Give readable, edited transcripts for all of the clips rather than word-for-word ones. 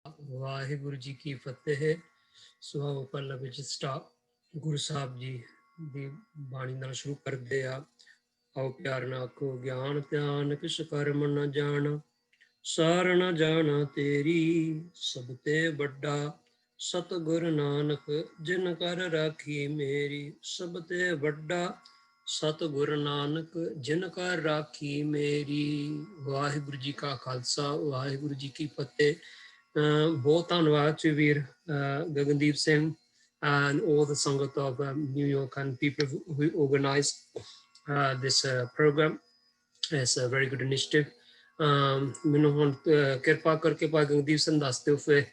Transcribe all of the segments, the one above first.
ਵਾਹਿਗੁਰੂ ਜੀ ਕੀ ਫਤਿਹ। ਸੋ ਆਓ ਪਹਿਲਾਂ ਵਿੱਚ ਸਟਾਪ ਗੁਰੂ ਸਾਹਿਬ ਜੀ ਦੀ ਬਾਣੀ ਨਾਲ ਸ਼ੁਰੂ ਕਰਦੇ ਆ। ਆਓ ਪਿਆਰ ਨਾਲ ਆਖੋ, ਗਿਆਨ ਧਿਆਨ ਕਿਸ ਕਰਮ ਨ ਜਾਣ, ਸਾਰ ਨ ਜਾਣਾ ਤੇਰੀ, ਸਭ ਤੇ ਵੱਡਾ ਸਤਿਗੁਰ ਨਾਨਕ ਜਿਨ ਕਰ ਰਾਖੀ ਮੇਰੀ। ਸਭ ਤੇ ਵੱਡਾ ਸਤਿਗੁਰ ਨਾਨਕ ਜਿਨ ਕਰ ਰਾਖੀ ਮੇਰੀ। ਵਾਹਿਗੁਰੂ ਜੀ ਕਾ ਖਾਲਸਾ, ਵਾਹਿਗੁਰੂ ਜੀ ਕੀ ਫਤਿਹ। ਬਹੁਤ ਧੰਨਵਾਦ to Veer Gagandeep Singh and all the Sangat of New York and people who organized this program. It's a very good initiative. ਮੈਨੂੰ ਹੁਣ ਕਿਰਪਾ ਕਰਕੇ ਭਾਈ ਗਗਨਦੀਪ ਸਿੰਘ ਦੱਸ ਦਿਓ ਫਿਰ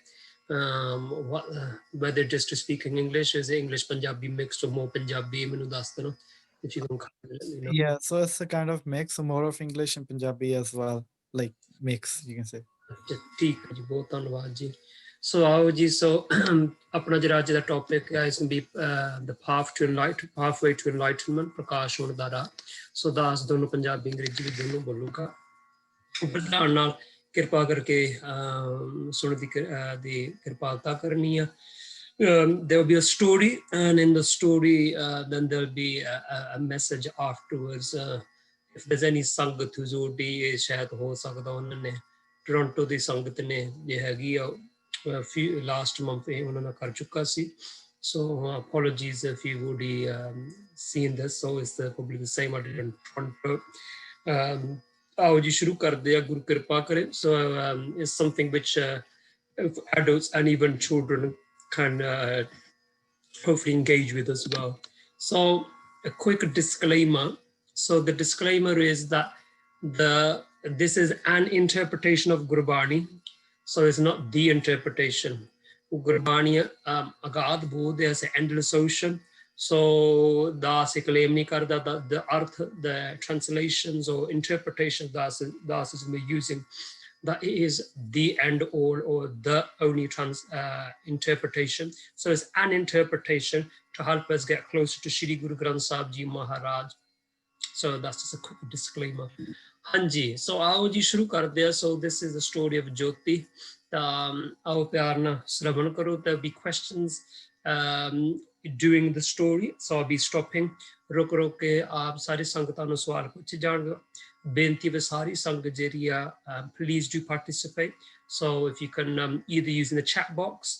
whether just to speak in English, is it English Punjabi mixed or more Punjabi, ਮੈਨੂੰ ਦੱਸ ਦੇਣਾ if you can kindly let me know. Yeah, so it's a kind of mix, more of English and Punjabi as well, like mix, you can say. ਠੀਕ ਹੈ ਜੀ, ਬਹੁਤ ਧੰਨਵਾਦ ਜੀ। So ਆਓ ਜੀ, ਸੋ ਆਪਣਾ ਜਿਹੜਾ ਅੱਜ ਦਾ ਟੌਪਿਕ ਹੈ ਇਸ ਵੀ the pathway to enlightenment, ਪ੍ਰਕਾਸ਼ ਹੋਣ ਦਾ ਰਾਹ। ਸੋ ਦਾਸ ਦੋਨੋਂ ਪੰਜਾਬੀ ਅੰਗਰੇਜ਼ੀ ਵੀ ਦੋਨੋਂ ਬੋਲੂਗਾ। ਧਿਆਨ ਨਾਲ ਕਿਰਪਾ ਕਰਕੇ ਸੁਣ ਦੀ ਕਿਰਪਾਲਤਾ ਕਰਨੀ ਆ। There will be a story, and in the story then there'll be a message afterwards. If there's any ਸੰਗਤ ਹਜ਼ੂਰੀ ਇਹ ਸ਼ਾਇਦ ਹੋ ਸਕਦਾ ਉਹਨਾਂ ਨੇ ਟੋਰਾਂਟੋ ਦੀ ਸੰਗਤ ਨੇ ਜੇ ਹੈਗੀ ਆ ਲਾਸਟ ਮੰਥ ਇਹ ਉਹਨਾਂ ਨਾਲ ਕਰ ਚੁੱਕਾ ਸੀ। So apologies if you would seen this. So it's probably the same I did in Toronto. ਆਓ ਜੀ ਸ਼ੁਰੂ ਕਰਦੇ ਆ, ਗੁਰੂ ਕਿਰਪਾ ਕਰੇ। So it's something which adults and even children can hopefully engage with as well. So a quick disclaimer. So the disclaimer is that this is an interpretation of Gurbani, so it's not the interpretation. Gurbani agad bodh is an endless ocean, so das claim nahi karda the arth, the translations or interpretations das is using, that is the end all or the only interpretation. So it's an interpretation to help us get closer to Shri Guru Granth Sahib Ji Maharaj. So that's just a quick disclaimer. Hanji, so aao ji shuru karde ha. So this is the story of Jyoti. Aao pyar na shravan karo. There'll be questions during the story, so I'll be stopping. Ruk ke aap sari sangatan nu sawal puche jange. Benti ve sari sangat jehdi a, please do participate. So if you can either using the chat box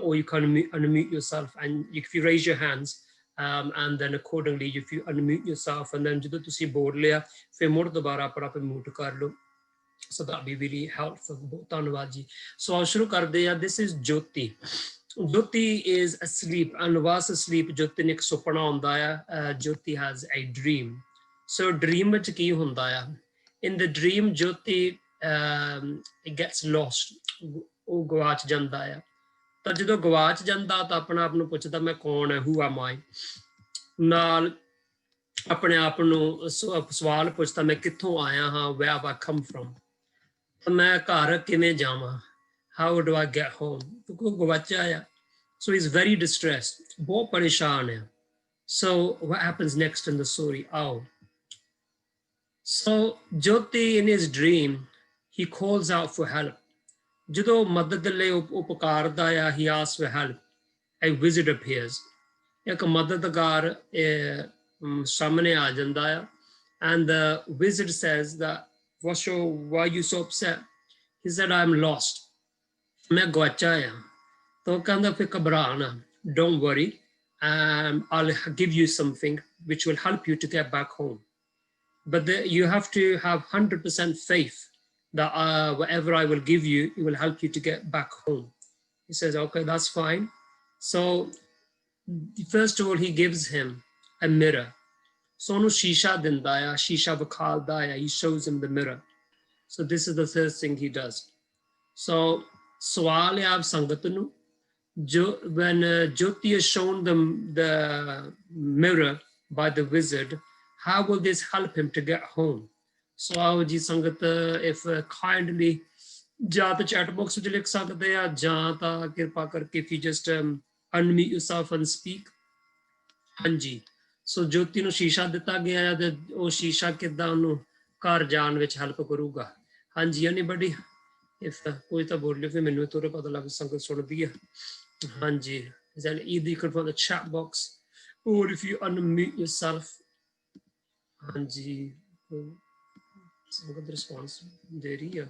or you can unmute yourself, and if you raise your hands, and then accordingly if you unmute yourself, and then ਜਦੋਂ ਤੁਸੀਂ ਬੋਲ ਲਿਆ ਫਿਰ ਮੁੜ ਦੁਬਾਰਾ ਆਪਣਾ mute ਕਰ ਲਓ। So that'd be really helpful. ਬਹੁਤ ਧੰਨਵਾਦ ਜੀ। So ਆਓ ਸ਼ੁਰੂ ਕਰਦੇ ਆ। This is Jyoti. Jyoti is asleep and was asleep. Jyoti ਨੂੰ ਇੱਕ ਸੁਪਨਾ ਆਉਂਦਾ ਆ। Jyoti has a dream. So dream ਵਿੱਚ ਕੀ ਹੁੰਦਾ ਆ? In the dream Jyoti it gets lost. ਉਹ ਗਵਾਚ ਜਾਂਦਾ ਆ। ਤਾਂ ਜਦੋਂ ਗਵਾਚ ਜਾਂਦਾ ਤਾਂ ਆਪਣੇ ਆਪ ਨੂੰ ਪੁੱਛਦਾ ਮੈਂ ਕੌਣ ਹੈ, who am I, ਨਾਲ ਆਪਣੇ ਆਪ ਨੂੰ ਸਵਾਲ ਪੁੱਛਦਾ ਮੈਂ ਕਿੱਥੋਂ ਆਇਆ ਹਾਂ, where have I come from, ਤਾਂ ਮੈਂ ਘਰ ਕਿਵੇਂ ਜਾਵਾਂ, how do I get home, ਕਿਉਂਕਿ ਗਵਾਚਿਆ ਆ। So he's very distressed, ਬਹੁਤ ਪਰੇਸ਼ਾਨ ਹੈ। So what happens next in the story? ਆਓ। So Jyoti in his dream he calls out for help. ਜਦੋਂ ਮਦਦ ਲਈ ਉਹ ਪੁਕਾਰਦਾ ਆ, he asks for help, a wizard appears. ਇੱਕ ਮਦਦਗਾਰ ਸਾਹਮਣੇ ਆ ਜਾਂਦਾ ਆ, and the wizard says that why are you so upset? He said, I'm lost. ਮੈਂ ਗਵਾਚਾ ਆ। ਤਾਂ ਉਹ ਕਹਿੰਦਾ ਫਿਰ ਘਬਰਾ ਨਾ, don't worry, I'll give you something which will help you to get back home. But you have to have 100% faith that whatever I will give you, it will help you to get back home. He says, okay, that's fine. So first of all, he gives him a mirror. So ਉਹਨੂੰ ਸ਼ੀਸ਼ਾ ਦਿੰਦਾ ਆ, ਸ਼ੀਸ਼ਾ ਵਿਖਾਲਦਾ ਆ, he shows him the mirror. So this is the first thing he does. So ਸਵਾਲ ਹੈ ਆਪ ਸੰਗਤ ਨੂੰ, when Jyoti is shown the mirror by the wizard, how will this help him to get home? So ਆਓ ਜੀ ਸੰਗਤ, if kindly ਜਾਂ ਤਾਂ ਚੈਟ ਬਾਕਸ ਵਿੱਚ ਲਿਖ ਸਕਦੇ ਆ, ਜਾਂ ਤਾਂ ਕਿਰਪਾ ਕਰਕੇ if you just unmute yourself and speak. ਹਾਂਜੀ, ਸੋ ਜੋਤੀ ਨੂੰ ਸ਼ੀਸ਼ਾ ਦਿੱਤਾ ਗਿਆ ਹੈ ਤੇ ਉਹ ਸ਼ੀਸ਼ਾ ਕਿੱਦਾਂ ਉਹਨੂੰ ਘਰ ਜਾਣ ਵਿੱਚ ਹੈਲਪ ਕਰੂਗਾ। ਹਾਂਜੀ, anybody? if ਕੋਈ ਤਾਂ ਬੋਲਿਓ ਫਿਰ ਮੈਨੂੰ ਥੋੜਾ ਪਤਾ ਲੱਗ ਸੰਗਤ ਸੁਣਦੀ ਆ ਹਾਂਜੀ then either you can put the chat box or if you unmute yourself ਹਾਂਜੀ ਸੰਗਤ ਰਿਸਪੌਂਸ ਦੇ ਰਹੀ ਆ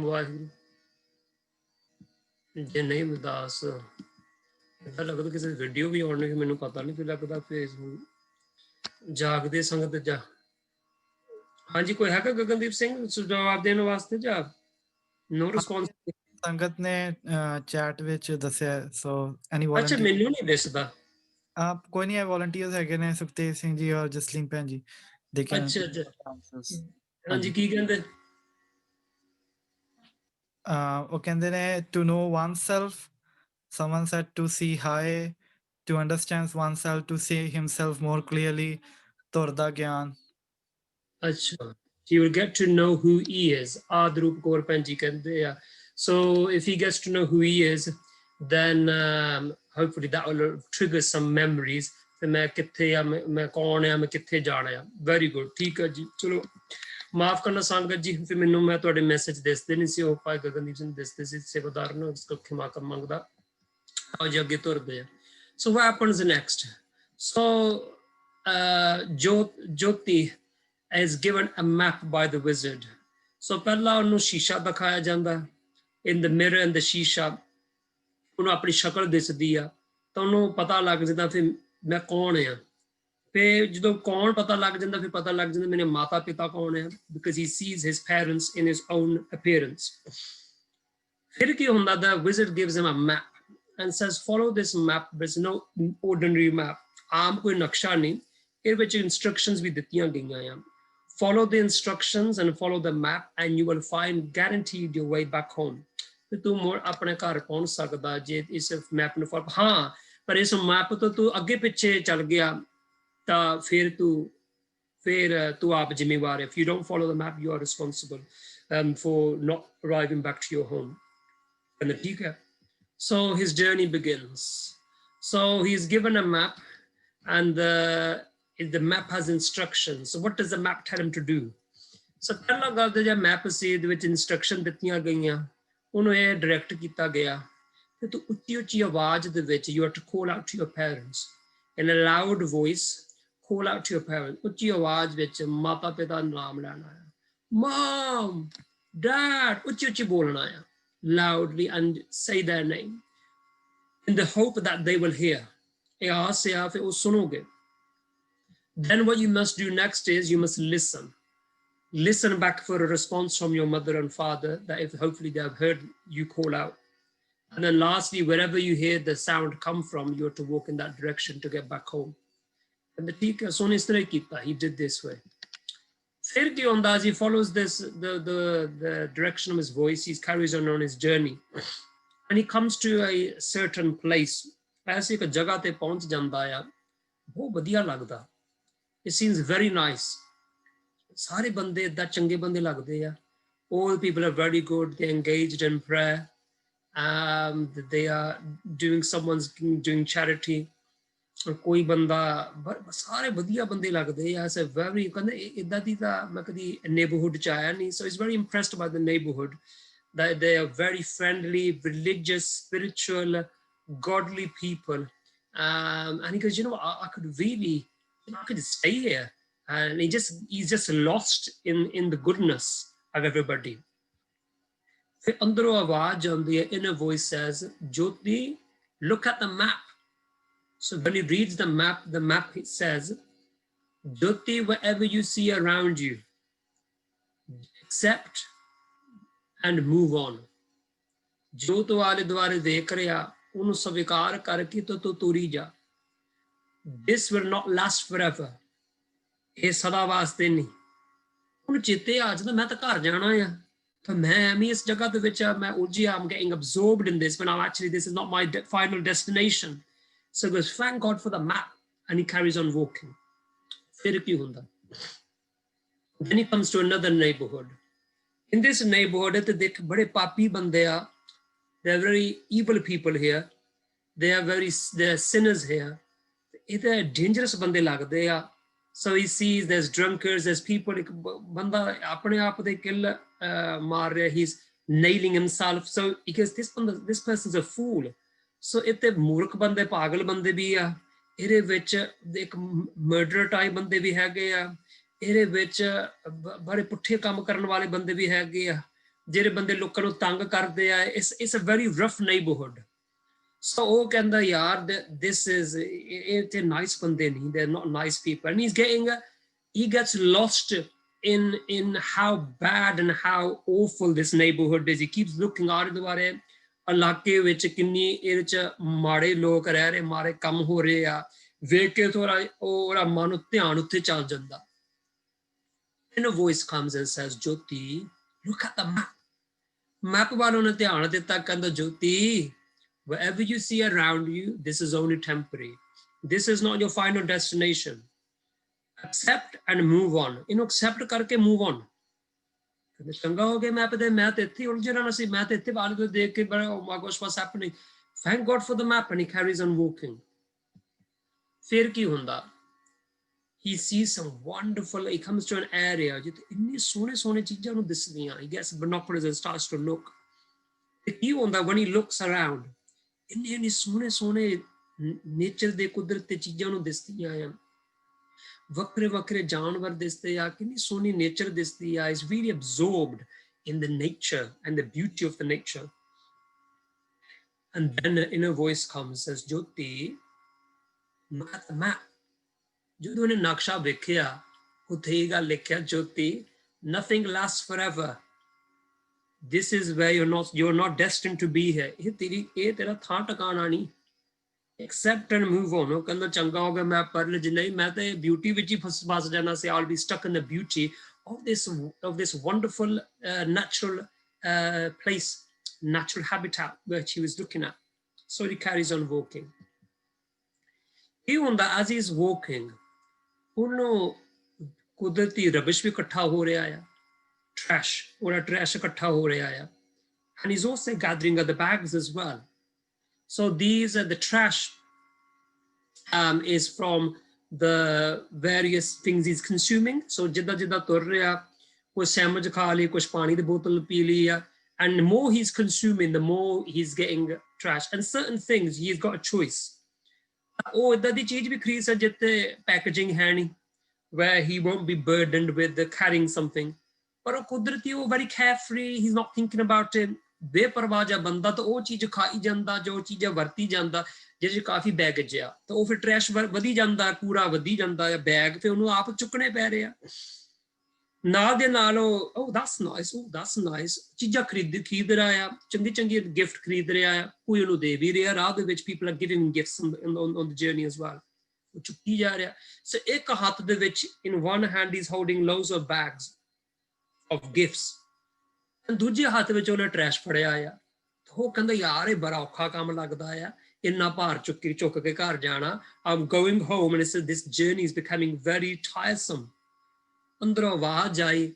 ਵਾਹਿਗੁਰੂ ਜੇ ਨਹੀਂ ਉਦਾਸ ਏਦਾਂ ਲੱਗਦਾ ਕਿਸੇ ਵੀਡੀਓ ਵੀ ਆਉਣੀ ਮੈਨੂੰ ਪਤਾ ਨਹੀਂ ਲੱਗਦਾ ਫੇਸਬੁੱਕ ਜਾਗਦੇ ਸੰਗਤ ਜਾ ਹਾਂਜੀ ਕੋਈ ਹੈਗਾ ਗਗਨਦੀਪ ਸਿੰਘ ਜਵਾਬ ਦੇਣ ਵਾਸਤੇ ਜਾਂ ਨੋ ਰਿਸਪੌਂਸ ਸੰਗਤ ਨੇ ਚੈਟ ਵਿੱਚ ਦੱਸਿਆ ਸੋ ਐਨੀ ਅੱਛਾ ਵੋਲੰਟੀਅਰ ਮੈਨੂੰ ਨਹੀਂ ਦਿਸਦਾ ਆਪ ਕੋਈ ਨਹੀਂ ਹੈ ਵੋਲੰਟੀਅਰਸ ਹੈਗੇ ਨੇ ਸੁਖਤੇਜ ਸਿੰਘ ਜੀ ਔਰ ਜਸਲੀਨ ਭੈਣ ਜੀ ਦੇ ਕੈਨ ਅੱਛਾ ਅੱਛਾ ਹਾਂਜੀ ਕੀ ਕਹਿੰਦੇ ਉਹ ਕਹਿੰਦੇ ਨੇ to know oneself someone said to see high to understand oneself to see himself more clearly ਤੁਰਦਾ ਗਿਆਨ ਅੱਛਾ he will get to know who he is ਆਦਰੂਪ Kaur ਭੈਣ ਜੀ ਕਹਿੰਦੇ ਆ so if he gets to know who he is then hopefully that will trigger some memories ਤੇ ਮੈਂ ਕਿੱਥੇ ਆ ਮੈਂ ਕੌਣ ਆ ਮੈਂ ਕਿੱਥੇ ਜਾਣਾ ਆ ਵੈਰੀ ਗੁੱਡ ਠੀਕ ਹੈ ਜੀ ਚਲੋ ਮਾਫ ਕਰਨਾ ਸੰਗਤ ਜੀ ਫਿਰ ਮੈਨੂੰ ਮੈਂ ਤੁਹਾਡੇ ਮੈਸੇਜ ਦਿਸਦੇ ਨਹੀਂ ਸੀ ਉਹ ਭਾਈ ਗਗਨਦੀਪ ਸਿੰਘ ਦਿਸਦੇ ਸੀ ਸੇਵਾਦਾਰ ਨੂੰ ਇਸ ਕਰਕੇ ਮਾਫ ਮੰਗਦਾ ਆਓ ਜੀ ਅੱਗੇ ਤੁਰਦੇ ਆ so what happens next so Jyoti is given a map by the wizard so ਪਹਿਲਾਂ ਉਹਨੂੰ ਸ਼ੀਸ਼ਾ ਦਿਖਾਇਆ ਜਾਂਦਾ in the mirror and the ਸ਼ੀਸ਼ਾ ਉਹਨੂੰ ਆਪਣੀ ਸ਼ਕਲ ਦਿਸਦੀ ਆ ਤਾਂ ਉਹਨੂੰ ਪਤਾ ਲੱਗ ਜਾਂਦਾ ਫਿਰ ਮੈਂ ਕੌਣ ਆ ਫਿਰ ਜਦੋਂ ਕੌਣ ਪਤਾ ਲੱਗ ਜਾਂਦਾ ਫਿਰ ਪਤਾ ਲੱਗ ਜਾਂਦਾ ਮੇਰੇ ਮਾਤਾ ਪਿਤਾ ਕੌਣ ਆ because he sees his parents in his own appearance ਫਿਰ ਕੀ ਹੁੰਦਾ the wizard gives him a map and says follow this map there's no ordinary map ਆਮ ਕੋਈ ਨਕਸ਼ਾ ਨਹੀਂ ਇਹਦੇ ਵਿੱਚ instructions ਵੀ ਦਿੱਤੀਆਂ ਗਈਆਂ ਆ follow the instructions and follow the map and you will find guaranteed your way back home ਤੇ ਤੂੰ ਮੁੜ ਆਪਣੇ ਘਰ ਪਹੁੰਚ ਸਕਦਾ ਜੇ ਇਸ ਮੈਪ ਨੂੰ ਫੋਲੋ ਹਾਂ ਪਰ ਇਸ ਮੈਪ ਤੋਂ ਤੂੰ ਅੱਗੇ ਪਿੱਛੇ ਚੱਲ ਗਿਆ ਤਾਂ ਫਿਰ ਤੂੰ ਆਪ ਜ਼ਿੰਮੇਵਾਰ ਹੈ if you don't follow the map you are responsible for not arriving back to your home and ਠੀਕ ਹੈ so his journey begins so he's given a map and the map has instructions so what does the map tell him to do so ਪਹਿਲਾ ਗੱਲ ਤੇ ਜਿਹੜਾ map ਸੀ ਇਹਦੇ ਵਿੱਚ instruction ਦਿੱਤੀਆਂ ਗਈਆਂ ਉਹਨੂੰ ਇਹ ਡਾਇਰੈਕਟ ਕੀਤਾ ਗਿਆ ਤੇ ਤੂੰ ਉੱਚੀ ਉੱਚੀ ਆਵਾਜ਼ ਦੇ ਵਿੱਚ you have to call out to your parents in a loud voice call out to your parents ਉੱਚੀ ਆਵਾਜ਼ ਵਿੱਚ ਮਾਤਾ ਪਿਤਾ ਦਾ ਨਾਮ ਲੈਣਾ ਹੈ mom dad ਉੱਚੀ ਉੱਚੀ ਬੋਲਣਾ ਹੈ loudly and say their name in the hope that they will hear ਇਹ ਆਸ ਹੈ ਫਿਰ ਉਹ ਸੁਣੋਗੇ then what you must do next is you must listen back for a response from your mother and father that if hopefully they have heard you call out and then lastly wherever you hear the sound come from you have to walk in that direction to get back home and the teacher so he did this way ਫਿਰ ਕੀ ਹੁੰਦਾ as he follows this the direction of his voice he carries on his journey and he comes to a certain place ਐਸੀ ਇੱਕ ਜਗ੍ਹਾ ਤੇ ਪਹੁੰਚ ਜਾਂਦਾ ਆ ਬਹੁਤ ਵਧੀਆ ਲੱਗਦਾ it seems very nice ਸਾਰੇ ਬੰਦੇ ਏਦਾਂ ਚੰਗੇ ਬੰਦੇ ਲੱਗਦੇ ਆ all people are very good they're engaged in prayer they are doing charity ਕੋਈ ਬੰਦਾ ਸਾਰੇ ਵਧੀਆ ਬੰਦੇ ਲੱਗਦੇ ਆ ਸੇ ਵੈਰੀ ਕਹਿੰਦੇ ਇਦਾਂ ਦੀ ਤਾਂ ਮੈਂ ਕਦੀ ਨੇਬਰਹੁੱਡ ਚ ਆਇਆ ਨਹੀਂ so it's very impressed by the neighborhood that they are very friendly religious spiritual godly people and he goes you know I could really I could stay here and he's just lost in the goodness of everybody ਫਿਰ ਅੰਦਰੋਂ ਆਵਾਜ਼ ਆਉਂਦੀ ਹੈ inner voice says Jyoti look at the map so when he reads the map it says Jyoti whatever you see around you accept and move on ਜੋ ਤੂੰ ਆਲੇ ਦੁਆਲੇ ਦੇਖ ਰਿਹਾ ਉਹਨੂੰ ਸਵੀਕਾਰ ਕਰਕੇ ਤੂੰ ਤੁਰੀ ਜਾ this will not last forever ਇਹ ਸਦਾ ਵਾਸਤੇ ਨਹੀਂ ਹੁਣ ਚੇਤੇ ਆ ਜਾਂਦਾ ਮੈਂ ਤਾਂ ਘਰ ਜਾਣਾ ਆ ਤਾਂ ਮੈਂ ਵੀ ਇਸ ਜਗ੍ਹਾ ਦੇ ਵਿੱਚ ਮੈਂ ਉਲਝਿਆ I'm getting absorbed in this when I'm actually this is not my final destination so he goes thank God for the map and he carries on walking ਫਿਰ ਕੀ ਹੁੰਦਾ then he comes to another neighborhood in this neighborhood ਤੇ ਦੇਖ ਬੜੇ ਪਾਪੀ ਬੰਦੇ ਆ they are very evil people here they are sinners here ਇਹ ਤਾਂ dangerous ਬੰਦੇ ਲੱਗਦੇ ਆ So he sees there's drunkards, there's people, ਇੱਕ ਬੰਦਾ ਆਪਣੇ ਆਪ ਦੇ ਕਿੱਲ ਮਾਰ ਰਿਹਾ, he's nailing himself. So he goes, this person's a fool. So ਇੱਥੇ ਮੂਰਖ ਬੰਦੇ, ਪਾਗਲ ਬੰਦੇ ਵੀ ਆ, ਇਹਦੇ ਵਿੱਚ ਇੱਕ ਮਰਡਰ ਟਾਈਪ ਬੰਦੇ ਵੀ ਹੈਗੇ ਆ, ਇਹਦੇ ਵਿੱਚ ਬੜੇ ਪੁੱਠੇ ਕੰਮ ਕਰਨ ਵਾਲੇ ਬੰਦੇ ਵੀ ਹੈਗੇ ਆ, ਜਿਹੜੇ ਬੰਦੇ ਲੋਕਾਂ ਨੂੰ ਤੰਗ ਕਰਦੇ ਆ. It's a very rough neighborhood. So ਉਹ ਕਹਿੰਦਾ ਯਾਰ this is it's nice ਬੰਦੇ ਨਹੀਂ, they're not nice people. And he gets lost in how bad and how awful this neighborhood is. He keeps looking ਆਲੇ ਦੁਆਲੇ ਇਲਾਕੇ ਵਿੱਚ ਕਿੰਨੀ ਇਹਦੇ ਚ ਮਾੜੇ ਲੋਕ ਰਹਿ ਰਹੇ, ਮਾੜੇ ਕੰਮ ਹੋ ਰਹੇ ਆ, ਵੇਖ ਕੇ ਥੋੜਾ ਉਹਦਾ ਮਨ ਧਿਆਨ ਉੱਥੇ ਚੱਲ ਜਾਂਦਾ. And a voice comes and says, Jyoti, look at the map. Map ਵੱਲ ਉਹਨੇ ਧਿਆਨ ਦਿੱਤਾ, ਕਹਿੰਦਾ Jyoti, wherever you see around you, this is only temporary. This is not your final destination. Accept and move on. ਇਹਨੂੰ accept ਕਰਕੇ move on. ਕਹਿੰਦੇ ਚੰਗਾ ਹੋ ਗਿਆ ਮੈਪ ਤੇ, ਮੈਂ ਤੇ ਇੱਥੇ ਉਲਝ ਰਹਿਣਾ ਸੀ, ਮੈਂ ਤੇ ਇੱਥੇ ਵਾਲੇ ਤੋਂ ਦੇਖ ਕੇ ਬੜਾ, oh my gosh, what's happening? Thank God for the map. And he carries on walking. ਫਿਰ ਕੀ ਹੁੰਦਾ? He sees some wonderful, he comes to an area ਜਿੱਥੇ ਇੰਨੀ ਸੋਹਣੇ ਸੋਹਣੇ ਚੀਜ਼ਾਂ ਨੂੰ ਦਿਸਦੀਆਂ. He gets binoculars and starts to look. ਤੇ ਕੀ ਹੁੰਦਾ when he looks around? ਇੰਨੇ ਸੋਹਣੇ ਸੋਹਣੇ ਨੇਚਰ ਦੇ, ਕੁਦਰਤ ਦੇ ਚੀਜ਼ਾਂ ਨੂੰ ਦਿਸਦੀਆਂ ਆ, ਵੱਖਰੇ ਵੱਖਰੇ ਜਾਨਵਰ ਦਿਸਦੇ ਆ, ਕਿੰਨੀ ਸੋਹਣੀ ਨੇਚਰ ਦਿਸਦੀ ਆ. Is really absorbed in the nature and the beauty of the nature. And then an inner voice comes, says, Jyoti, look at the map. ਜਦੋਂ ਉਹਨੇ ਨਕਸ਼ਾ ਵੇਖਿਆ, ਉੱਥੇ ਇਹ ਗੱਲ ਲਿਖਿਆ, Jyoti, nothing lasts forever. This is where you're not destined to be here. ਇਹ ਤੇਰਾ ਥਾਂ ਟਿਕਾਣਾ ਨਹੀਂ. Accept and move on. ਉਹ ਕਹਿੰਦਾ ਚੰਗਾ ਹੋ ਗਿਆ, ਮੈਂ ਪੜ੍ਹ ਲਿਆ, ਨਹੀਂ ਮੈਂ ਤੇ ਬਿਊਟੀ ਵਿੱਚ ਹੀ ਫਸ ਜਾਣਾ ਸੀ. I'll be stuck in the beauty of this wonderful natural place, natural habitat which he was looking at. So he carries on walking. ਕੀ ਹੁੰਦਾ as he's walking, ਉਹਨੂੰ ਕੁਦਰਤੀ ਰਬਿਸ਼ ਵੀ ਇਕੱਠਾ ਹੋ ਰਿਹਾ ਆ, trash, ਉਹਦਾ trash ਇਕੱਠਾ ਹੋ ਰਿਹਾ ਆ. And he's also gathering other bags as well. So these are the trash is from the various things he's consuming. So ਜਿੱਦਾਂ ਜਿੱਦਾਂ ਤੁਰ ਰਿਹਾ, ਕੁਝ ਸੈਂਡਵਿਚ ਖਾ ਲਈ, ਕੁਝ ਪਾਣੀ ਦੀ ਬੋਤਲ ਪੀ ਲਈ ਆ. And the more he's consuming, the more he's getting trash. And certain things he's got a choice. ਉਹ ਏਦਾਂ ਦੀ ਚੀਜ਼ ਵੀ ਖਰੀਦ ਸਕਦਾ ਜਿੱਥੇ ਪੈਕੇਜਿੰਗ ਹੈ ਨਹੀਂ, where he won't be burdened with carrying something. ਪਰ ਉਹ ਕੁਦਰਤੀ, ਉਹ very carefree, he's not thinking about it. ਬੇਪਰਵਾਹ ਜਿਹਾ ਬੰਦਾ ਤਾਂ ਉਹ ਚੀਜ਼ ਖਾਈ ਜਾਂਦਾ, ਜੋ ਚੀਜ਼ਾਂ ਵਰਤੀ ਜਾਂਦਾ, ਜਿਹਦੇ 'ਚ ਕਾਫੀ ਬੈਗੇਜ ਆ, ਤਾਂ ਉਹ ਫਿਰ ਟਰੈਸ਼ ਵਧੀ ਜਾਂਦਾ, ਕੂੜਾ ਵਧੀ ਜਾਂਦਾ ਆ, ਬੈਗ ਫਿਰ ਉਹਨੂੰ ਆਪ ਚੁੱਕਣੇ ਪੈ ਰਹੇ ਆ. ਨਾਲ ਦੇ ਨਾਲ ਉਹ oh that's nice ਚੀਜ਼ਾਂ ਖਰੀਦ ਰਿਹਾ ਆ, ਚੰਗੀ ਗਿਫਟ ਖਰੀਦ ਰਿਹਾ ਆ, ਕੋਈ ਉਹਨੂੰ ਦੇ ਵੀ ਰਿਹਾ. ਰਾਹ ਦੇ ਵਿੱਚ people are giving gifts on the journey as well. ਉਹ ਚੁੱਕੀ ਜਾ ਰਿਹਾ. So ਇੱਕ ਹੱਥ ਦੇ ਵਿੱਚ, in one hand he's holding loads of bags of gifts, and ਦੂਜੇ ਹੱਥ ਵਿੱਚ ਉਹਨੇ ਟਰੈਸ਼ ਫੜਿਆ ਆ. ਉਹ ਕਹਿੰਦਾ ਯਾਰ ਇਹ ਬੜਾ ਔਖਾ ਕੰਮ ਲੱਗਦਾ ਆ, ਇੰਨਾ ਭਾਰ ਚੁੱਕ ਕੇ ਘਰ ਜਾਣਾ. I'm going home and it says this journey is becoming very tiresome. ਅੰਦਰੋਂ ਆਵਾਜ਼ ਆਈ,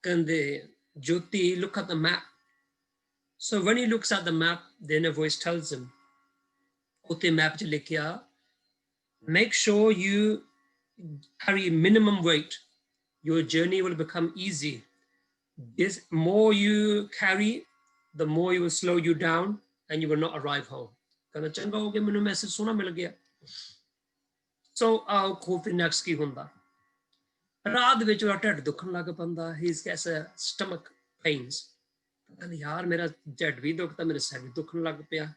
ਕਹਿੰਦੇ Jyoti, look at the map. So when he looks at the map, the inner voice tells him, ਉੱਤੇ ਮੈਪ 'ਚ ਲਿਖਿਆ, make sure you carry minimum weight. Your journey will become easy. This more you carry, the more you will slow you down and you will not arrive home. ਕਹਿੰਦਾ ਚੰਗਾ ਹੋ ਗਿਆ, ਮੈਨੂੰ message ਸੋਹਣਾ ਮਿਲ ਗਿਆ. So ਆਓ ਖੋਫ ਨੈਕਸਟ ਕੀ ਹੁੰਦਾ? ਰਾਤ ਵਿੱਚ ਉਹਦਾ ਢਿੱਡ ਦੁਖਣ ਲੱਗ ਪੈਂਦਾ. he gets stomach pains. ਕਹਿੰਦਾ ਯਾਰ ਮੇਰਾ ਢਿੱਡ ਵੀ ਦੁਖਦਾ, ਮੇਰਾ ਸਿਰ ਵੀ ਦੁਖਣ ਲੱਗ ਪਿਆ.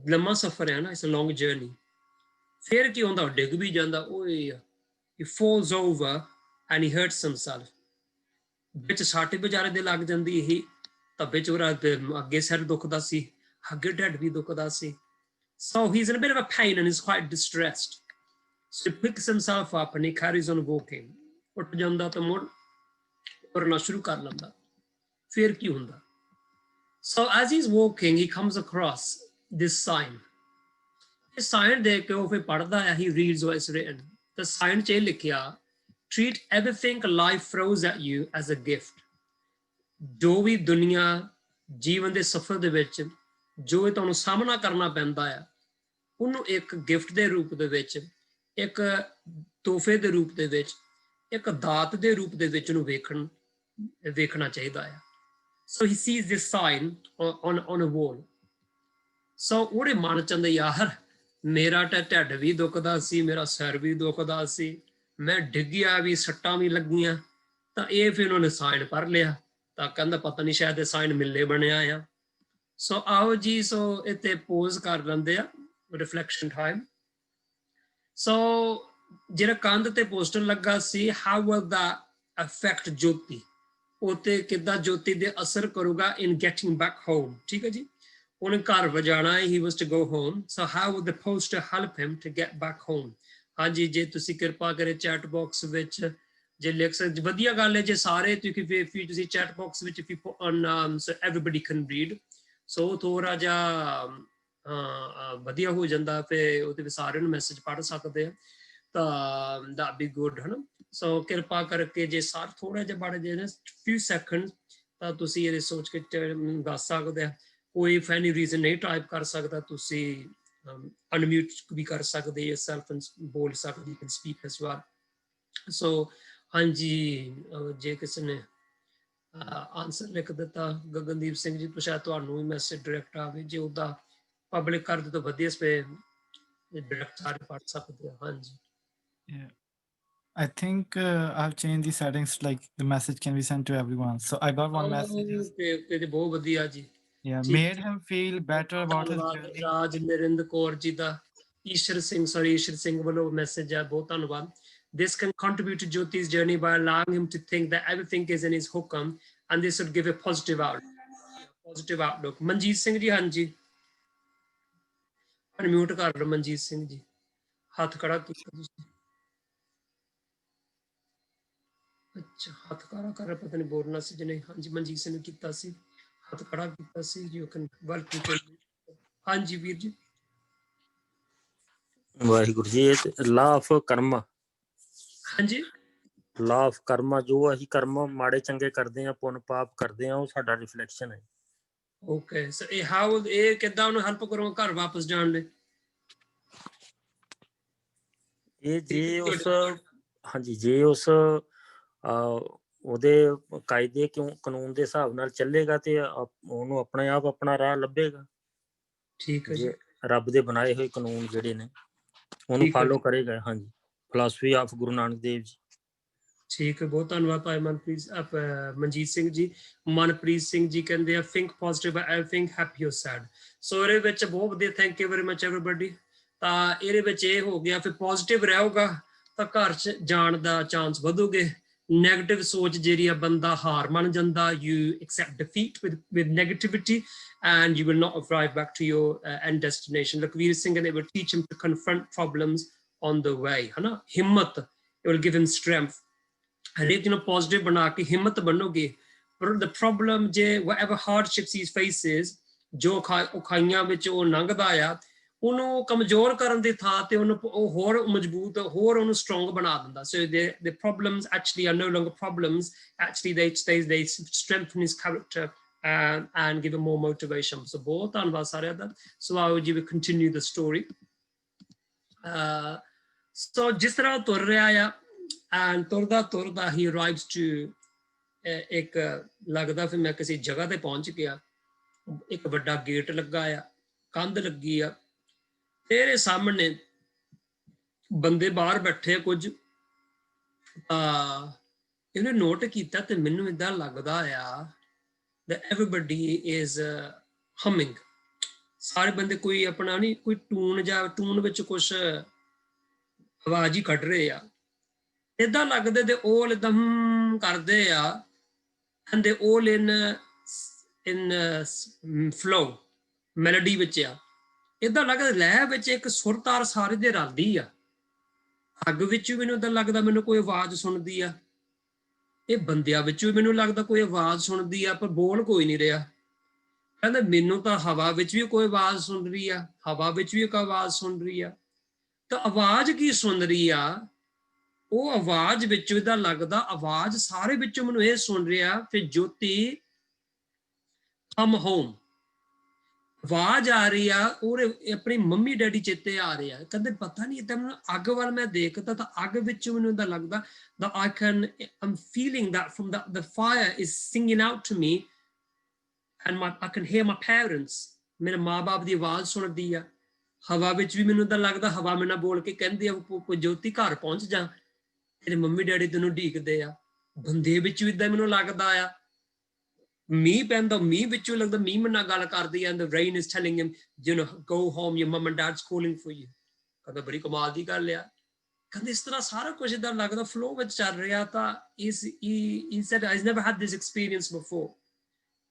ਲੰਮਾ ਸਫ਼ਰ ਹੈ ਨਾ, it's a long journey. ਫਿਰ ਕੀ ਹੁੰਦਾ? ਉਹ ਡਿੱਗ ਵੀ ਜਾਂਦਾ. ਓਏ, he falls over and he hurts himself. ਵਿੱਚ ਸੱਟ ਵਿਚਾਰੇ ਦੇ ਲੱਗ ਜਾਂਦੀ. ਇਹ ਤਾਂ ਵਿੱਚ ਉਹਦਾ ਅੱਗੇ ਸਿਰ ਦੁਖਦਾ ਸੀ, ਅੱਗੇ ਢਿੱਡ ਵੀ ਦੁਖਦਾ ਸੀ. So he's in a bit of a pain and he's quite distressed. So he picks himself up and he carries on walking. ਉੱਠ ਜਾਂਦਾ ਤਾਂ ਮੁੜ ਤੁਰਨਾ ਸ਼ੁਰੂ ਕਰ ਲੈਂਦਾ. ਫਿਰ ਕੀ ਹੁੰਦਾ? So as he's walking, he comes across this sign. ਇਹ sign ਦੇਖ ਕੇ ਉਹ ਫਿਰ ਪੜ੍ਹਦਾ ਹੈ. He reads what is written. The sign 'ਚ ਇਹ ਲਿਖਿਆ, treat everything life throws at you as a gift. ਜੋ ਵੀ ਦੁਨੀਆ ਜੀਵਨ ਦੇ ਸਫ਼ਰ ਦੇ ਵਿੱਚ ਜੋ ਤੁਹਾਨੂੰ ਸਾਹਮਣਾ ਕਰਨਾ ਪੈਂਦਾ ਆ, ਉਹਨੂੰ ਇੱਕ ਗਿਫਟ ਦੇ ਰੂਪ ਦੇ ਵਿੱਚ ਇੱਕ ਤੋਹਫੇ ਦੇ ਰੂਪ ਦੇ ਵਿੱਚ, ਇੱਕ ਦਾਤ ਦੇ ਰੂਪ ਦੇ ਵਿੱਚ ਉਹਨੂੰ ਵੇਖਣਾ ਚਾਹੀਦਾ ਆ। So he sees this sign on a wall. So ਉਹਦੇ ਮਨ ਚ ਆਂਦਾ ਯਾਰ ਮੇਰਾ ਤਾਂ ਢਿੱਡ ਵੀ ਦੁਖਦਾ ਸੀ, ਮੇਰਾ ਸਿਰ ਵੀ ਦੁਖਦਾ ਸੀ, ਮੈਂ ਡਿੱਗਿਆ ਵੀ, ਸੱਟਾਂ ਵੀ ਲੱਗੀਆਂ, ਤਾਂ ਇਹ ਫਿਰ ਉਹਨੇ ਸਾਈਨ ਪੜ੍ਹ ਲਿਆ, ਤਾਂ ਕਹਿੰਦਾ ਪਤਾ ਨਹੀਂ ਸ਼ਾਇਦ ਇਹ ਸਾਈਨ ਮਿਲਨੇ ਬਣਿਆ ਆ। ਸੋ ਆਓ ਜੀ, ਸੋ ਇੱਥੇ ਪੋਜ਼ ਕਰ ਲੈਂਦੇ ਆ, ਰਿਫਲੈਕਸ਼ਨ ਟਾਈਮ। ਸੋ ਜਿਹੜਾ ਕੰਧ ਤੇ ਪੋਸਟਰ ਲੱਗਾ ਸੀ, ਹਾਊ ਵਿਲ that affect ਜੋਤੀ, ਉਤੇ ਕਿੱਦਾਂ ਜੋਤੀ ਦੇ ਅਸਰ ਕਰੂਗਾ in getting back home, ਠੀਕ ਹੈ ਜੀ। ਉਹਨੇ ਘਰ ਵਜਾਣਾ, he was to go home, so how would the poster help him to get back home? ਹਾਂਜੀ, ਜੇ ਤੁਸੀਂ ਕਿਰਪਾ ਕਰੇ ਚੈਟ ਬਾਕਸ ਵਿੱਚ ਜੇ ਲਿਖ ਸਕਦੇ, ਵਧੀਆ ਗੱਲ ਹੈ। ਜੇ ਸਾਰੇ ਤੁਸੀਂ ਚੈਟ ਬਾਕਸ ਵਿੱਚ if you put on so everybody can read, ਸੋ ਥੋੜਾ ਜਿਹਾ ਵਧੀਆ ਹੋ ਜਾਂਦਾ, ਫਿਰ ਉਹਦੇ ਵਿੱਚ ਸਾਰਿਆਂ ਨੂੰ ਮੈਸੇਜ ਪੜ੍ਹ ਸਕਦੇ ਆ, ਤਾਂ that be good, ਹਨਾ। ਸੋ ਕਿਰਪਾ ਕਰਕੇ ਜੇ ਸਾਰੇ ਥੋੜਾ ਜਿਹਾ ਬੜੇ ਜੇ few seconds, ਤਾਂ ਤੁਸੀਂ ਇਹਦੇ ਸੋਚ ਕੇ ਦੱਸ ਸਕਦੇ ਆ। ਕੋਈ if any reason ਨਹੀਂ ਟਾਈਪ ਕਰ ਸਕਦਾ, ਤੁਸੀਂ ਅਨਮਿਊਟ ਵੀ ਕਰ ਸਕਦੇ yourself and ਬੋਲ ਸਕਦੇ, you can speak as well. ਸੋ ਹਾਂਜੀ, ਜੇ ਕਿਸੇ ਨੇ ਆਨਸਰ ਲਿਖ ਦਿੱਤਾ ਗਗਨਦੀਪ ਸਿੰਘ ਜੀ, ਸ਼ਾਇਦ ਤੁਹਾਨੂੰ ਵੀ ਮੈਸੇਜ ਡਾਇਰੈਕਟ ਆਵੇ, ਜੇ ਉਹਦਾ ਪਬਲਿਕ ਕਰ ਦੇ ਤਾਂ ਵਧੀਆ, ਸਪੇ ਡਾਇਰੈਕਟ ਸਾਰੇ ਪੜ੍ਹ ਸਕਦੇ ਆ। ਹਾਂਜੀ, I think I've changed the settings, like the message can be sent to everyone. So I got one message. ਤੇ ਬਹੁਤ ਵਧੀਆ ਜੀ। Yeah, made him feel better about his journey. ਰਾਜ ਨਰਿੰਦਰ ਕੌਰ ਜੀ ਦਾ, ਈਸ਼ਰ ਸਿੰਘ ਵੱਲੋਂ ਮੈਸੇਜ ਹੈ, ਬਹੁਤ ਧੰਨਵਾਦ। This can contribute to Jyoti's journey by allowing him to think that everything is in his hukam, and this would give a positive outlook. Manjeet Singh ji, ਹਾਂਜੀ unmute ਕਰ ਲਓ ਮਨਜੀਤ ਸਿੰਘ ਜੀ, ਹੱਥ ਖੜਾ ਕੀਤਾ ਤੁਸੀਂ। ਅੱਛਾ, ਹੱਥ ਖੜਾ ਕਰ, ਪਤਾ ਨਹੀਂ ਬੋਲਣਾ ਸੀ ਜਿਹਨੇ। ਹਾਂਜੀ, ਮਨਜੀਤ ਸਿੰਘ ਨੇ ਕੀਤਾ ਸੀ, ਹੱਥ ਖੜਾ ਕੀਤਾ ਸੀ। You can welcome. ਹਾਂਜੀ ਵੀਰ ਜੀ। ਵਾਹਿਗੁਰੂ ਜੀ, ਇਹ ਲਾ ਆਫ ਕਰਮ, ਹਾਂਜੀ, ਲਾ ਆਫ ਕਰਮ, ਜੋ ਅਸੀਂ ਕਰਮ ਮਾੜੇ ਚੰਗੇ ਕਰਦੇ ਆ, ਪੁੰਨ ਪਾਪ ਕਰਦੇ ਆ, ਉਹ ਸਾਡਾ ਰਿਫਲੈਕਸ਼ਨ ਹੈ। ਓਕੇ, ਸੋ ਇਹ ਕਿੱਦਾਂ ਉਹਨੂੰ ਹੈਲਪ ਕਰੂਗਾ ਘਰ ਵਾਪਸ ਜਾਣ ਲਈ? ਇਹ ਜੇ ਉਸ, ਹਾਂਜੀ, ਜੇ ਉਸ ਉਹਦੇ ਕਾਇਦੇ ਕਾਨੂੰਨ ਦੇ ਹਿਸਾਬ ਨਾਲ ਚੱਲੇਗਾ ਤੇ ਉਹਨੂੰ ਆਪਣੇ ਆਪ ਆਪਣਾ ਰਾਹ ਲੱਭੇਗਾ। ਠੀਕ ਹੈ ਜੀ, ਜੇ ਰੱਬ ਦੇ ਬਣਾਏ ਹੋਏ ਕਾਨੂੰਨ ਜਿਹੜੇ ਨੇ ਉਹਨੂੰ ਫਾਲੋ ਕਰੇਗਾ। ਹਾਂਜੀ, ਫਿਲਾਸਫੀ ਆਫ ਗੁਰੂ ਨਾਨਕ ਦੇਵ ਜੀ। ਠੀਕ ਹੈ, ਬਹੁਤ ਧੰਨਵਾਦ ਭਾਈ ਮਨਜੀਤ ਸਿੰਘ ਜੀ। ਮਨਪ੍ਰੀਤ ਸਿੰਘ ਜੀ ਕਹਿੰਦੇ ਆ think positive about everything, happy or sad. ਸੋ ਇਹਦੇ ਵਿੱਚ ਬਹੁਤ ਵਧੀਆ, thank you very much everybody. ਤਾਂ ਇਹਦੇ ਵਿੱਚ ਇਹ ਹੋ ਗਿਆ, ਫਿਰ ਪੋਜ਼ਿਟਿਵ ਰਹੂਗਾ ਤਾਂ ਘਰ 'ਚ ਜਾਣ ਦਾ ਚਾਂਸ ਵਧੂਗੇ। ਨੈਗੇਟਿਵ ਸੋਚ ਜਿਹੜੀ ਆ, ਬੰਦਾ ਹਾਰ ਮੰਨ ਜਾਂਦਾ, you accept defeat with negativity and you will not arrive back to your end destination. Lakhvir Singh ਨੇ will teach him to confront problems on the way, ਹਨਾ, ਹਿੰਮਤ, it will give him strength. ਹਰੇਕ ਨੂੰ ਪੋਜ਼ਿਟਿਵ ਬਣਾ ਕੇ ਹਿੰਮਤ ਬਣੋਗੇ। ਪਰ the problem, ਜੇ whatever hardships he faces, ਜੋ ਔਖਾਈਆਂ ਵਿੱਚ ਉਹ ਲੰਘਦਾ ਆ, ਉਹਨੂੰ ਕਮਜ਼ੋਰ ਕਰਨ ਦੀ ਥਾਂ ਤੇ ਉਹਨੂੰ ਹੋਰ ਮਜ਼ਬੂਤ, ਹੋਰ ਉਹਨੂੰ ਸਟਰੋਂਗ ਬਣਾ ਦਿੰਦਾ। So the problems actually are no longer problems, actually they strengthen his character and give him more motivation. So ਬਹੁਤ ਧੰਨਵਾਦ ਸਾਰਿਆਂ ਦਾ। So ਆਓ ਜੀ, we continue the story. So ਜਿਸ ਤਰ੍ਹਾਂ ਤੁਰ ਰਿਹਾ ਆ, and ਤੁਰਦਾ he arrives to ਇੱਕ ਲੱਗਦਾ ਫਿਰ ਮੈਂ ਕਿਸੇ ਜਗ੍ਹਾ ਤੇ ਪਹੁੰਚ ਗਿਆ, ਇੱਕ ਵੱਡਾ ਗੇਟ ਲੱਗਾ ਆ, ਕੰਧ ਲੱਗੀ ਆ, ਤੇਰੇ ਸਾਹਮਣੇ ਬੰਦੇ ਬਾਹਰ ਬੈਠੇ ਕੁਝ। ਇਹਨੇ ਨੋਟ ਕੀਤਾ ਤੇ ਮੈਨੂੰ ਏਦਾਂ ਲੱਗਦਾ ਆ that everybody is humming, ਸਾਰੇ ਬੰਦੇ ਕੋਈ ਆਪਣਾ ਨਹੀਂ, ਕੋਈ ਟੂਨ ਵਿੱਚ ਕੁਛ ਆਵਾਜ਼ ਹੀ ਕੱਢ ਰਹੇ ਆ, ਏਦਾਂ ਲੱਗਦੇ ਤੇ all ਏਦਾਂ ਕਰਦੇ ਆ, and they all in flow, melody ਵਿੱਚ ਆ। ਏਦਾਂ ਲੱਗਦਾ ਲਹਿ ਵਿੱਚ ਇੱਕ ਸੁਰ ਤਾਰ ਸਾਰੇ ਦੇ ਰਲਦੀ ਆ। ਅੱਗ ਵਿੱਚ ਵੀ ਮੈਨੂੰ ਏਦਾਂ ਲੱਗਦਾ ਮੈਨੂੰ ਕੋਈ ਆਵਾਜ਼ ਸੁਣਦੀ ਆ, ਇਹ ਬੰਦਿਆਂ ਵਿੱਚ ਵੀ ਮੈਨੂੰ ਲੱਗਦਾ ਕੋਈ ਆਵਾਜ਼ ਸੁਣਦੀ ਆ, ਪਰ ਬੋਲ ਕੋਈ ਨਹੀਂ ਰਿਹਾ। ਕਹਿੰਦਾ ਮੈਨੂੰ ਤਾਂ ਹਵਾ ਵਿੱਚ ਵੀ ਕੋਈ ਆਵਾਜ਼ ਸੁਣ ਰਹੀ ਆ, ਹਵਾ ਵਿੱਚ ਵੀ ਇੱਕ ਆਵਾਜ਼ ਸੁਣ ਰਹੀ ਆ। ਤਾਂ ਆਵਾਜ਼ ਕੀ ਸੁਣ ਰਹੀ ਆ? ਉਹ ਆਵਾਜ਼ ਵਿੱਚੋਂ ਏਦਾਂ ਲੱਗਦਾ, ਆਵਾਜ਼ ਸਾਰੇ ਵਿੱਚੋਂ ਮੈਨੂੰ ਇਹ ਸੁਣ ਰਿਹਾ, ਫਿਰ ਜੋਤੀ come home, ਆਵਾਜ਼ ਆ ਰਹੀ ਆ, ਉਹਦੇ ਆਪਣੀ ਮੰਮੀ ਡੈਡੀ ਚੇਤੇ ਆ ਰਹੇ ਆ। ਕਹਿੰਦੇ ਪਤਾ ਨਹੀਂ ਏਦਾਂ ਮੈਨੂੰ ਅੱਗ ਵੱਲ ਮੈਂ ਦੇਖਦਾ ਤਾਂ ਅੱਗ ਵਿੱਚ ਮੈਨੂੰ ਏਦਾਂ ਲੱਗਦਾ that I'm feeling that from the fire is singing out to me and I can hear my parents, ਮੇਰੇ ਮਾਂ-ਬਾਪ ਦੀ ਆਵਾਜ਼ ਸੁਣਦੀ ਆ। ਹਵਾ ਵਿੱਚ ਵੀ ਮੈਨੂੰ ਏਦਾਂ ਲੱਗਦਾ ਹਵਾ ਮੇਰੇ ਨਾਲ ਬੋਲ ਕੇ ਕਹਿੰਦੀ ਆ ਜੋਤੀ ਘਰ ਪਹੁੰਚ ਜਾ, ਤੇਰੇ ਮੰਮੀ ਡੈਡੀ ਤੈਨੂੰ ਢੀਕਦੇ ਆ। ਬੰਦੇ ਵਿੱਚ ਵੀ ਏਦਾਂ ਮੈਨੂੰ ਲੱਗਦਾ ਆ। ਮੀਂਹ ਪੈਂਦਾ, ਮੀਂਹ ਵਿੱਚੋਂ ਲੱਗਦਾ ਮੀਂਹ ਮੇਰੇ ਨਾਲ ਗੱਲ ਕਰਦੀ ਆ। and the rain is telling him, you know, go home, your mum and dad's calling for you। ਕਹਿੰਦਾ ਬੜੀ ਕਮਾਲ ਦੀ ਗੱਲ ਆ। ਕਹਿੰਦੇ ਇਸ ਤਰ੍ਹਾਂ ਸਾਰਾ ਕੁਝ ਏਦਾਂ ਲੱਗਦਾ ਫਲੋ ਵਿੱਚ ਚੱਲ ਰਿਹਾ। ਤਾਂ he said I never had this experience before।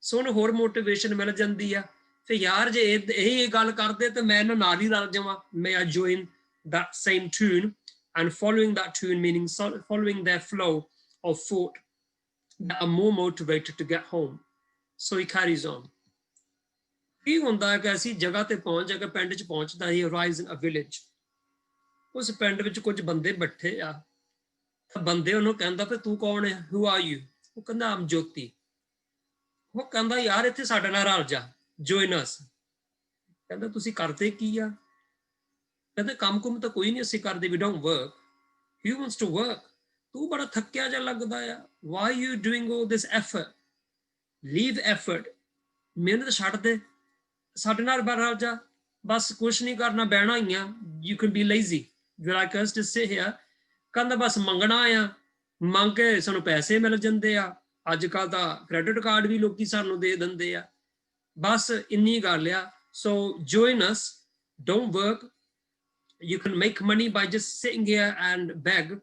ਸੋ ਉਹਨੂੰ ਹੋਰ ਮੋਟੀਵੇਸ਼ਨ ਮਿਲ ਜਾਂਦੀ ਆ। ਫਿਰ ਯਾਰ ਜੇ ਇਹ ਗੱਲ ਕਰਦੇ ਤੇ ਮੈਂ ਇਹਨਾਂ ਨਾਲ ਹੀ ਰਲ ਜਾਵਾਂ। may I join that same tune and following that tune meaning following their flow of thought that are more motivated to get home। So he carries on। ਕੀ ਹੁੰਦਾ ਹੈ ਕਿ ਅਸੀਂ ਜਗ੍ਹਾ ਤੇ ਪਹੁੰਚ ਜਾ ਕੇ ਪਿੰਡ 'ਚ ਪਹੁੰਚਦਾ ਹੀ ਅਰਾਈਜ਼ ਇਨ ਅ ਵਿਲੇਜ। ਉਸ ਪਿੰਡ ਵਿੱਚ ਕੁਝ ਬੰਦੇ ਬੈਠੇ ਆ। ਤਾਂ ਬੰਦੇ ਉਹਨੂੰ ਕਹਿੰਦਾ ਵੀ ਤੂੰ ਕੌਣ ਹੈ, who are you? ਉਹ ਕਹਿੰਦਾ ਆਮ ਜੋਤੀ। ਉਹ ਕਹਿੰਦਾ ਯਾਰ ਇੱਥੇ ਸਾਡੇ ਨਾਲ ਰਲ ਜਾ, join us। ਕਹਿੰਦਾ ਤੁਸੀਂ ਕਰਦੇ ਕੀ ਆ? ਕਹਿੰਦੇ ਕੰਮ ਕੁਮ ਤਾਂ ਕੋਈ ਨਹੀਂ ਅਸੀਂ ਕਰਦੇ, we don't work। He wants to work। ਤੂੰ ਬੜਾ ਥੱਕਿਆ ਜਿਹਾ ਲੱਗਦਾ ਆ। why are you doing all this effort? leave effort। ਮਿਹਨਤ ਛੱਡ ਦੇ, ਸਾਡੇ ਨਾਲ ਰਲ ਜਾ। ਬਸ ਕੁਛ ਨਹੀਂ ਕਰਨਾ, ਬਹਿਣਾ ਹੀ ਆ। you can be lazy like us to sit here। ਕਹਿੰਦਾ ਬਸ ਮੰਗਣਾ ਆ, ਮੰਗ ਕੇ ਸਾਨੂੰ ਪੈਸੇ ਮਿਲ ਜਾਂਦੇ ਆ। ਅੱਜ ਕੱਲ ਤਾਂ ਕ੍ਰੈਡਿਟ ਕਾਰਡ ਵੀ ਲੋਕੀ ਸਾਨੂੰ ਦੇ ਦਿੰਦੇ ਆ। ਬਸ ਇੰਨੀ ਗੱਲ ਆ। so join us, don't work, you can make money by just sitting here and beg।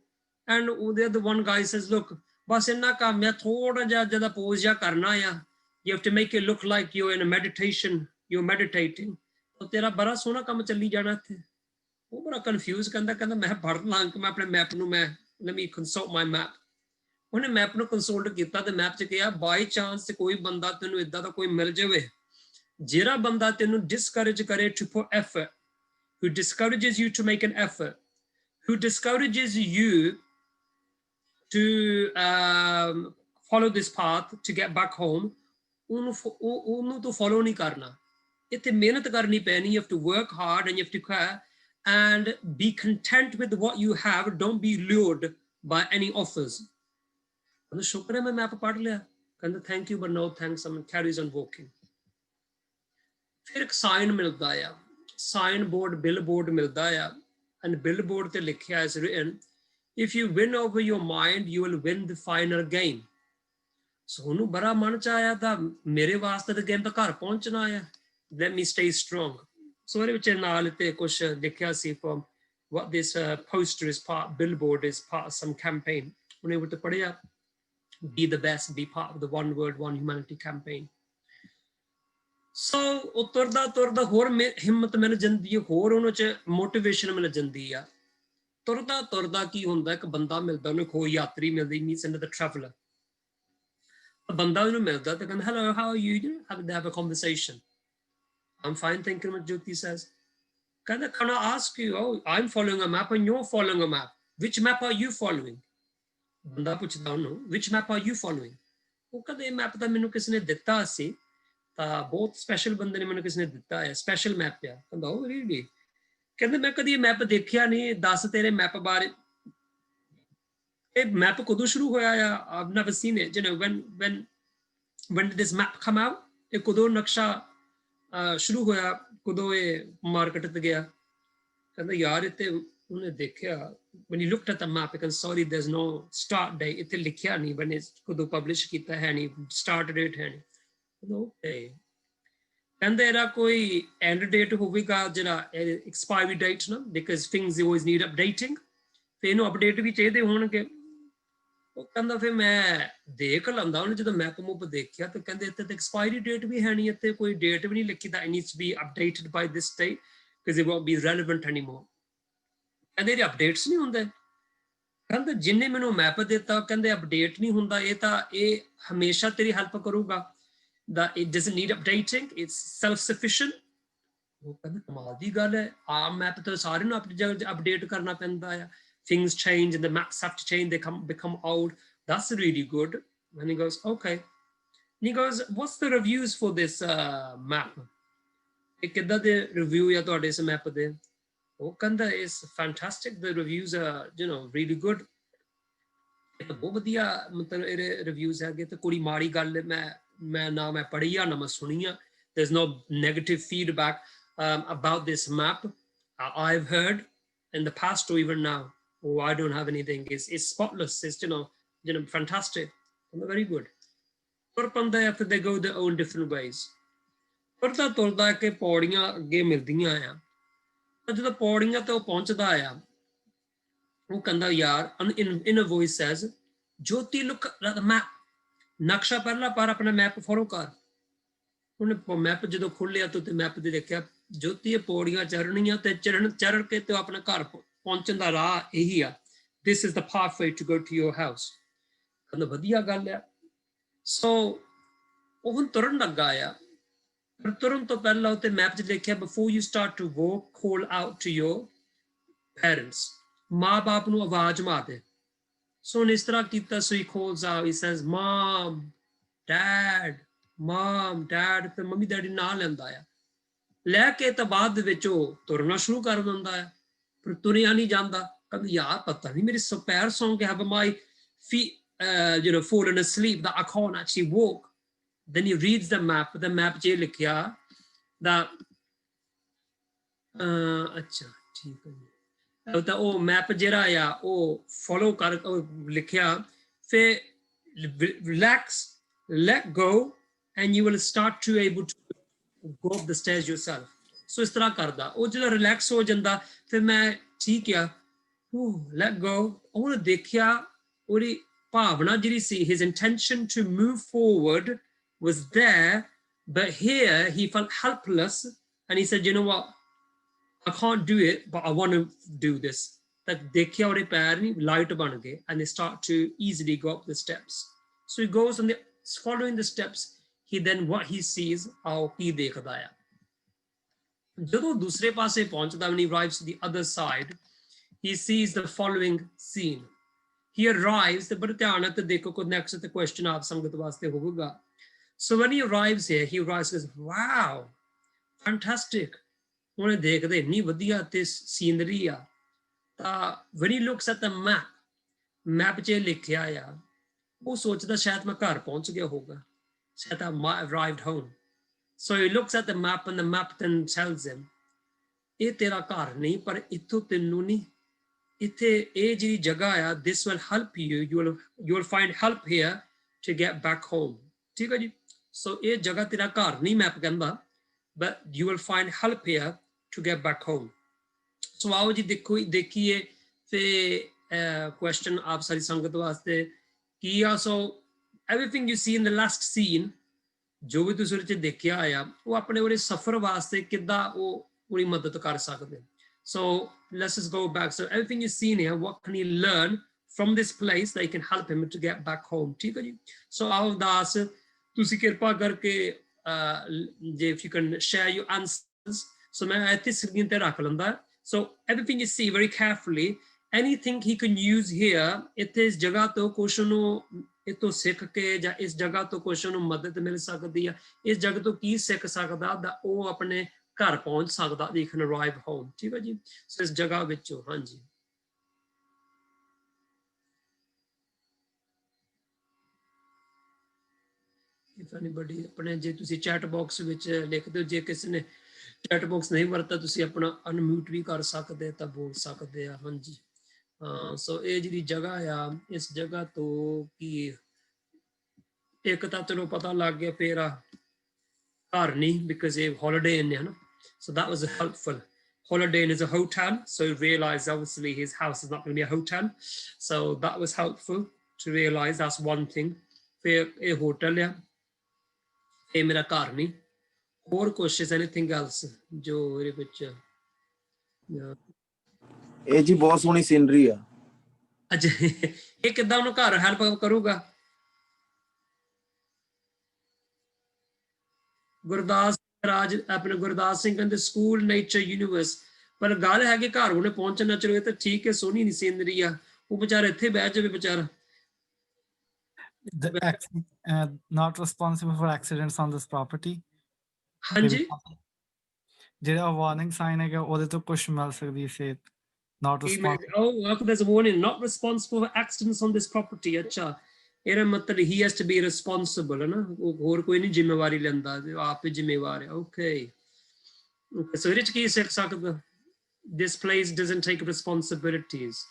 and the other one guy says look, ਬਸ ਇੰਨਾ ਕੰਮ ਆ, ਥੋੜਾ ਜਿਹਾ ਜਦੋਂ ਪੋਜ਼ ਜਿਹਾ ਕਰਨਾ ਆ। you have to make it look like you're in a meditation, you're meditating। ਤਾਂ ਤੇਰਾ ਬੜਾ ਸੋਹਣਾ ਕੰਮ ਚੱਲੀ ਜਾਣਾ ਇੱਥੇ। ਉਹ ਬੜਾ ਕਨਫਿਊਜ਼ ਕਹਿੰਦਾ ਮੈਂ ਪੜ੍ਹ ਲਾਂ ਕਿ ਮੈਂ ਆਪਣੇ ਮੈਪ ਨੂੰ let me consult my map। ਉਹਨੇ ਮੈਪ ਨੂੰ ਕੰਸਲਟ ਕੀਤਾ ਤੇ ਮੈਪ 'ਚ ਕਿਹਾ ਬਾਈ ਚਾਂਸ ਤੇ ਕੋਈ ਬੰਦਾ ਤੈਨੂੰ ਏਦਾਂ ਦਾ ਕੋਈ ਮਿਲ ਜਾਵੇ ਜਿਹੜਾ ਬੰਦਾ ਤੈਨੂੰ ਡਿਸਕਰੇਜ ਕਰੇ to put effort, who discourages you to make an effort, who discourages you to follow this path to get back home, ਉਹਨੂੰ ਤੂੰ follow ਨਹੀਂ ਕਰਨਾ। ਇੱਥੇ ਮਿਹਨਤ ਕਰਨੀ ਪੈਣੀ। you have to work hard and you have to care and be content with what you have। don't be lured by any offers। ਕਹਿੰਦਾ ਸ਼ੁਕਰ ਹੈ ਮੈਂ ਮੈਪ ਪੜ੍ਹ ਲਿਆ। ਕਹਿੰਦਾ thank you but no thanks। someone carries on walking। ਫਿਰ ਇੱਕ sign ਮਿਲਦਾ ਆ, ਸਾਈਨ ਬੋਰਡ, ਬਿਲ ਬੋਰਡ ਮਿਲਦਾ ਆ। and ਬਿਲ ਬੋਰਡ ਤੇ ਲਿਖਿਆ is written, if you win over your mind you will win the final game। ਸੋ ਉਹਨੂੰ ਬੜਾ ਮਨ 'ਚ ਆਇਆ ਤਾਂ ਮੇਰੇ ਵਾਸਤੇ ਤਾਂ ਗੇਮ ਤਾਂ ਘਰ ਪਹੁੰਚਣਾ ਆ। let me stay strong। ਸੋ ਇਹਦੇ ਵਿੱਚ ਨਾਲ ਤੇ ਕੁਛ ਲਿਖਿਆ ਸੀ from what this poster is part, billboard is part of some campaign। ਉਹਨੇ ਉਹ ਤੇ ਪੜ੍ਹਿਆ be the best, be part of the one word one humanity campaign। ਸੋ ਉਹ ਤੁਰਦਾ ਹੋਰ ਹਿੰਮਤ ਮਿਲ ਜਾਂਦੀ ਹੈ, ਹੋਰ ਉਹਨਾਂ 'ਚ ਮੋਟੀਵੇਸ਼ਨ ਮਿਲ ਜਾਂਦੀ ਆ। ਤੁਰਦਾ ਕੀ ਹੁੰਦਾ, ਇੱਕ ਬੰਦਾ ਮਿਲਦਾ ਉਹਨੂੰ, ਕੋਈ ਯਾਤਰੀ ਮਿਲਦੀ, meets another traveler। ਬੰਦਾ ਉਹਨੂੰ ਮਿਲਦਾ ਤੇ ਕਹਿੰਦਾ hello, how are you? Have a conversation। I'm fine, thank you, Jyoti says। ਕਹਿੰਦਾ can I ask you, oh I'm following a map and you're following a map, which map are you following? ਬੰਦਾ ਪੁੱਛਦਾ ਉਹਨੂੰ which map are you following? ਉਹ ਕਹਿੰਦਾ ਇਹ map ਤਾਂ ਮੈਨੂੰ ਕਿਸੇ ਨੇ ਦਿੱਤਾ ਸੀ, ਤਾਂ ਬਹੁਤ ਸਪੈਸ਼ਲ ਬੰਦੇ ਨੇ ਮੈਨੂੰ ਕਿਸੇ ਨੇ ਦਿੱਤਾ ਹੈ, ਸਪੈਸ਼ਲ ਮੈਪ ਆ। ਕਹਿੰਦਾ ਉਹ ਰੀਲੀ? ਕਹਿੰਦੇ ਮੈਂ ਕਦੀ ਇਹ ਮੈਪ ਦੇਖਿਆ ਨਹੀਂ, ਦੱਸ ਤੇਰੇ ਮੈਪ ਬਾਰੇ। ਇਹ ਮੈਪ ਕਦੋਂ ਸ਼ੁਰੂ ਹੋਇਆ ਆ? I've never seen it। you know when did this map come out? ਇਹ ਕਦੋਂ ਨਕਸ਼ਾ ਸ਼ੁਰੂ ਹੋਇਆ, ਕਦੋਂ ਇਹ ਮਾਰਕੀਟ ਤੇ ਗਿਆ? ਕਹਿੰਦਾ ਯਾਰ ਇੱਥੇ ਉਹਨੇ ਦੇਖਿਆ when he looked at the map he can sorry there's no start date। ਇੱਥੇ ਲਿਖਿਆ ਨਹੀਂ when it's ਕਦੋਂ ਪਬਲਿਸ਼ ਕੀਤਾ ਹੈ ਨਹੀਂ, ਸਟਾਰਟ ਡੇਟ ਹੈ ਨਹੀਂ। ਓਕੇ। ਕਹਿੰਦੇ ਇਹਦਾ ਕੋਈ ਐਂਡ ਡੇਟ ਹੋਵੇਗਾ ਜਿਹੜਾ ਐਕਸਪਾਇਰੀ ਡੇਟ ਨਾ, because things always need updating। ਤੇ ਇਹਨੂੰ ਅਪਡੇਟ ਵੀ ਚਾਹੀਦੇ ਹੋਣਗੇ। ਉਹ ਕਹਿੰਦਾ ਫਿਰ ਮੈਂ ਦੇਖ ਲੈਂਦਾ। ਉਹਨੇ ਜਦੋਂ ਮੈਪ ਮੂਪ ਦੇਖਿਆ ਤਾਂ ਕਹਿੰਦੇ ਇੱਥੇ ਤਾਂ ਐਕਸਪਾਇਰੀ ਡੇਟ ਵੀ ਹੈ ਨਹੀਂ, ਇੱਥੇ ਕੋਈ ਡੇਟ ਵੀ ਨਹੀਂ ਲਿਖੀ that it needs to be updated by this date because it won't be relevant anymore। ਕਹਿੰਦੇ ਇਹਦੇ ਅਪਡੇਟਸ ਨਹੀਂ ਹੁੰਦੇ। ਕਹਿੰਦੇ ਜਿੰਨੇ ਮੈਨੂੰ ਮੈਪ ਦਿੱਤਾ ਕਹਿੰਦੇ ਅਪਡੇਟ ਨਹੀਂ ਹੁੰਦਾ, ਇਹ ਹਮੇਸ਼ਾ ਤੇਰੀ ਹੈਲਪ ਕਰੂਗਾ। that it doesn't need updating, it's self-sufficient। ਉਹ ਕਹਿੰਦੇ ਕਮਾਲ ਦੀ ਗੱਲ ਹੈ, ਆਮ ਮੈਪ ਤਾਂ ਸਾਰਿਆਂ ਨੂੰ ਆਪਣੀ ਜਗ੍ਹਾ ਅਪਡੇਟ ਕਰਨਾ ਪੈਂਦਾ ਆ। things change and the maps have to change, they become old। that's really good। and he goes okay। and he goes what's the reviews for this map? ਇਹ ਕਿੱਦਾਂ ਦੇ ਰਿਵਿਊ ਆ ਤੁਹਾਡੇ ਇਸ ਮੈਪ ਦੇ? ਉਹ ਕਹਿੰਦਾ ਇਸ fantastic, the reviews are you know really good. ਬਹੁਤ ਵਧੀਆ ਮਤਲਬ ਇਹਦੇ ਰਿਵਿਊਜ਼ ਹੈਗੇ। ਤੇ ਕੋਈ ਮਾੜੀ ਗੱਲ ਮੈਂ ਨਾ ਮੈਂ ਪੜ੍ਹੀ ਆ ਨਾ ਮੈਂ ਸੁਣੀ ਆ। there's no negative feedback about this map I've heard in the past or even now. Oh, I don't have anything. It's spotless. It's you know fantastic. Very good. ਪਰ ਪੰਦਾ after they go their own different ways. ਤੁਰਦਾ ਤੁਰਦਾ ਕਿ ਪੌੜੀਆਂ ਅੱਗੇ ਮਿਲਦੀਆਂ ਆ, ਤਾਂ ਜਦੋਂ ਪੌੜੀਆਂ ਤੇ ਉਹ ਪਹੁੰਚਦਾ ਆ, ਉਹ ਕਹਿੰਦਾ ਯਾਰ in a voice says, Jyoti look at the map. ਨਕਸ਼ਾ ਪਹਿਲਾਂ ਪਰ ਆਪਣਾ ਮੈਪ ਫੋਲੋ ਕਰ। ਉਹਨੇ ਮੈਪ ਜਦੋਂ ਖੋਲਿਆ ਤੇ ਮੈਪ ਤੇ ਦੇਖਿਆ ਜੋਤੀ ਇਹ ਪੌੜੀਆਂ ਚੜ੍ਹਨੀਆਂ ਤੇ ਚੜ੍ਹ ਕੇ ਤੇ ਆਪਣਾ ਘਰ ਪਹੁੰਚਣ ਦਾ ਰਾਹ ਇਹੀ ਆ। This is the pathway to go to your house. ਕਹਿੰਦਾ ਵਧੀਆ ਗੱਲ ਆ। ਸੋ ਉਹ ਹੁਣ ਤੁਰਨ ਲੱਗਾ ਆ, ਪਰ ਤੁਰਨ ਤੋਂ ਪਹਿਲਾਂ ਉੱਤੇ ਮੈਪ 'ਚ ਲਿਖਿਆ before you start to walk, call out to your parents. ਮਾਂ ਬਾਪ ਨੂੰ ਆਵਾਜ਼ ਮਾਰ ਦੇ। ਸੋ ਉਹਨੇ ਇਸ ਤਰ੍ਹਾਂ ਕੀਤਾ। So he calls out, he says mom, dad, mom, dad, ਤੇ ਮੰਮੀ ਡੈਡੀ ਨਾਂ ਲੈਂਦਾ ਆ। ਲੈ ਕੇ ਤਾਂ ਬਾਅਦ ਦੇ ਵਿੱਚ ਉਹ ਤੁਰਨਾ ਸ਼ੁਰੂ ਕਰ ਦਿੰਦਾ ਆ, ਪਰ ਤੁਰਿਆ ਨਹੀਂ ਜਾਂਦਾ। ਕਹਿੰਦਾ ਯਾਰ ਪਤਾ ਨਹੀਂ ਮੇਰੇ ਪੈਰ ਸੌਂ ਗਏ, have my feet fallen asleep that I can't actually walk. Then he reads the map. The map 'ਚ ਲਿਖਿਆ that ਅੱਛਾ ਠੀਕ ਹੈ। ਤਾਂ ਉਹ ਮੈਪ ਜਿਹੜਾ ਆ ਉਹ ਫੋਲੋ ਕਰ ਲਿਖਿਆ, ਫਿਰ relax, let go, and you will start to able to go up the stairs yourself. So ਇਸ ਤਰ੍ਹਾਂ ਕਰਦਾ ਉਹ, ਜਦੋਂ ਰਿਲੈਕਸ ਹੋ ਜਾਂਦਾ ਫਿਰ ਮੈਂ ਠੀਕ ਆ, let go। ਉਹਨੇ ਦੇਖਿਆ ਉਹਦੀ ਭਾਵਨਾ ਜਿਹੜੀ ਸੀ, his intention to move forward was there, but here he felt helpless and he said, you know what, I can't do it, but I want to do this. That ਦੇਖਿਆ ਉਹਦੇ ਪੈਰ ਨਹੀਂ light ਬਣ ਗਏ and they start to easily go up the steps. So he goes on the following the steps. He then what he sees, ਆਓ ਕੀ ਦੇਖਦਾ ਆ। ਜਦੋਂ ਦੂਸਰੇ ਪਾਸੇ ਪਹੁੰਚਦਾ, when he arrives to the other side, he sees the following scene. He arrives, ਤੇ ਬੜੇ ਧਿਆਨ ਨਾਲ ਤੇ ਦੇਖੋ ਕੋਈ next ਤੇ question ਆਪ ਸੰਗਤ ਵਾਸਤੇ ਹੋਊਗਾ। So when he arrives here, he arrives and says, wow, fantastic. ਉਹਨੇ ਦੇਖਦੇ ਇੰਨੀ ਵਧੀਆ ਤੇ ਸੀਨਰੀ ਆ। ਤਾਂ when he looks at the map, map 'ਚ ਲਿਖਿਆ ਆ, ਉਹ ਸੋਚਦਾ ਸ਼ਾਇਦ ਮੈਂ ਘਰ ਪਹੁੰਚ ਗਿਆ ਹੋਊਗਾ, ਸ਼ਾਇਦ I might have arrived home. So he looks at the map and the map then tells him, ਇਹ ਤੇਰਾ ਘਰ ਨਹੀਂ, ਪਰ ਇੱਥੋਂ ਤੈਨੂੰ ਨਹੀਂ, ਇੱਥੇ ਇਹ ਜਿਹੜੀ ਜਗ੍ਹਾ ਆ, this will help you, you will find help here to get back home. ਠੀਕ ਹੈ ਜੀ। ਸੋ ਇਹ ਜਗ੍ਹਾ ਤੇਰਾ ਘਰ ਨਹੀਂ ਮੈਪ ਕਹਿੰਦਾ, but you will find help here to get back home. ਸੋ ਆਓ ਜੀ ਦੇਖੀਏ ਫਿਰ question ਆਪ ਸਾਰੀ ਸੰਗਤ ਵਾਸਤੇ ਕੀ ਆ। ਸੋ everything you see in the last scene, ਜੋ ਵੀ ਤੁਸੀਂ ਉਹਦੇ 'ਚ ਦੇਖਿਆ ਆ, ਉਹ ਆਪਣੇ ਉਹਦੇ ਸਫ਼ਰ ਵਾਸਤੇ ਕਿੱਦਾਂ ਉਹ ਉਹਦੀ ਮਦਦ ਕਰ ਸਕਦੇ। So let's just go back. So everything you've seen here, what can he learn from this place that can help him to get back home? ਠੀਕ ਹੈ ਜੀ। ਸੋ ਆਓ ਦਾਸ ਤੁਸੀਂ ਕਿਰਪਾ ਕਰਕੇ ਜੇ if you can share your answers. So ਮੈਂ ਇੱਥੇ ਸਕਰੀਨ ਤੇ ਰੱਖ ਲੈਂਦਾ। So everything you see very carefully, anything he can use here, ਇੱਥੇ ਇਸ ਜਗ੍ਹਾ ਤੋਂ ਕੁਛ ਨੂੰ ਇੱਥੋਂ ਸਿੱਖ ਕੇ ਜਾਂ ਇਸ ਜਗ੍ਹਾ ਤੋਂ ਕੁਛ ਨੂੰ ਮਦਦ ਮਿਲ ਸਕਦੀ ਆ, ਇਸ ਜਗ੍ਹਾ ਤੋਂ ਕੀ ਸਿੱਖ ਸਕਦਾ ਦਾ ਉਹ ਆਪਣੇ ਘਰ ਪਹੁੰਚ ਸਕਦਾ, they can arrive home. ਠੀਕ ਹੈ ਜੀ। ਸੋ ਇਸ ਜਗ੍ਹਾ ਵਿੱਚੋਂ ਹਾਂਜੀ if anybody ਆਪਣੇ ਜੇ ਤੁਸੀਂ ਚੈਟ ਬਾਕਸ ਵਿੱਚ ਲਿਖ ਦਿਓ, ਜੇ ਕਿਸੇ ਨੇ ਚੈਟ ਬਾਕਸ ਨਹੀਂ ਵਰਤਾ ਤੁਸੀਂ ਆਪਣਾ ਅਨਮਿਊਟ ਵੀ ਕਰ ਸਕਦੇ ਤਾਂ ਬੋਲ ਸਕਦੇ ਆ। ਹਾਂਜੀ ਹਾਂ। ਸੋ ਇਹ ਜਿਹੜੀ ਜਗ੍ਹਾ ਆ, ਇਸ ਜਗ੍ਹਾ ਤੋਂ ਕੀ ਇੱਕ ਤਾਂ ਚਲੋ ਪਤਾ ਲੱਗ ਗਿਆ ਫਿਰ ਆ ਘਰ ਨਹੀਂ, ਬਿਕਾਜ਼ ਇਹ holiday inn ਹੈ ਨਾ। So that was helpful. Holiday Inn is a hotel, so he realized obviously his house is not going to be a hotel. So that was helpful to realize. That's one thing. ਫਿਰ ਇਹ hotel ਆ, ਇਹ ਮੇਰਾ ਘਰ ਨਹੀਂ। ਹੋਰ ਕੁਛ is anything else ਜੋ ਇਹਦੇ ਵਿੱਚ? ਇਹ ਜੀ ਬਹੁਤ ਸੋਹਣੀ ਸੀਨਰੀ ਆ। ਅੱਛਾ ਇਹ ਕਿੱਦਾਂ ਉਹਨੂੰ ਘਰ ਹੈਲਪ ਕਰੂਗਾ? ਗੁਰਦਾਸ ਰਾਜ ਆਪਣੇ ਗੁਰਦਾਸ ਸਿੰਘ ਕਹਿੰਦੇ ਸਕੂਲ ਨੇਚਰ ਯੂਨੀਵਰਸ, ਪਰ ਗੱਲ ਹੈ ਕਿ ਘਰ ਉਹਨੇ ਪਹੁੰਚਣਾ। ਚਲੋ ਇਹ ਤਾਂ ਠੀਕ ਹੈ, ਸੋਹਣੀ ਨਹੀਂ ਸੀਨਰੀ ਆ, ਉਹ ਵਿਚਾਰਾ ਇੱਥੇ ਬਹਿ ਜਾਵੇ ਵਿਚਾਰਾ। Not responsible for accidents on this property. ਹਾਂਜੀ ਜਿਹੜਾ ਵਾਰਨਿੰਗ ਸਾਈਨ ਹੈਗਾ ਉਹਦੇ ਤੋਂ ਕੁਝ ਮਿਲ ਸਕਦੀ ਸੀ not responsible Oh, look, there's a warning, not responsible for accidents on this property. Acha. ਇਹਦਾ ਮਤਲਬ he has to be responsible, ਹੈ ਨਾ, ਹੋਰ ਕੋਈ ਨਹੀਂ ਜ਼ਿੰਮੇਵਾਰੀ ਲੈਂਦਾ, ਆਪ ਹੀ ਜ਼ਿੰਮੇਵਾਰ ਹੈ। Okay, so ਇਹਦੇ ਚ ਕੀ ਸਿੱਖ ਸਕਦਾ? This place doesn't take responsibilities.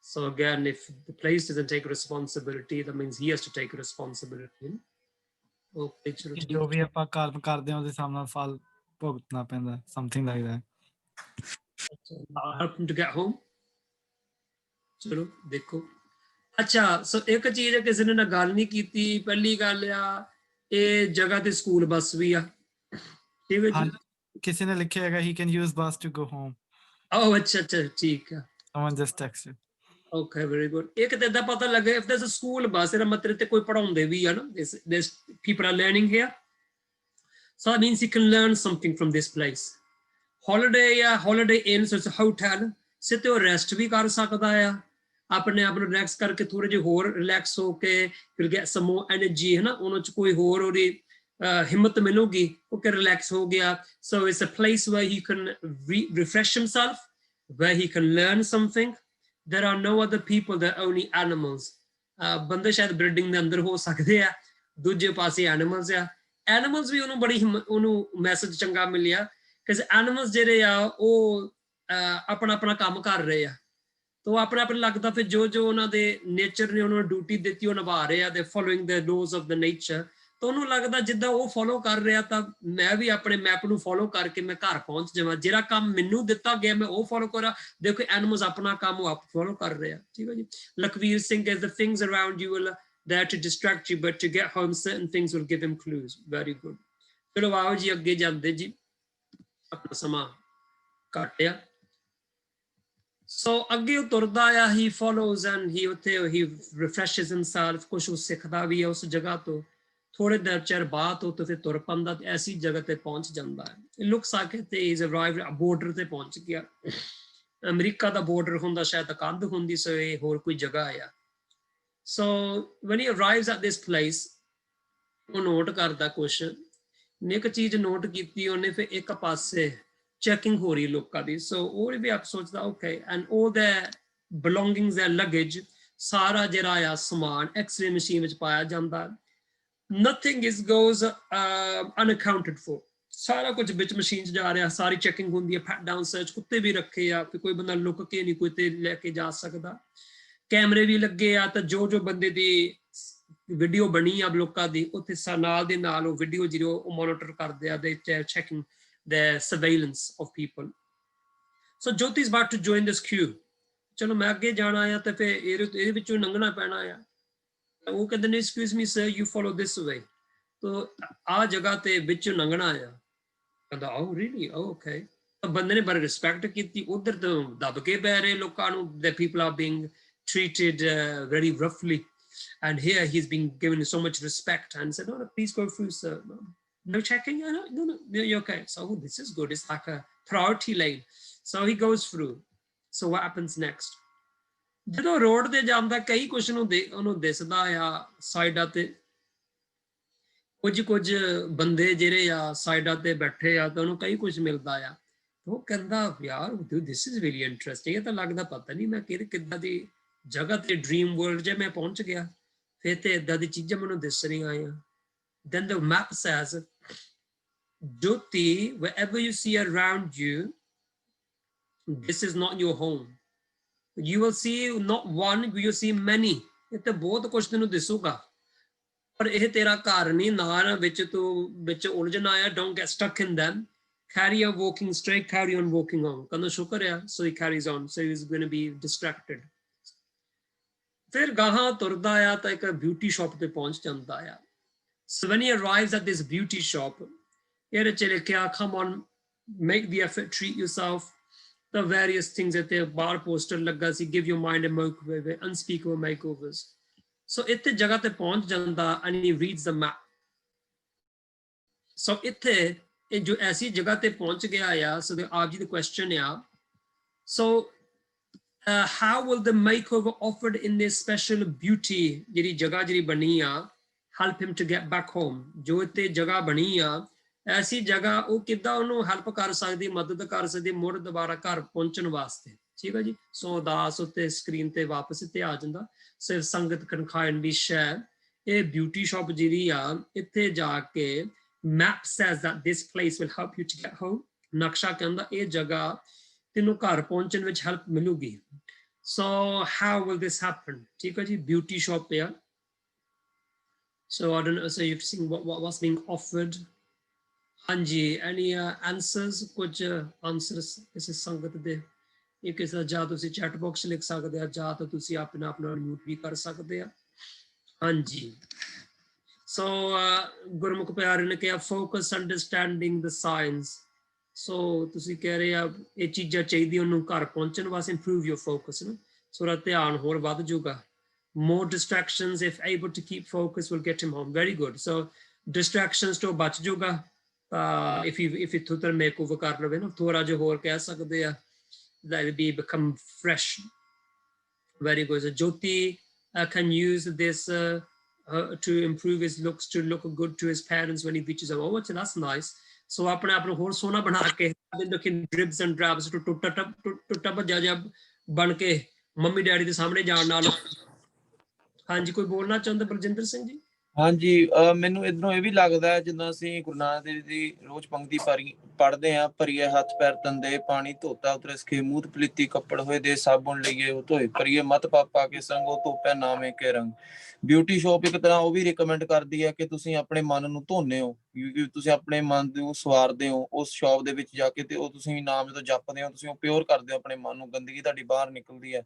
So again, if the place doesn't take responsibility, that means he has to take responsibility. Okay, ਚਲੋ ਠੀਕ ਜੋ ਵੀ ਆਪਾਂ ਕਰਮ ਕਰਦੇ ਹਾਂ ਉਹਦੇ ਸਾਹਮਣੇ ਫਲ ਭੁਗਤਣਾ ਪੈਂਦਾ, something like that. help him to get home. ਚਲੋ ਦੇਖੋ। ਅੱਛਾ, ਸੋ ਇੱਕ ਚੀਜ਼ ਕਿਸੇ ਨੇ ਨਾ ਗੱਲ ਨਹੀਂ ਕੀਤੀ, ਪਹਿਲੀ ਗੱਲ ਆ ਇਹ ਜਗ੍ਹਾ ਤੇ ਸਕੂਲ ਬੱਸ ਵੀ ਆ, ਠੀਕ ਹੈ ਜੀ। ਕਿਸੇ ਨੇ ਲਿਖਿਆ ਹੈਗਾ he can use bus to go home. Oh, ਅੱਛਾ ਅੱਛਾ, ਠੀਕ ਆ। Someone just texted. Okay, very good. ਇੱਕ ਤੇ ਏਦਾਂ ਪਤਾ ਲੱਗੇ if there's a school bus, ਇਹਦਾ ਮਤਲਬ ਤੇ ਕੋਈ ਪੜਾਉਂਦੇ ਵੀ ਆ ਨਾ, there's people are learning here, so that means you can learn something from this place. Holiday ਆ, holiday inn, so it's a hotel, ਸਿੱਧੇ ਉਹ ਰੈਸਟ ਵੀ ਕਰ ਸਕਦਾ ਆ, ਆਪਣੇ ਆਪ ਨੂੰ ਰਿਲੈਕਸ ਕਰਕੇ ਥੋੜੇ ਜਿਹੇ ਹੋਰ ਰਿਲੈਕਸ ਹੋ ਕੇ ਫਿਰ get some more energy, ਹੈ ਨਾ, ਉਹਨਾਂ ਚ ਕੋਈ ਹੋਰ ਉਹਦੀ ਹਿੰਮਤ ਮਿਲੂਗੀ, ਓਕੇ ਰਿਲੈਕਸ ਹੋ ਗਿਆ। So it's a place where he can refresh himself, where he can learn something. There are no other people, there are only animals. ਬੰਦੇ ਸ਼ਾਇਦ ਬਿਲਡਿੰਗ ਦੇ ਅੰਦਰ ਹੋ ਸਕਦੇ ਆ, ਦੂਜੇ ਪਾਸੇ ਐਨੀਮਲਸ ਆ। ਐਨੀਮਲਸ ਵੀ ਉਹਨੂੰ ਬੜੀ ਉਹਨੂੰ ਮੈਸੇਜ ਚੰਗਾ ਮਿਲਿਆ, ਕਿਉਂਕਿ ਐਨੀਮਲਸ ਜਿਹੜੇ ਆ ਉਹ ਆਪਣਾ ਆਪਣਾ ਕੰਮ ਕਰ ਰਹੇ ਆ, ਤਾਂ ਆਪਣੇ ਆਪ ਨੂੰ ਲੱਗਦਾ ਫਿਰ ਜੋ ਜੋ ਉਹਨਾਂ ਦੇ ਨੇਚਰ ਨੇ ਉਹਨਾਂ ਨੂੰ ਡਿਊਟੀ ਦਿੱਤੀ ਉਹ ਨਿਭਾ ਰਹੇ ਆ, they following the laws of the nature, ਤਾਂ ਉਹਨੂੰ ਲੱਗਦਾ ਜਿੱਦਾਂ ਉਹ ਫੋਲੋ ਕਰ ਰਿਹਾ ਤਾਂ ਮੈਂ ਵੀ ਆਪਣੇ ਮੈਪ ਨੂੰ ਫੋਲੋ ਕਰਕੇ ਮੈਂ ਘਰ ਪਹੁੰਚ ਜਾਵਾਂ, ਜਿਹੜਾ ਕੰਮ ਮੈਨੂੰ ਦਿੱਤਾ ਗਿਆ ਮੈਂ ਉਹ ਫੋਲੋ ਕਰਾਂ। ਦੇਖੋ ਐਨੀਮਲਸ ਆਪਣਾ ਕੰਮ ਉਹ ਆਪ ਫੋਲੋ ਕਰ ਰਹੇ ਆ, ਠੀਕ ਹੈ ਜੀ। Lakhvir Singh is the things around you will there to distract you, but to get home certain things will give him clues. Very good. ਚਲੋ ਆਓ ਜੀ ਅੱਗੇ ਜਾਂਦੇ ਜੀ, ਆਪਣਾ ਸਮਾਂ ਘੱਟ ਆ। ਸੋ ਅੱਗੇ ਉਹ ਤੁਰਦਾ ਆ, he follows and he ਉੱਥੇ he refreshes himself, ਕੁਛ ਉਹ ਸਿੱਖਦਾ ਵੀ ਆ ਉਸ ਜਗ੍ਹਾ ਤੋਂ, ਥੋੜੇ ਦੇਰ ਚਿਰ ਬਾਅਦ ਉਹ ਤੋਂ ਫਿਰ ਤੁਰ ਪੈਂਦਾ ਤੇ ਐਸੀ ਜਗ੍ਹਾ ਤੇ ਪਹੁੰਚ ਜਾਂਦਾ ਹੈ। ਇਹ ਲੁਕਸ ਆ ਕੇ ਤੇ is arrived border ਤੇ ਪਹੁੰਚ ਗਿਆ, ਅਮਰੀਕਾ ਦਾ border ਹੁੰਦਾ ਸ਼ਾਇਦ ਕੰਧ ਹੁੰਦੀ, ਸੋ ਇਹ ਹੋਰ ਕੋਈ ਜਗ੍ਹਾ ਆ। So when he arrives at this place, ਉਹ ਨੋਟ ਕਰਦਾ ਕੁਛ, ਇੱਕ ਚੀਜ਼ ਨੋਟ ਕੀਤੀ ਉਹਨੇ, ਫਿਰ ਇੱਕ ਪਾਸੇ ਚੈਕਿੰਗ ਹੋ ਰਹੀ ਲੋਕਾਂ ਦੀ, ਸੋ ਉਹ ਵੀ ਆਪ ਸੋਚਦਾ okay, and all their belongings, their luggage, ਸਾਰਾ ਜਿਹੜਾ ਆ ਸਮਾਨ ਐਕਸ-ਰੇ ਮਸ਼ੀਨ ਵਿੱਚ ਪਾਇਆ ਜਾਂਦਾ, nothing goes unaccounted for, ਸਾਰਾ ਕੁਝ ਵਿੱਚ ਮਸ਼ੀਨ 'ਚ ਜਾ ਰਿਹਾ, ਸਾਰੀ ਚੈਕਿੰਗ ਹੁੰਦੀ ਹੈ, ਪੈਟ ਡਾਊਨ ਸਰਚ, ਕੁੱਤੇ ਵੀ ਰੱਖੇ ਆ ਕਿ ਕੋਈ ਬੰਦਾ ਲੁੱਕ ਕੇ ਨਹੀਂ ਕੋਈ ਤੇ ਲੈ ਕੇ ਜਾ ਸਕਦਾ, ਕੈਮਰੇ ਵੀ ਲੱਗੇ ਆ, ਤਾਂ ਜੋ ਜੋ ਬੰਦੇ ਦੀ ਵੀਡੀਓ ਬਣੀ ਆ ਲੋਕਾਂ ਦੀ ਉੱਥੇ ਨਾਲ ਦੇ ਨਾਲ ਉਹ ਵੀਡੀਓ ਜਿਹੜੀ ਉਹ ਮੋਨੀਟਰ ਕਰਦੇ ਆ, ਦੇ checking the surveillance of people. So Jyoti is about to join this queue. ਚਲੋ ਮੈਂ ਅੱਗੇ ਜਾਣਾ ਆ ਤੇ ਫਿਰ ਇਹਦੇ ਵਿੱਚੋਂ ਲੰਘਣਾ ਪੈਣਾ ਆ, ਉਹ ਕਹਿੰਦੇ ਨੇ excuse me sir, you follow this way, ਤੋ ਆ ਜਗ੍ਹਾ ਤੇ ਵਿੱਚੋਂ ਲੰਘਣਾ ਆ, ਕਹਿੰਦਾ oh really, oh okay, ਤਾਂ ਬੰਦੇ ਨੇ ਬੜੀ ਰਿਸਪੈਕਟ ਕੀਤੀ, ਉਧਰ ਤੋਂ ਦੱਬ ਕੇ ਬਹਿ ਰਹੇ ਲੋਕਾਂ ਨੂੰ, the people are being treated very roughly, and here he's being given so much respect and said no, please go through sir, no checking, no, you're okay. So this is good, it's like a priority lane, so he goes through. So what happens next? ਜਦੋਂ road ਤੇ ਜਾਂਦਾ ਕਈ ਕੁਛ ਨੂੰ ਉਹਨੂੰ ਦਿਸਦਾ ਆ, ਸਾਈਡਾਂ ਤੇ ਕੁਝ ਬੰਦੇ ਜਿਹੜੇ ਆ ਸਾਈਡਾਂ ਤੇ ਬੈਠੇ ਆ, ਤਾਂ ਉਹਨੂੰ ਕਈ ਕੁਛ ਮਿਲਦਾ ਆ, ਉਹ ਕਹਿੰਦਾ ਯਾਰ this is really interesting, ਇਹ ਤਾਂ ਲੱਗਦਾ ਪਤਾ ਨਹੀਂ ਮੈਂ ਕਿੱਦਾਂ ਦੀ ਜਗ੍ਹਾ ਤੇ ਡ੍ਰੀਮ ਵਰਲਡ ਜੇ ਮੈਂ ਪਹੁੰਚ ਗਿਆ, ਫਿਰ ਤੇ ਏਦਾਂ ਦੀ ਚੀਜ਼ਾਂ ਮੈਨੂੰ ਦਿਸ ਰਹੀਆਂ ਆ। Then the map says, Jyoti, wherever you see around you, this is not your home. You will see not one, you will see many. ਇੱਥੇ ਬਹੁਤ ਕੁਝ ਤੈਨੂੰ ਦਿਸੂਗਾ, ਪਰ ਇਹ ਤੇਰਾ ਘਰ ਨਹੀਂ, ਨਾ ਵਿੱਚ ਤੂੰ ਵਿੱਚ ਉਲਝਣਾ ਆ, don't get stuck in them. Carry on walking straight, carry on walking on. ਕਹਿੰਦਾ ਸ਼ੁਕਰ ਆ, so he carries on, so he's going to be distracted. ਫਿਰ ਗਾਹਾਂ ਤੁਰਦਾ ਆ ਤਾਂ ਇੱਕ ਬਿਊਟੀ ਸ਼ਾਪ ਤੇ ਪਹੁੰਚ ਜਾਂਦਾ ਆ। So when he arrives at this beauty shop, ਇਹਦੇ 'ਚ ਲਿਖਿਆ come on, make the effort, treat yourself, the various things that their bar poster ਲੱਗਾ ਸੀ, give your mind a makeover, unspeakable makeovers. So ਇੱਥੇ ਜਗ੍ਹਾ ਤੇ ਪਹੁੰਚ ਜਾਂਦਾ and he reads the map. So ਇੱਥੇ ਇਹ ਜੋ ਐਸੀ ਜਗ੍ਹਾ ਤੇ ਪਹੁੰਚ ਗਿਆ ਆ, so ਆਪ ਜੀ ਦਾ question ਆ, so how will the makeover offered in this special beauty ਜਿਹੜੀ ਜਗ੍ਹਾ ਜਿਹੜੀ ਬਣੀ ਆ help him to get back home? ਜੋ ਇੱਥੇ ਜਗ੍ਹਾ ਬਣੀ ਆ ਐਸੀ ਜਗ੍ਹਾ ਉਹ ਕਿੱਦਾਂ ਉਹਨੂੰ ਹੈਲਪ ਕਰ ਸਕਦੀ, ਮਦਦ ਕਰ ਸਕਦੀ ਮੁੜ ਦੁਬਾਰਾ ਘਰ ਪਹੁੰਚਣ ਵਾਸਤੇ। ਠੀਕ ਹੈ ਜੀ। ਸੋ ਦਾਸ ਉੱਤੇ ਸਕਰੀਨ ਤੇ ਵਾਪਸ ਇੱਥੇ ਆ ਜਾਂਦਾ। ਸਿਰ ਸੰਗਤ can kindly share। ਇਹ ਬਿਊਟੀ ਸ਼ਾਪ ਜਿਹੜੀ ਆ, ਇੱਥੇ ਜਾ ਕੇ map says that this place will help you to get home। ਨਕਸ਼ਾ ਕਹਿੰਦਾ ਇਹ ਜਗ੍ਹਾ ਤੈਨੂੰ ਘਰ ਪਹੁੰਚਣ ਵਿੱਚ ਹੈਲਪ ਮਿਲੂਗੀ। So how will this happen? ਠੀਕ ਹੈ ਜੀ, ਬਿਊਟੀ ਸ਼ਾਪ ਆ। So I don't know, so you've seen what's being offered। ਹਾਂਜੀ, any answers? ਕੁਝ answers ਕਿਸੇ ਸੰਗਤ ਦੇ? ਇਹ ਕਿਸੇ ਦਾ ਜਾਂ ਤੁਸੀਂ ਚੈਟ ਬਾਕਸ ਲਿਖ ਸਕਦੇ ਆ, ਜਾਂ ਤਾਂ ਤੁਸੀਂ ਆਪਣੇ ਆਪ ਨਾਲ ਮਿਊਟ ਵੀ ਕਰ ਸਕਦੇ ਆ। ਹਾਂਜੀ। ਸੋ ਗੁਰਮੁਖ ਪਿਆਰੇ ਨੇ ਕਿਹਾ ਫੋਕਸ ਅੰਡਰਸਟੈਂਡਿੰਗ ਦ ਸਾਇੰਸ। ਸੋ ਤੁਸੀਂ ਕਹਿ ਰਹੇ ਆ ਇਹ ਚੀਜ਼ਾਂ ਚਾਹੀਦੀਆਂ ਉਹਨੂੰ ਘਰ ਪਹੁੰਚਣ ਵਾਸਤੇ, ਇੰਪਰੂਵ ਯੋਰ ਫੋਕਸ ਨਾ, ਸੋ ਉਹਦਾ ਧਿਆਨ ਹੋਰ ਵੱਧ ਜਾਊਗਾ। more distractions if able to keep focus will get him home। very good। so distractions ਤੋਂ ਬਚ ਜਾਊਗਾ ਤਾਂ if you ਥੋੜਾ ਮੇਕਓਵਰ ਕਰ ਲਵੇ ਨਾ, ਥੋੜਾ ਜਿਹਾ ਹੋਰ ਕਹਿ ਸਕਦੇ ਆ, that will be become fresh। very good। so Jyoti can use this to improve his looks, to look good to his parents when he reaches home। oh that's nice। so ਆਪਣੇ ਆਪ ਨੂੰ ਹੋਰ ਸੋਹਣਾ ਬਣਾ ਕੇ looking dribs and drabs to ਟੁੱਟਾ ਭੱਜਾ ਜਿਹਾ ਬਣ ਕੇ mummy daddy ਦੇ ਸਾਹਮਣੇ ਜਾਣ ਨਾਲ। ਹਾਂਜੀ, ਕੋਈ ਬੋਲਣਾ ਚਾਹੁੰਦੇ ਬਲਜਿੰਦਰ ਸਿੰਘ ਜੀ? ਹਾਂਜੀ, ਮੈਨੂੰ ਇਧਰੋਂ ਇਹ ਵੀ ਲੱਗਦਾ ਜਿੱਦਾਂ ਅਸੀਂ ਗੁਰੂ ਨਾਨਕ ਦੇਵ ਦੀ ਰੋਜ਼ ਪੰਕਤੀ ਪੜ੍ਹਦੇ ਆ, ਭਰੀਏ ਹੱਥ ਪੈਰ ਤੰਦੇ ਪਾਣੀ ਧੋਤਾ ਉਤਰੇ ਸਖੇ ਮੂਤ ਪਲੀਤੀ ਕੱਪੜ ਹੋਏ ਦੇ ਸਾਬੁਣ ਲਈਏ ਉਹ ਧੋਏ, ਭਰੀਏ ਮਤ ਪਾਪਾ ਕੇ ਸੰਗ ਉਹ ਧੋਪੈ ਨਾਮੇ ਕੇ ਰੰਗ। ਬਿਊਟੀ ਸ਼ਾਪ ਇੱਕ ਤਰ੍ਹਾਂ ਉਹ ਵੀ ਰਿਕਮੈਂਡ ਕਰਦੀ ਹੈ ਕਿ ਤੁਸੀਂ ਆਪਣੇ ਮਨ ਨੂੰ ਧੋਨੇ ਹੋ, ਕਿਉਂਕਿ ਤੁਸੀਂ ਆਪਣੇ ਮਨ ਨੂੰ ਸਵਾਰਦੇ ਹੋ ਉਸ ਸ਼ਾਪ ਦੇ ਵਿੱਚ ਜਾ ਕੇ, ਤੇ ਉਹ ਤੁਸੀਂ ਨਾਮ ਜਦੋਂ ਜਪਦੇ ਹੋ ਤੁਸੀਂ ਉਹ ਪਿਓਰ ਕਰਦੇ ਹੋ ਆਪਣੇ ਮਨ ਨੂੰ, ਗੰਦਗੀ ਤੁਹਾਡੀ ਬਾਹਰ ਨਿਕਲਦੀ ਹੈ,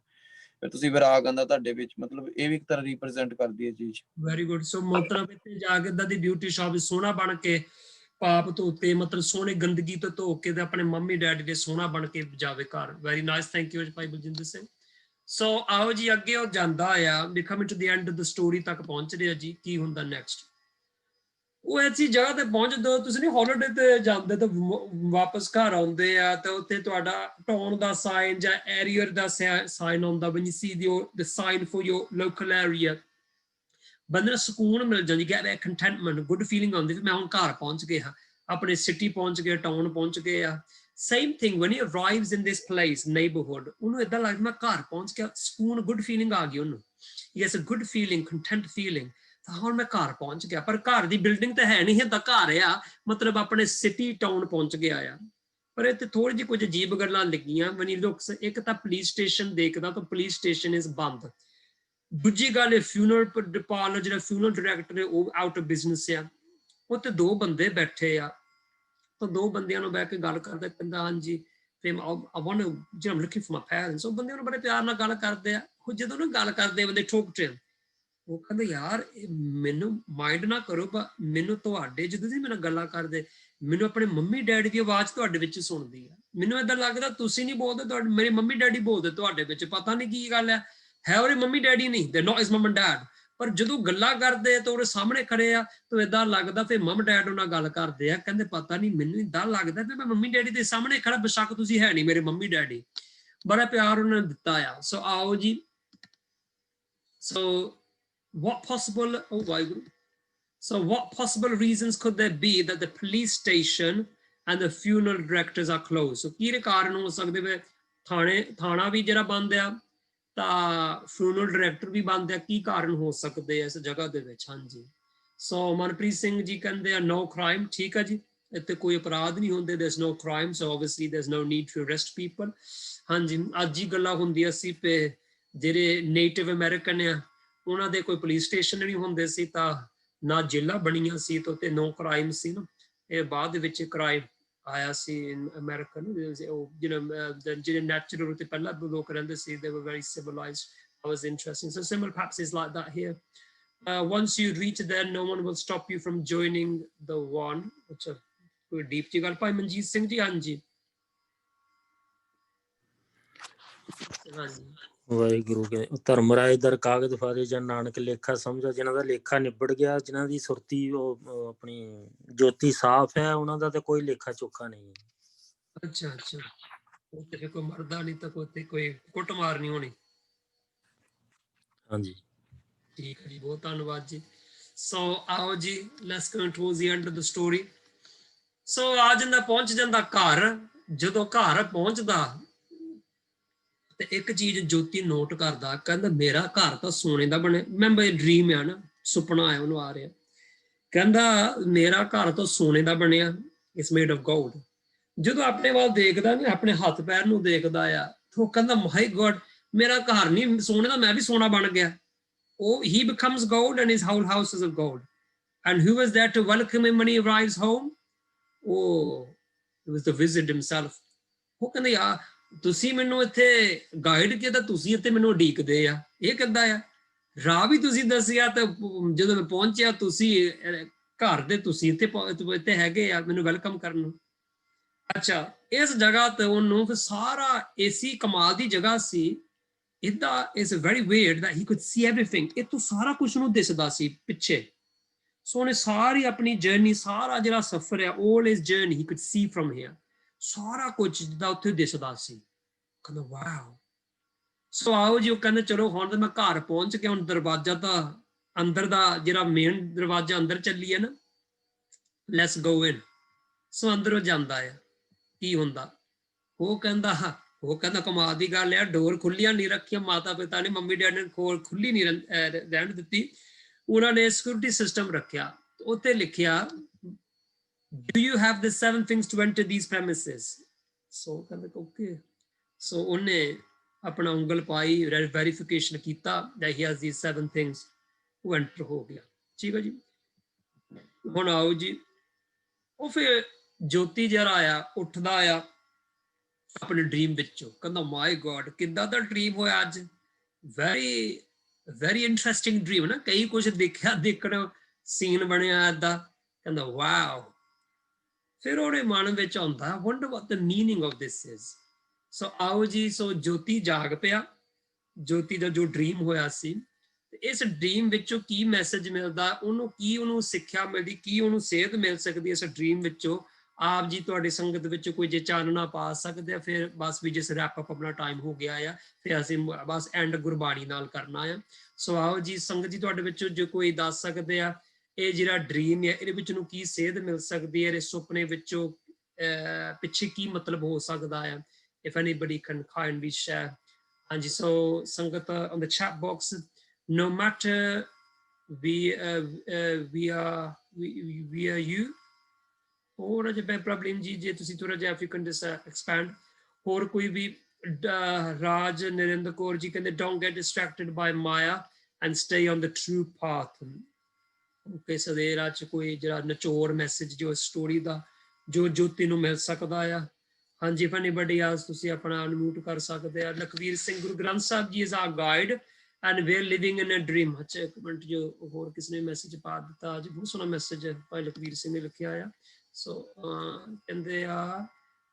ਫਿਰ ਤੁਸੀਂ ਵਿਰਾਗ ਆਉਂਦਾ ਤੁਹਾਡੇ ਵਿੱਚ। ਮਤਲਬ ਇਹ ਵੀ ਇੱਕ ਤਰ੍ਹਾਂ ਰਿਪਰੈਜ਼ੈਂਟ ਕਰਦੀ ਹੈ ਚੀਜ਼। Very good. ਸੋ ਮਤਲਬ ਇੱਥੇ ਜਾ ਕੇ ਏਦਾਂ ਦੀ ਬਿਊਟੀ ਸ਼ਾਪ ਸੋਹਣਾ ਬਣ ਕੇ, ਪਾਪ ਧੋਤੇ ਮਤਲਬ ਸੋਹਣੇ ਗੰਦਗੀ ਤੋਂ ਧੋ ਕੇ ਤੇ ਆਪਣੇ ਮੰਮੀ ਡੈਡੀ ਦੇ ਸੋਹਣਾ ਬਣ ਕੇ ਜਾਵੇ ਘਰ। ਵੈਰੀ ਨਾਈਸ, ਥੈਂਕ ਯੂ ਭਾਈ ਬਲਜਿੰਦਰ ਸਿੰਘ। ਸੋ ਆਓ ਜੀ ਅੱਗੇ ਉਹ ਜਾਂਦਾ ਆ, ਵੀ coming to the end of the story ਤੱਕ ਪਹੁੰਚਦੇ ਆ ਜੀ। ਕੀ ਹੁੰਦਾ ਨੈਕਸਟ? ਉਹ ਐਸੀ ਜਗ੍ਹਾ ਤੇ ਪਹੁੰਚਦੇ, ਤੁਸੀਂ ਨਹੀਂ ਹੌਲੀਡੇ ਤੇ ਜਾਂਦੇ ਤਾਂ ਵਾਪਸ ਘਰ ਆਉਂਦੇ ਆ ਤਾਂ ਉੱਥੇ ਤੁਹਾਡਾ ਟਾਊਨ ਦਾ ਸਾਈਨ ਜਾਂ ਏਰੀਆ ਦਾ ਸਾਈਨ ਆਉਂਦਾ। when you see the sign for your local area, ਬੰਦੇ ਨੂੰ ਸਕੂਨ ਮਿਲ ਜਾਂਦੀ, get that contentment, good feeling ਆਉਂਦੀ ਵੀ ਮੈਂ ਹੁਣ ਘਰ ਪਹੁੰਚ ਗਿਆ, ਆਪਣੇ ਸਿਟੀ ਪਹੁੰਚ ਗਏ, ਟਾਊਨ ਪਹੁੰਚ ਗਏ ਆ। same thing when he arrives in this place, neighborhood, ਉਹਨੂੰ ਏਦਾਂ ਲੱਗਦਾ ਮੈਂ ਘਰ ਪਹੁੰਚ ਗਿਆ, ਸਕੂਨ, good feeling ਆ ਗਈ ਉਹਨੂੰ। he has a good feeling, content feeling, ਹੁਣ ਮੈਂ ਘਰ ਪਹੁੰਚ ਗਿਆ। ਪਰ ਘਰ ਦੀ ਬਿਲਡਿੰਗ ਤਾਂ ਹੈ ਨਹੀਂ, ਏਦਾਂ ਘਰ ਆ ਮਤਲਬ ਆਪਣੇ ਸਿਟੀ ਟਾਊਨ ਪਹੁੰਚ ਗਿਆ ਆ। ਪਰ ਇੱਥੇ ਥੋੜੀ ਜਿਹੀ ਕੁਝ ਅਜੀਬ ਗੱਲਾਂ ਲੱਗੀਆਂ। when he looks, ਇੱਕ ਤਾਂ ਪੁਲਿਸ ਸਟੇਸ਼ਨ ਦੇਖਦਾ ਤਾਂ ਪੁਲਿਸ ਸਟੇਸ਼ਨ ਇਜ਼ ਬੰਦ। ਦੂਜੀ ਗੱਲ ਇਹ ਫਿਊਨਰਲ ਪਾਰਲਰ ਜਿਹੜਾ ਫਿਊਨਰਲ ਡਾਇਰੈਕਟਰ ਹੈ ਉਹ ਆਊਟ ਆਫ ਬਿਜ਼ਨਸ ਆ। ਉੱਥੇ ਦੋ ਬੰਦੇ ਬੈਠੇ ਆ ਤਾਂ ਦੋ ਬੰਦਿਆਂ ਨੂੰ ਬਹਿ ਕੇ ਗੱਲ ਕਰਦਾ, ਕਹਿੰਦਾ ਹਾਂਜੀ I want to, I'm looking for my parents। ਉਹ ਬੰਦੇ ਨੂੰ ਬੜੇ ਪਿਆਰ ਨਾਲ ਗੱਲ ਕਰਦੇ ਆ। ਉਹ ਜਦੋਂ ਨਾ ਗੱਲ ਕਰਦੇ ਬੰਦੇ ਠੋਕ ਟੇ, ਉਹ ਕਹਿੰਦੇ ਯਾਰ ਮੈਨੂੰ ਮਾਈਂਡ ਨਾ ਕਰੋ, ਮੈਨੂੰ ਤੁਹਾਡੇ ਜਦੋਂ ਦੀ ਮੇਰੇ ਨਾਲ ਗੱਲਾਂ ਕਰਦੇ ਮੈਨੂੰ ਆਪਣੇ ਮੰਮੀ ਡੈਡੀ ਦੀ ਆਵਾਜ਼ ਤੁਹਾਡੇ ਵਿੱਚ ਸੁਣਦੀ ਆ। ਮੈਨੂੰ ਏਦਾਂ ਲੱਗਦਾ ਤੁਸੀਂ ਨਹੀਂ ਬੋਲਦੇ, ਤੁਹਾਡੇ ਮੇਰੇ ਮੰਮੀ ਡੈਡੀ ਬੋਲਦੇ ਤੁਹਾਡੇ ਵਿੱਚ। ਪਤਾ ਨਹੀਂ ਕੀ ਗੱਲ ਹੈ ਉਹਦੇ ਮੰਮੀ ਡੈਡੀ ਨਹੀਂ, they're not his mom and dad। ਪਰ ਜਦੋਂ ਗੱਲਾਂ ਕਰਦੇ ਤਾਂ ਉਹਦੇ ਸਾਹਮਣੇ ਖੜੇ ਆ ਤਾਂ ਏਦਾਂ ਲੱਗਦਾ ਫਿਰ ਮੰਮ ਡੈਡ ਉਹਨਾਂ ਗੱਲ ਕਰਦੇ ਆ। ਕਹਿੰਦੇ ਪਤਾ ਨਹੀਂ ਮੈਨੂੰ ਏਦਾਂ ਲੱਗਦਾ ਵੀ ਮੈਂ ਮੰਮੀ ਡੈਡੀ ਦੇ ਸਾਹਮਣੇ ਖੜਾ, ਬੇਸ਼ੱਕ ਤੁਸੀਂ ਹੈ ਨਹੀਂ ਮੇਰੇ ਮੰਮੀ ਡੈਡੀ। ਬੜਾ ਪਿਆਰ ਉਹਨਾਂ ਨੇ ਦਿੱਤਾ ਆ। ਸੋ ਆਓ ਜੀ। ਸੋ what possible, oh Vaheguru, so what possible reasons could there be that the police station and the funeral directors are closed? so ਕੀ ਕਾਰਨ ਹੋ ਸਕਦੇ ਵੇ? ਥਾਣਾ ਵੀ ਜਿਹੜਾ ਬੰਦ ਆ ਤਾਂ ਫਿਊਨਰਲ ਡਾਇਰੈਕਟਰ ਵੀ ਬੰਦ ਆ, ਕੀ ਕਾਰਨ ਹੋ ਸਕਦੇ ਆ ਇਸ ਜਗ੍ਹਾ ਦੇ ਵਿੱਚ? ਹਾਂਜੀ। ਸੋ ਮਨਪ੍ਰੀਤ ਸਿੰਘ ਜੀ ਕਹਿੰਦੇ ਆ no crime। ਠੀਕ ਆ ਜੀ, ਇੱਥੇ ਕੋਈ ਅਪਰਾਧ ਨਹੀਂ ਹੁੰਦੇ, there's no crime, so obviously there's no need to arrest people। ਹਾਂਜੀ, ਅੱਜ ਹੀ ਗੱਲਾਂ ਹੁੰਦੀਆਂ ਸੀ ਪੇ ਜਿਹੜੇ ਨੇਟਿਵ ਅਮਰੀਕਨ ਆ ਉਹਨਾਂ ਦੇ ਕੋਈ ਪੁਲਿਸ ਸਟੇਸ਼ਨ ਨਹੀਂ ਹੁੰਦੇ ਸੀ ਤਾਂ ਨਾ ਜੇਲਾਂ ਬਣੀਆਂ ਸੀ ਤਾਂ ਉੱਤੇ ਨੋ ਕ੍ਰਾਈਮ ਸੀ ਨਾ। ਇਹ ਬਾਅਦ ਦੇ ਵਿੱਚ ਕ੍ਰਾਈਮ ਆਇਆ ਸੀ ਅਮਰੀਕਾ ਨੂੰ, ਜਿਹੜੇ ਨੈਚੁਰਲ ਉੱਤੇ ਪਹਿਲਾਂ ਲੋਕ ਰਹਿੰਦੇ ਸੀ, they were very civilized। that was interesting। so similar perhaps is like that here। once you reach there no one will stop you from joining the one। ਅੱਛਾ, ਕੋਈ ਡੀਪ ਜੀ ਗੱਲ ਭਾਈ ਮਨਜੀਤ ਸਿੰਘ ਜੀ? ਹਾਂਜੀ ਹਾਂਜੀ। ਵਾਹਿਗੁਰੂ ਕੇ ਧਰਮਰਾਜ ਦਰ ਕਾਗਜ਼ ਫਾਰੇ ਜਾਂ ਨਾਨਕ ਲੇਖਾ ਸਮਝਾ, ਜਿਨ੍ਹਾਂ ਦਾ ਲੇਖਾ ਨਿਬੜ ਗਿਆ, ਜਿਨ੍ਹਾਂ ਦੀ ਸੁਰਤੀ ਉਹ ਆਪਣੀ ਜੋਤੀ ਸਾਫ਼ ਹੈ, ਉਹਨਾਂ ਦਾ ਤਾਂ ਕੋਈ ਲੇਖਾ ਚੋਖਾ ਨਹੀਂ। ਅੱਛਾ ਅੱਛਾ, ਉੱਥੇ ਫਿਰ ਕੋਈ ਮਰਦਾ ਨਹੀਂ ਤਾਂ ਕੋਈ ਕੁੱਟ ਮਾਰ ਨਹੀਂ ਹੋਣੀ। ਹਾਂਜੀ ਠੀਕ ਹੈ ਜੀ, ਬਹੁਤ ਧੰਨਵਾਦ ਜੀ। ਸੋ ਆਓ ਜੀ, let's come towards the end of the story. ਸੋ ਆ ਜਾਂਦਾ, ਪਹੁੰਚ ਜਾਂਦਾ ਘਰ। ਜਦੋਂ ਘਰ ਪਹੁੰਚਦਾ ਤੇ ਇੱਕ ਚੀਜ਼ ਜੋਤੀ ਨੋਟ ਕਰਦਾ, ਕਹਿੰਦਾ ਮੇਰਾ ਘਰ ਤਾਂ ਸੋਨੇ ਦਾ ਬਣਿਆ। ਮੈਂ ਡ੍ਰੀਮ ਆ ਨਾ, ਸੁਪਨਾ ਹੈ ਉਹਨੂੰ ਆ ਰਿਹਾ। ਕਹਿੰਦਾ ਮੇਰਾ ਘਰ ਤਾਂ ਸੋਨੇ ਦਾ ਬਣਿਆ, ਇਟਸ ਮੇਡ ਆਫ ਗੋਲਡ। ਜਦੋਂ ਆਪਣੇ ਵੱਲ ਦੇਖਦਾ ਨਾ, ਆਪਣੇ ਹੱਥ ਪੈਰ ਨੂੰ ਦੇਖਦਾ ਆ, ਉਹ ਕਹਿੰਦਾ ਮਾਈ ਗੋਡ, ਮੇਰਾ ਘਰ ਨਹੀਂ ਸੋਨੇ ਦਾ, ਮੈਂ ਵੀ ਸੋਨਾ ਬਣ ਗਿਆ। ਉਹ he becomes gold and his whole house is of gold. And who was there to welcome him when he arrives home? Oh, it was the wizard himself. ਉਹ ਕਹਿੰਦੇ ਯਾਰ ਤੁਸੀਂ ਮੈਨੂੰ ਇੱਥੇ ਗਾਈਡ ਕੀਤਾ, ਤੁਸੀਂ ਇੱਥੇ ਮੈਨੂੰ ਉਡੀਕਦੇ ਆ, ਇਹ ਕਿੱਦਾਂ ਆ? ਰਾਹ ਵੀ ਤੁਸੀਂ ਦੱਸਿਆ ਤੇ ਜਦੋਂ ਮੈਂ ਪਹੁੰਚਿਆ ਤੁਸੀਂ ਘਰ ਦੇ ਤੁਸੀਂ ਇੱਥੇ ਹੈਗੇ ਆ ਮੈਨੂੰ ਵੈਲਕਮ ਕਰਨ ਨੂੰ। ਅੱਛਾ, ਇਸ ਜਗ੍ਹਾ ਤੇ ਉਹਨੂੰ ਫਿਰ ਸਾਰਾ ਏਸੀ ਕਮਾਲ ਦੀ ਜਗ੍ਹਾ ਸੀ। ਇਹਦਾ is very weird that he could see everything. ਇਹ ਤੋਂ ਸਾਰਾ ਕੁਝ ਨੂੰ ਦਿਸਦਾ ਸੀ ਪਿੱਛੇ। ਸੋ ਉਹਨੇ ਸਾਰੀ ਆਪਣੀ ਜਰਨੀ, ਸਾਰਾ ਜਿਹੜਾ ਸਫ਼ਰ ਹੈ, all his journey he could see from here. ਸਾਰਾ ਕੁਝ ਜਿੱਦਾਂ ਉੱਥੇ ਦਿਸਦਾ ਸੀ। ਕਹਿੰਦਾ ਵਾਓ। ਸੋ ਆਓ ਜੀ, ਉਹ ਕਹਿੰਦੇ ਚਲੋ ਹੁਣ ਤਾਂ ਮੈਂ ਘਰ ਪਹੁੰਚ ਕੇ ਹੁਣ ਦਰਵਾਜ਼ਾ ਤਾਂ ਅੰਦਰ ਦਾ ਜਿਹੜਾ ਮੇਨ ਦਰਵਾਜ਼ਾ ਅੰਦਰ ਚੱਲੀ ਹੈ ਨਾ, ਲੈਟਸ ਗੋ ਇਨ। ਸੋ ਅੰਦਰੋਂ ਜਾਂਦਾ ਆ, ਕੀ ਹੁੰਦਾ? ਉਹ ਕਹਿੰਦਾ ਕਮਾਲ ਦੀ ਗੱਲ ਆ, ਡੋਰ ਖੁੱਲੀਆਂ ਨਹੀਂ ਰੱਖੀਆਂ ਮਾਤਾ ਪਿਤਾ ਨੇ, ਮੰਮੀ ਡੈਡੀ ਨੇ ਖੁੱਲੀ ਨਹੀਂ ਰਹਿਣ ਦਿੱਤੀ। ਉਹਨਾਂ ਨੇ ਸਿਕਿਉਰਿਟੀ ਸਿਸਟਮ ਰੱਖਿਆ। ਉੱਤੇ ਲਿਖਿਆ do you have the 7 things to enter these premises? ਸੋ ਕਹਿੰਦੇ ਓਕੇ। ਸੋ ਉਹਨੇ ਆਪਣਾ ਉਂਗਲ ਪਾਈ, ਵੈਰੀਫਿਕੇਸ਼ਨ ਕੀਤਾ that he has these 7 things, ਉਹ ਐਂਟਰ ਹੋ ਗਿਆ। ਠੀਕ ਹੈ ਜੀ। ਹੁਣ ਆਓ ਜੀ, ਉਹ ਫਿਰ ਜੋਤੀ ਜਿਹੜਾ ਆ ਉੱਠਦਾ ਆ ਆਪਣੇ ਡ੍ਰੀਮ ਵਿੱਚੋਂ। ਕਹਿੰਦਾ ਮਾਈ ਗੋਡ, ਕਿੱਦਾਂ ਦਾ ਡ੍ਰੀਮ ਹੋਇਆ ਅੱਜ, ਵੈਰੀ ਵੈਰੀ ਇੰਟਰਸਟਿੰਗ ਡ੍ਰੀਮ ਨਾ, ਕਈ ਕੁਝ ਦੇਖਣ ਸੀਨ ਬਣਿਆ ਏਦਾਂ। ਕਹਿੰਦਾ ਵਾਓ। ਫਿਰ ਉਹਦੇ ਮਨ ਵਿੱਚ ਆਉਂਦਾ wonder what the meaning of this is. So ਆਓ ਜੀ, ਸੋ ਜੋਤੀ ਜਾਗ ਪਿਆ। ਜੋਤੀ ਦਾ ਜੋ ਡ੍ਰੀਮ ਹੋਇਆ ਸੀ, ਇਸ ਡ੍ਰੀਮ ਵਿੱਚੋਂ ਕੀ ਮੈਸੇਜ ਮਿਲਦਾ ਉਹਨੂੰ, ਕੀ ਉਹਨੂੰ ਸਿੱਖਿਆ ਮਿਲਦੀ, ਕੀ ਉਹਨੂੰ ਸੇਧ ਮਿਲ ਸਕਦੀ ਇਸ ਡ੍ਰੀਮ ਵਿੱਚੋਂ। ਆਪ ਜੀ ਤੁਹਾਡੀ ਸੰਗਤ ਵਿੱਚ ਕੋਈ ਜੇ ਚਾਨਣਾ ਪਾ ਸਕਦੇ ਆ। ਫਿਰ ਬਸ ਵੀ ਜਿਸ ਰੈਪ ਅਪ ਆਪਣਾ ਟਾਈਮ ਹੋ ਗਿਆ ਆ, ਫਿਰ ਅਸੀਂ ਬਸ ਐਂਡ ਗੁਰਬਾਣੀ ਨਾਲ ਕਰਨਾ ਆ। ਸੋ ਆਓ ਜੀ ਸੰਗਤ ਜੀ, ਤੁਹਾਡੇ ਵਿੱਚੋਂ ਜੋ ਕੋਈ ਦੱਸ ਸਕਦੇ ਆ ਇਹ ਜਿਹੜਾ ਡ੍ਰੀਮ ਹੈ ਇਹਦੇ ਵਿੱਚ ਨੂੰ ਕੀ ਸੇਧ ਮਿਲ ਸਕਦੀ ਹੈ, ਇਸ ਸੁਪਨੇ ਵਿੱਚੋਂ ਪਿੱਛੇ ਕੀ ਮਤਲਬ ਹੋ ਸਕਦਾ ਹੈ। if anybody can kindly share. ਹਾਂਜੀ, ਸੋ ਸੰਗਤ on the chat box, no matter we are you, ਹੋਰ ਅਜੇ ਪ੍ਰੋਬਲਮ ਜੀ, ਜੇ ਤੁਸੀਂ ਥੋੜਾ ਜਿਹਾ if you can just expand. ਹੋਰ ਕੋਈ ਵੀ? ਰਾਜ ਨਰਿੰਦਰ ਕੌਰ ਜੀ ਕਹਿੰਦੇ don't get distracted by Maya and stay on the true path. Okay, ਸਵੇਰਾ ਚ ਕੋਈ ਜਿਹੜਾ ਨਿਚੋੜ ਮੈਸੇਜ ਜੋ ਸਟੋਰੀ ਦਾ ਜੋ ਜੋਤੀ ਨੂੰ ਮਿਲ ਸਕਦਾ ਆ। ਹਾਂਜੀ, if anybody else, ਤੁਸੀਂ ਆਪਣਾ ਅਨਮਿਊਟ ਕਰ ਸਕਦੇ ਆ। Lakhvir Singh, Guru Granth Sahib ji is our guide and we're living in a dream. ਅੱਛਾ, ਇੱਕ ਮਿੰਟ, ਜੋ ਹੋਰ ਕਿਸ ਨੇ ਮੈਸੇਜ ਪਾ ਦਿੱਤਾ ਅੱਜ, ਬਹੁਤ ਸੋਹਣਾ ਮੈਸੇਜ ਭਾਈ ਲਖਵੀਰ ਸਿੰਘ ਨੇ ਲਿਖਿਆ ਆ। ਸੋ ਕਹਿੰਦੇ ਆ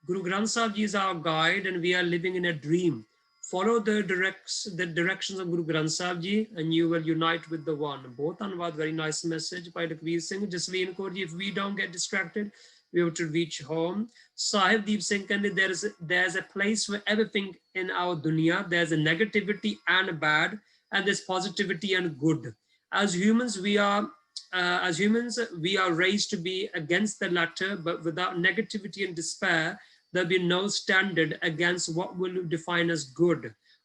Guru Granth Sahib ji is our guide and we are living in a dream. Follow the directions of Guru Granth Sahib Ji and you will unite with the one. ਬਹੁਤ ਧੰਨਵਾਦ, very nice message Bhai Lakhvir Singh. Jasleen Kaur ji, if we don't get distracted, we have to reach home. Sahibdeep Singh ਕਹਿੰਦੇ there's a place for everything in our dunya. There's a negativity and bad, and there's positivity and good. As humans, we are raised to be against the latter, but without negativity and despair, there'll be no standard against what will define as good.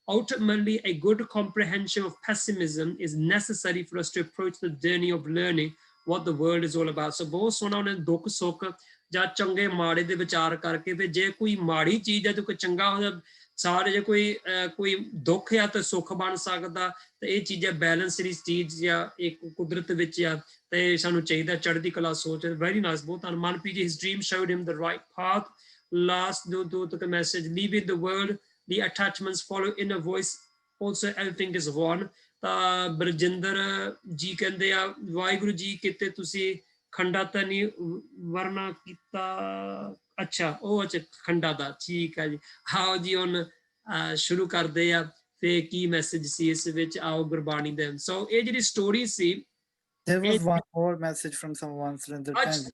Ultimately, a good comprehension of pessimism is necessary for us to approach the journey of learning what the world is all about. So ਬਹੁਤ ਸੋਹਣਾ ਉਹਨੇ ਦੁੱਖ ਸੁੱਖ ਜਾਂ ਚੰਗੇ ਮਾੜੇ ਦੇ ਵਿਚਾਰ ਕਰਕੇ, ਤੇ ਜੇ ਕੋਈ ਮਾੜੀ ਚੀਜ਼ ਹੈ ਤੇ ਕੋਈ ਚੰਗਾ ਹੋ, ਸਾਰੇ ਜੇ ਕੋਈ ਦੁੱਖ ਆ ਤੇ ਸੁੱਖ ਬਣ ਸਕਦਾ। ਤੇ ਇਹ ਚੀਜ਼ਾਂ ਬੈਲੈਂਸ ਦੀ ਚੀਜ਼ ਆ, ਇੱਕ ਕੁਦਰਤ ਵਿੱਚ ਆ, ਤੇ ਸਾਨੂੰ ਚਾਹੀਦਾ ਚੜ੍ਹਦੀ ਕਲਾ ਸੋਚ। ਵੈਰੀ ਨਾਈਸ, ਬਹੁਤ ਧੰਨਵਾਦ। Manpreet ji, his dream showed him the right path. Last ਦੋ ਤੱਕ message, leaving the world, the attachments follow inner voice, also everything is one. ਤਾਂ ਬਰਜਿੰਦਰ ਜੀ ਕਹਿੰਦੇ ਆ ਵਾਹਿਗੁਰੂ ਜੀ ਕਿਤੇ ਤੁਸੀਂ ਖੰਡਾ ਤਾਂ ਨਹੀਂ ਵਰਨਾ ਕੀਤਾ। ਅੱਛਾ, ਉਹ ਅੱਛਾ ਖੰਡਾ ਦਾ, ਠੀਕ ਹੈ ਜੀ। ਆਓ ਜੀ ਹੁਣ ਸ਼ੁਰੂ ਕਰਦੇ ਆ, ਤੇ ਕੀ ਮੈਸੇਜ ਸੀ ਇਸ ਵਿੱਚ, ਆਓ ਗੁਰਬਾਣੀ ਦੇ। ਸੋ ਇਹ ਜਿਹੜੀ story C, There was one more message from someone, Surinder Peng.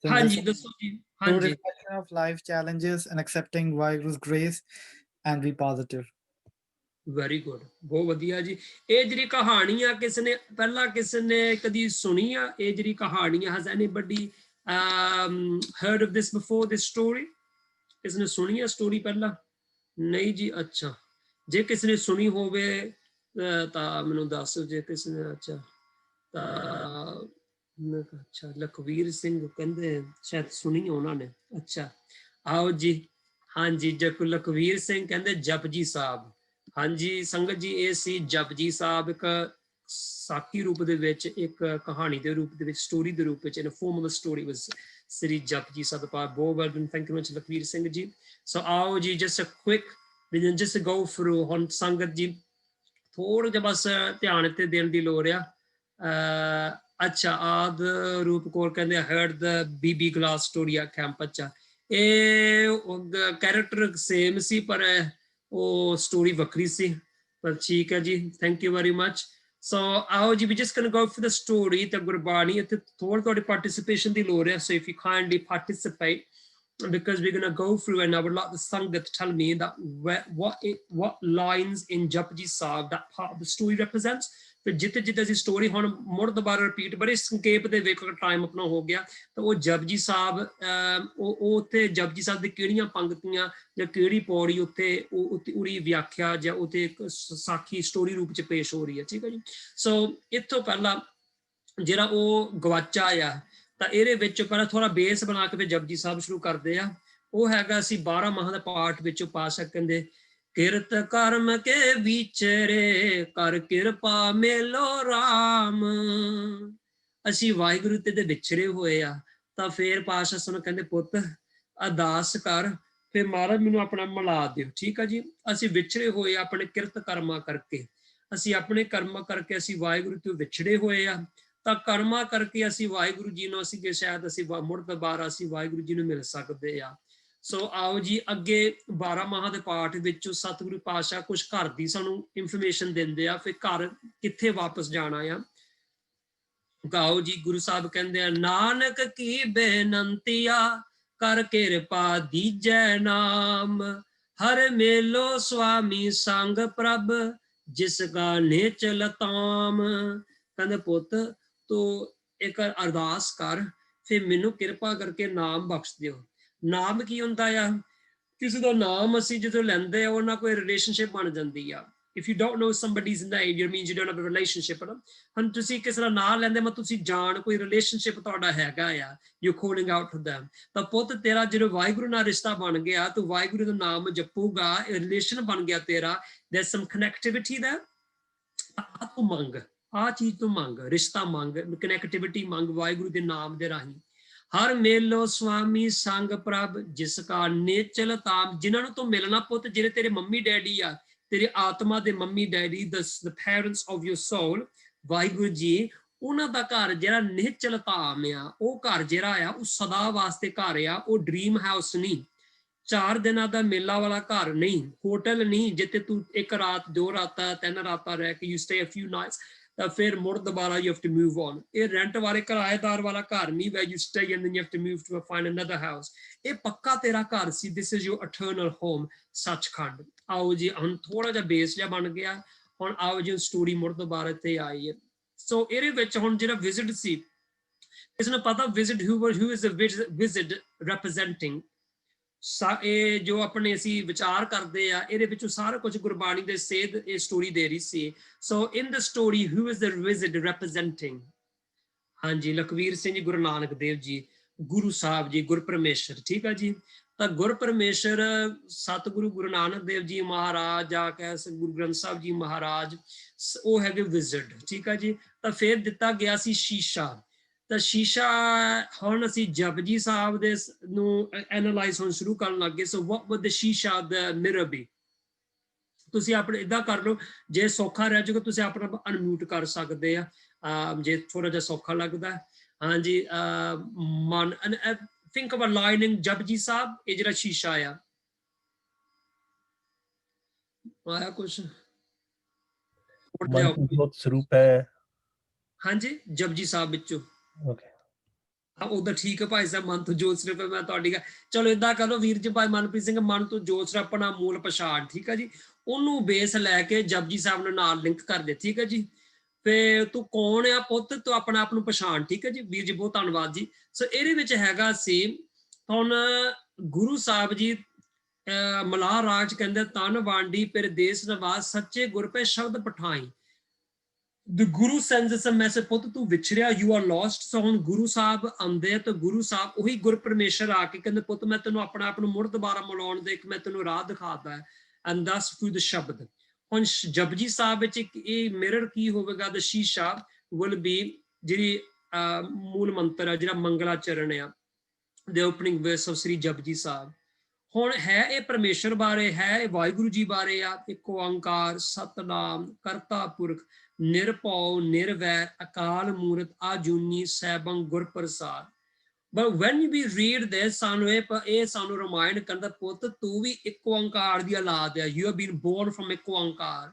ਹਾਂਜੀ ਦੱਸੋ ਜੀ। ਹਾਂਜੀ, reflection of life challenges and accepting Vaheguru's grace and be positive. Very good, ਬਹੁਤ ਵਧੀਆ ਜੀ। ਇਹ ਜਿਹੜੀ ਕਹਾਣੀ ਆ, ਕਿਸੇ ਨੇ ਪਹਿਲਾਂ ਕਿਸੇ ਨੇ ਕਦੀ ਸੁਣੀ ਆ? ਇਹ ਜਿਹੜੀ ਕਹਾਣੀ ਆ, has anybody heard of this before, this story? किसने सुनी है स्टोरी पहला? नहीं जी, अच्छा जे किसने सुनी होवे ਤਾਂ ਮੈਨੂੰ ਦੱਸ ਜੇ ਕਿਸਨੇ। ਅੱਛਾ ਤਾਂ ਅੱਛਾ ਲਖਵੀਰ ਸਿੰਘ ਕਹਿੰਦੇ ਸ਼ਾਇਦ ਸੁਣੀ ਉਹਨਾਂ ਨੇ। ਅੱਛਾ ਆਓ ਜੀ, ਹਾਂਜੀ ਲਖਵੀਰ ਸਿੰਘ ਕਹਿੰਦੇ ਜਪਜੀ ਸਾਹਿਬ। ਹਾਂਜੀ ਸੰਗਤ ਜੀ, ਇਹ ਸੀ ਜਪਜੀ ਸਾਹਿਬ, ਇੱਕ ਸਾਖੀ ਰੂਪ ਦੇ ਵਿੱਚ, ਇੱਕ ਕਹਾਣੀ ਦੇ ਰੂਪ ਦੇ ਵਿੱਚ, ਸਟੋਰੀ ਦੇ ਰੂਪ ਵਿੱਚ, in form of story was Shri Japji Sahib ਦਾ ਪਾਠ। ਬਹੁਤ well done, thank you much Lakhvir Singh ji. So ਆਓ ਜੀ, just a quick just to go through ਹੁਣ ਸੰਗਤ ਜੀ ਥੋੜਾ ਜਿਹਾ ਬਸ ਧਿਆਨ ਇੱਥੇ ਦੇਣ ਦੀ ਲੋੜ ਆ। ਅੱਛਾ ਆਦ ਰੂਪ ਕੌਰ ਕਹਿੰਦੇ heard the BB Glass story at camp। ਅੱਛਾ ਇਹ ਕੈਰੈਕਟਰ ਸੇਮ ਸੀ ਪਰ ਉਹ ਸਟੋਰੀ ਵੱਖਰੀ ਸੀ, ਪਰ ਠੀਕ ਹੈ ਜੀ, ਥੈਂਕ ਯੂ ਵੈਰੀ ਮਚ। ਸੋ ਆਓ ਜੀ, we just gonna go for the story ਤੇ ਗੁਰਬਾਣੀ ਇੱਥੇ ਥੋੜੀ ਤੁਹਾਡੀ ਪਾਰਟਿਸਿਪੇਸ਼ਨ ਦੀ ਲੋੜ ਹੈ। so if you kindly participate, because we're going to go through, and I would like the Sangat to tell me that what lines in Japji Sahib that part of the story represents। ਫਿਰ ਜਿੱਥੇ ਜਿੱਥੇ ਅਸੀਂ story ਹੁਣ ਮੁੜ ਦੁਬਾਰਾ repeat, ਬੜੇ ਸੰਖੇਪ ਦੇ ਵਿੱਚ ਟਾਈਮ ਆਪਣਾ ਹੋ ਗਿਆ, ਤਾਂ ਉਹ ਜਪਜੀ ਸਾਹਿਬ ਉਹ ਉੱਥੇ ਜਪਜੀ ਸਾਹਿਬ ਦੀ ਕਿਹੜੀਆਂ ਪੰਕਤੀਆਂ ਜਾਂ ਕਿਹੜੀ ਪੌੜੀ ਉੱਥੇ ਉਹਦੀ ਵਿਆਖਿਆ ਜਾਂ ਉੱਥੇ ਇੱਕ ਸਾਖੀ ਸਟੋਰੀ ਰੂਪ ਚ ਪੇਸ਼ ਹੋ ਰਹੀ ਹੈ। ਠੀਕ ਹੈ ਜੀ। ਸੋ ਇੱਥੋਂ ਪਹਿਲਾਂ ਜਿਹੜਾ ਉਹ ਗਵਾਚਾ ਆ, ਤਾਂ ਇਹਦੇ ਵਿੱਚ ਪਹਿਲਾਂ ਥੋੜਾ ਬੇਸ ਬਣਾ ਕੇ ਫਿਰ ਜਪਜੀ ਸਾਹਿਬ ਸ਼ੁਰੂ ਕਰਦੇ ਆ। ਉਹ ਹੈਗਾ ਅਸੀਂ 12 ਮਾਹਾਂ ਦੇ ਪਾਠ ਵਿੱਚੋਂ ਪਾ ਸਕਦੇ। ਕਿਰਤ ਕਰਮ ਕੇ ਵਿਚਰੇ ਕਰ ਕਿਰਪਾ ਮੇਲੋ ਰਾਮ। ਅਸੀਂ ਵਾਹਿਗੁਰੂ ਤੇ ਵਿਚਰੇ ਹੋਏ ਆ, ਤਾਂ ਫੇਰ ਪਾਤਸ਼ਾਹ ਸਾਨੂੰ ਕਹਿੰਦੇ ਪੁੱਤ ਅਰਦਾਸ ਕਰ, ਫਿਰ ਮਹਾਰਾਜ ਮੈਨੂੰ ਆਪਣਾ ਮਿਲਾ ਦਿਓ। ਠੀਕ ਆ ਜੀ। ਅਸੀਂ ਵਿਚਰੇ ਹੋਏ ਆਪਣੇ ਕਿਰਤ ਕਰਮਾਂ ਕਰਕੇ, ਅਸੀਂ ਆਪਣੇ ਕਰਮਾਂ ਕਰਕੇ ਅਸੀਂ ਵਾਹਿਗੁਰੂ ਤੋਂ ਵਿਛੜੇ ਹੋਏ ਆ, ਤਾਂ ਕਰਮਾਂ ਕਰਕੇ ਅਸੀਂ ਵਾਹਿਗੁਰੂ ਜੀ ਨੂੰ ਅਸੀਂ ਕਿ ਸ਼ਾਇਦ ਅਸੀਂ ਮੁੜ ਦੁਬਾਰਾ ਅਸੀਂ ਵਾਹਿਗੁਰੂ ਜੀ ਨੂੰ ਮਿਲ ਸਕਦੇ ਆ। ਸੋ ਆਓ ਜੀ, ਅੱਗੇ 12 ਮਾਹਾਂ ਦੇ ਪਾਠ ਵਿੱਚੋਂ ਸਤਿਗੁਰੂ ਪਾਤਸ਼ਾਹ ਕੁਝ ਘਰ ਦੀ ਸਾਨੂੰ ਇਨਫੋਰਮੇਸ਼ਨ ਦਿੰਦੇ ਆ, ਫਿਰ ਘਰ ਕਿੱਥੇ ਵਾਪਸ ਜਾਣਾ ਆ। ਗਾਓ ਜੀ, ਗੁਰੂ ਸਾਹਿਬ ਕਹਿੰਦੇ ਆ, ਨਾਨਕ ਕੀ ਬੇਨੰਤੀਆ ਕਰ ਕਿਰਪਾ ਦੀਜੈ ਨਾਮ। ਹਰ ਮੇਲੋ ਸੁਆਮੀ ਸੰਗ ਪ੍ਰਭ ਜਿਸ ਕਾ ਨੇਚਲ ਤਾਮ। ਕਹਿੰਦੇ ਪੁੱਤ ਤੂੰ ਇੱਕ ਅਰਦਾਸ ਕਰ, ਫਿਰ ਮੈਨੂੰ ਕਿਰਪਾ ਕਰਕੇ ਨਾਮ ਬਖਸ਼ ਦਿਓ। ਨਾਮ ਕੀ ਹੁੰਦਾ ਆ? ਕਿਸੇ ਦਾ ਨਾਮ ਅਸੀਂ ਜਦੋਂ ਲੈਂਦੇ ਆ ਉਹਨਾਂ ਕੋਈ ਰਿਲੇਸ਼ਨਸ਼ਿਪ ਬਣ ਜਾਂਦੀ ਆ। if you don't know somebody's name, it means you don't have a relationship with them। ਹੁਣ ਤੁਸੀਂ ਕਿਸੇ ਦਾ ਨਾਮ ਲੈਂਦੇ ਮਤਲਬ ਤੁਸੀਂ ਜਾਣ ਕੋਈ ਰਿਲੇਸ਼ਨਸ਼ਿਪ ਤੁਹਾਡਾ ਹੈਗਾ ਆ, you're calling out to them। ਤਾਂ ਪੁੱਤ ਤੇਰਾ ਜਦੋਂ ਵਾਹਿਗੁਰੂ ਨਾਲ ਰਿਸ਼ਤਾ ਬਣ ਗਿਆ, ਤੂੰ ਵਾਹਿਗੁਰੂ ਦਾ ਨਾਮ ਜਪੂਗਾ, ਰਿਲੇਸ਼ਨ ਬਣ ਗਿਆ ਤੇਰਾ, there's some connectivity there। ਆ ਤੂੰ ਮੰਗ, ਆ ਚੀਜ਼ ਤੂੰ ਮੰਗ, ਰਿਸ਼ਤਾ ਮੰਗ, ਕਨੈਕਟੀਵਿਟੀ ਮੰਗ ਵਾਹਿਗੁਰੂ ਦੇ ਨਾਮ ਦੇ ਰਾਹੀਂ। ਹਰ ਮੇਲੋ ਸੁਆਮੀ ਸੰਗ ਪ੍ਰਭ ਜਿਸ ਕਾ ਨੇਚਲ ਤਾਮ। ਜਿਨ੍ਹਾਂ ਨੂੰ ਤੂੰ ਮਿਲਣਾ ਪੁੱਤ, ਜਿਹੜੇ ਤੇਰੇ ਮੰਮੀ ਡੈਡੀ ਆ, ਤੇਰੇ ਆਤਮਾ ਦੇ mummy daddy, the parents of your soul, Waheguru ji, ਉਹਨਾਂ ਦਾ ਘਰ ਜਿਹੜਾ ਨਿਹਚਲ ਧਾਮ ਆ, ਉਹ ਘਰ ਜਿਹੜਾ ਆ ਉਹ ਸਦਾ ਵਾਸਤੇ ਘਰ ਆ। ਉਹ ਡ੍ਰੀਮ ਹਾਊਸ ਨਹੀਂ, 4 ਦਿਨਾਂ ਦਾ ਮੇਲਾ ਵਾਲਾ ਘਰ ਨਹੀਂ, ਹੋਟਲ ਨਹੀਂ ਜਿੱਥੇ ਤੂੰ 1 ਰਾਤ 2 ਰਾਤਾਂ 3 ਰਾਤਾਂ ਰਹਿ ਕੇ you stay a few nights ਤਾਂ ਫਿਰ ਮੁੜ ਦੁਬਾਰਾ you have to move on। ਇਹ ਰੈਂਟ ਵਾਲੇ ਕਿਰਾਏਦਾਰ ਵਾਲਾ ਘਰ ਨਹੀਂ where you stay and then you have to move to find another house। ਇਹ ਪੱਕਾ ਤੇਰਾ ਘਰ ਸੀ, this is your eternal home, Sachkhand. ਆਓ ਜੀ, ਹੁਣ ਥੋੜਾ ਜਿਹਾ ਬੇਸ ਜਿਹਾ ਬਣ ਗਿਆ। ਹੁਣ ਆਓ ਜੀ, ਸਟੋਰੀ ਮੁੜ ਦੁਬਾਰਾ ਤੇ ਆਈ ਹੈ। ਸੋ ਇਹਦੇ ਵਿੱਚ ਹੁਣ ਜਿਹੜਾ ਵਿਜ਼ਿਟ ਸੀ, ਇਸ ਨੂੰ ਪਤਾ visit who is the visit representing। ਇਹ ਜੋ ਆਪਣੇ ਅਸੀਂ ਵਿਚਾਰ ਕਰਦੇ ਆ, ਇਹਦੇ ਵਿੱਚੋਂ ਸਾਰਾ ਕੁਝ ਗੁਰਬਾਣੀ ਦੇ ਸੇਧ ਇਹ ਸਟੋਰੀ ਦੇ ਰਹੀ ਸੀ। So in the story who is the visit representing? ਹਾਂਜੀ, ਲਖਵੀਰ ਸਿੰਘ ਜੀ, ਗੁਰੂ ਨਾਨਕ ਦੇਵ ਜੀ, ਗੁਰੂ ਸਾਹਿਬ ਜੀ, ਗੁਰ ਪਰਮੇਸ਼ਰ। ਠੀਕ ਆ ਜੀ। ਤਾਂ ਗੁਰ ਪਰਮੇਸ਼ਰ ਸਤਿਗੁਰੂ ਗੁਰੂ ਨਾਨਕ ਦੇਵ ਜੀ ਮਹਾਰਾਜ, ਜਾ ਕੇ ਗੁਰੂ ਗ੍ਰੰਥ ਸਾਹਿਬ ਜੀ ਮਹਾਰਾਜ, ਉਹ ਹੈਗੇ ਵਿਜ਼ਿਟ। ਠੀਕ ਆ ਜੀ। ਤਾਂ ਫਿਰ ਦਿੱਤਾ ਗਿਆ ਸੀ ਸ਼ੀਸ਼ਾ। ਤਾਂ ਸ਼ੀਸ਼ਾ ਹੁਣ ਅਸੀਂ ਜਪਜੀ ਸਾਹਿਬ ਦੇ ਨੂੰ ਐਨਾਲਾਈਜ਼ ਹੁਣ ਸ਼ੁਰੂ ਕਰਨ ਲੱਗੇ। ਸੋ what would the ਸ਼ੀਸ਼ਾ the mirror be? ਤੁਸੀਂ ਆਪਣੇ ਇਦਾਂ ਕਰ ਲਓ, ਜੇ ਸੌਖਾ ਰਹਿ ਜਾਊਗਾ ਤੁਸੀਂ ਆਪਣਾ ਅਨਮਿਊਟ ਕਰ ਸਕਦੇ ਆ, ਜੇ ਥੋੜਾ ਜਿਹਾ ਸੌਖਾ ਲੱਗਦਾ। ਹਾਂਜੀ, ਮਨ think of a line in Japji Sahib, ਇਹ ਜਿਹੜਾ ਸ਼ੀਸ਼ਾ ਆ। ਆਇਆ ਕੁਛ? ਬਹੁਤ ਸਰੂਪ ਹੈ। ਹਾਂਜੀ, ਜਪਜੀ ਸਾਹਿਬ ਵਿੱਚੋਂ। ਓਕੇ, ਉਹਦਾ ਠੀਕ ਹੈ ਭਾਈ ਸਾਹਿਬ, ਮਨ ਤੋਂ ਜੋਤ ਸਰੂਪ। ਮੈਂ ਤੁਹਾਡੀ ਗੱਲ, ਚਲੋ ਏਦਾਂ ਕਰ ਲਓ ਵੀਰ ਜੀ, ਭਾਈ ਮਨਪ੍ਰੀਤ ਸਿੰਘ, ਮਨ ਤੋਂ ਜੋਤ ਸਰੂਪ ਆਪਣਾ ਮੂਲ ਪਛਾਣ। ਠੀਕ ਹੈ ਜੀ। ਉਹਨੂੰ ਬੇਸ ਲੈ ਕੇ ਜਪਜੀ ਸਾਹਿਬ ਨੂੰ ਨਾਲ ਲਿੰਕ ਕਰ ਦੇ। ਠੀਕ ਹੈ ਜੀ। ਫੇ ਤੂੰ ਕੌਣ ਆ ਪੁੱਤ, ਤੂੰ ਆਪਣੇ ਆਪ ਨੂੰ ਪਛਾਣ। ਠੀਕ ਹੈ ਜੀ ਵੀਰ ਜੀ, ਬਹੁਤ ਧੰਨਵਾਦ ਜੀ। ਸੋ ਇਹਦੇ ਵਿੱਚ ਹੈਗਾ ਸੀ ਹੁਣ ਗੁਰੂ ਸਾਹਿਬ ਜੀ ਮਲਾਹ ਰਾਜ ਕਹਿੰਦੇ ਤਨ ਵਾਂਡੀ ਫਿਰ ਦੇਸ ਨਵਾਜ ਸੱਚੇ ਗੁਰ ਪੈ ਸ਼ਬਦ ਪਠਾਈ। The Guru sends us a message, ਪੁੱਤ ਤੂੰ ਵਿਛੜਿਆ, you are lost। ਸੋ ਹੁਣ ਗੁਰੂ ਸਾਹਿਬ ਆਉਂਦੇ ਤਾਂ ਗੁਰੂ ਸਾਹਿਬ ਉਹੀ ਗੁਰ ਪਰਮੇਸ਼ਰ ਆ ਕੇ ਕਹਿੰਦੇ ਪੁੱਤ ਮੈਂ ਤੈਨੂੰ ਆਪਣੇ ਆਪ ਨੂੰ ਮੁੜ ਦੁਬਾਰਾ ਮਿਲਾਉਣ ਦੇ ਇੱਕ ਮੈਂ ਤੈਨੂੰ ਰਾਹ ਦਿਖਾਤਾ ਹੈ, and thus through the ਸ਼ਬਦ। ਹੁਣ ਜਪਜੀ ਸਾਹਿਬ ਵਿੱਚ ਇੱਕ ਇਹ ਮਿਰਰ ਕੀ ਹੋਵੇਗਾ, the ਸ਼ੀਸ਼ਾ will be ਜਿਹੜੀ ਮੂਲ ਮੰਤਰ ਆ ਜਿਹੜਾ ਮੰਗਲਾਚਰਨ ਆ, the opening verse of ਸ੍ਰੀ ਜਪਜੀ ਸਾਹਿਬ। ਹੁਣ ਹੈ ਇਹ ਪਰਮੇਸ਼ਰ ਬਾਰੇ, ਹੈ ਇਹ ਵਾਹਿਗੁਰੂ ਜੀ ਬਾਰੇ ਆ। ਇੱਕ ਓੰਕਾਰ ਸਤਨਾਮ ਕਰਤਾ ਪੁਰਖ ਨਿਰਭਉ ਨਿਰਵੈਰ ਅਕਾਲ ਮੂਰਤ ਆਜੂਨੀ ਸੈਭੰ ਗੁਰ ਪ੍ਰਸਾਦ। But when we read this, ਸਾਨੂੰ ਇਹ ਸਾਨੂੰ ਰਮਾਇਣ ਕਰਦਾ ਪੁੱਤ ਤੂੰ ਵੀ ਇੱਕ ਓੰਕਾਰ ਦੀ ਔਲਾਦ ਆ। You have been born from ਇੱਕ ਓੰਕਾਰ।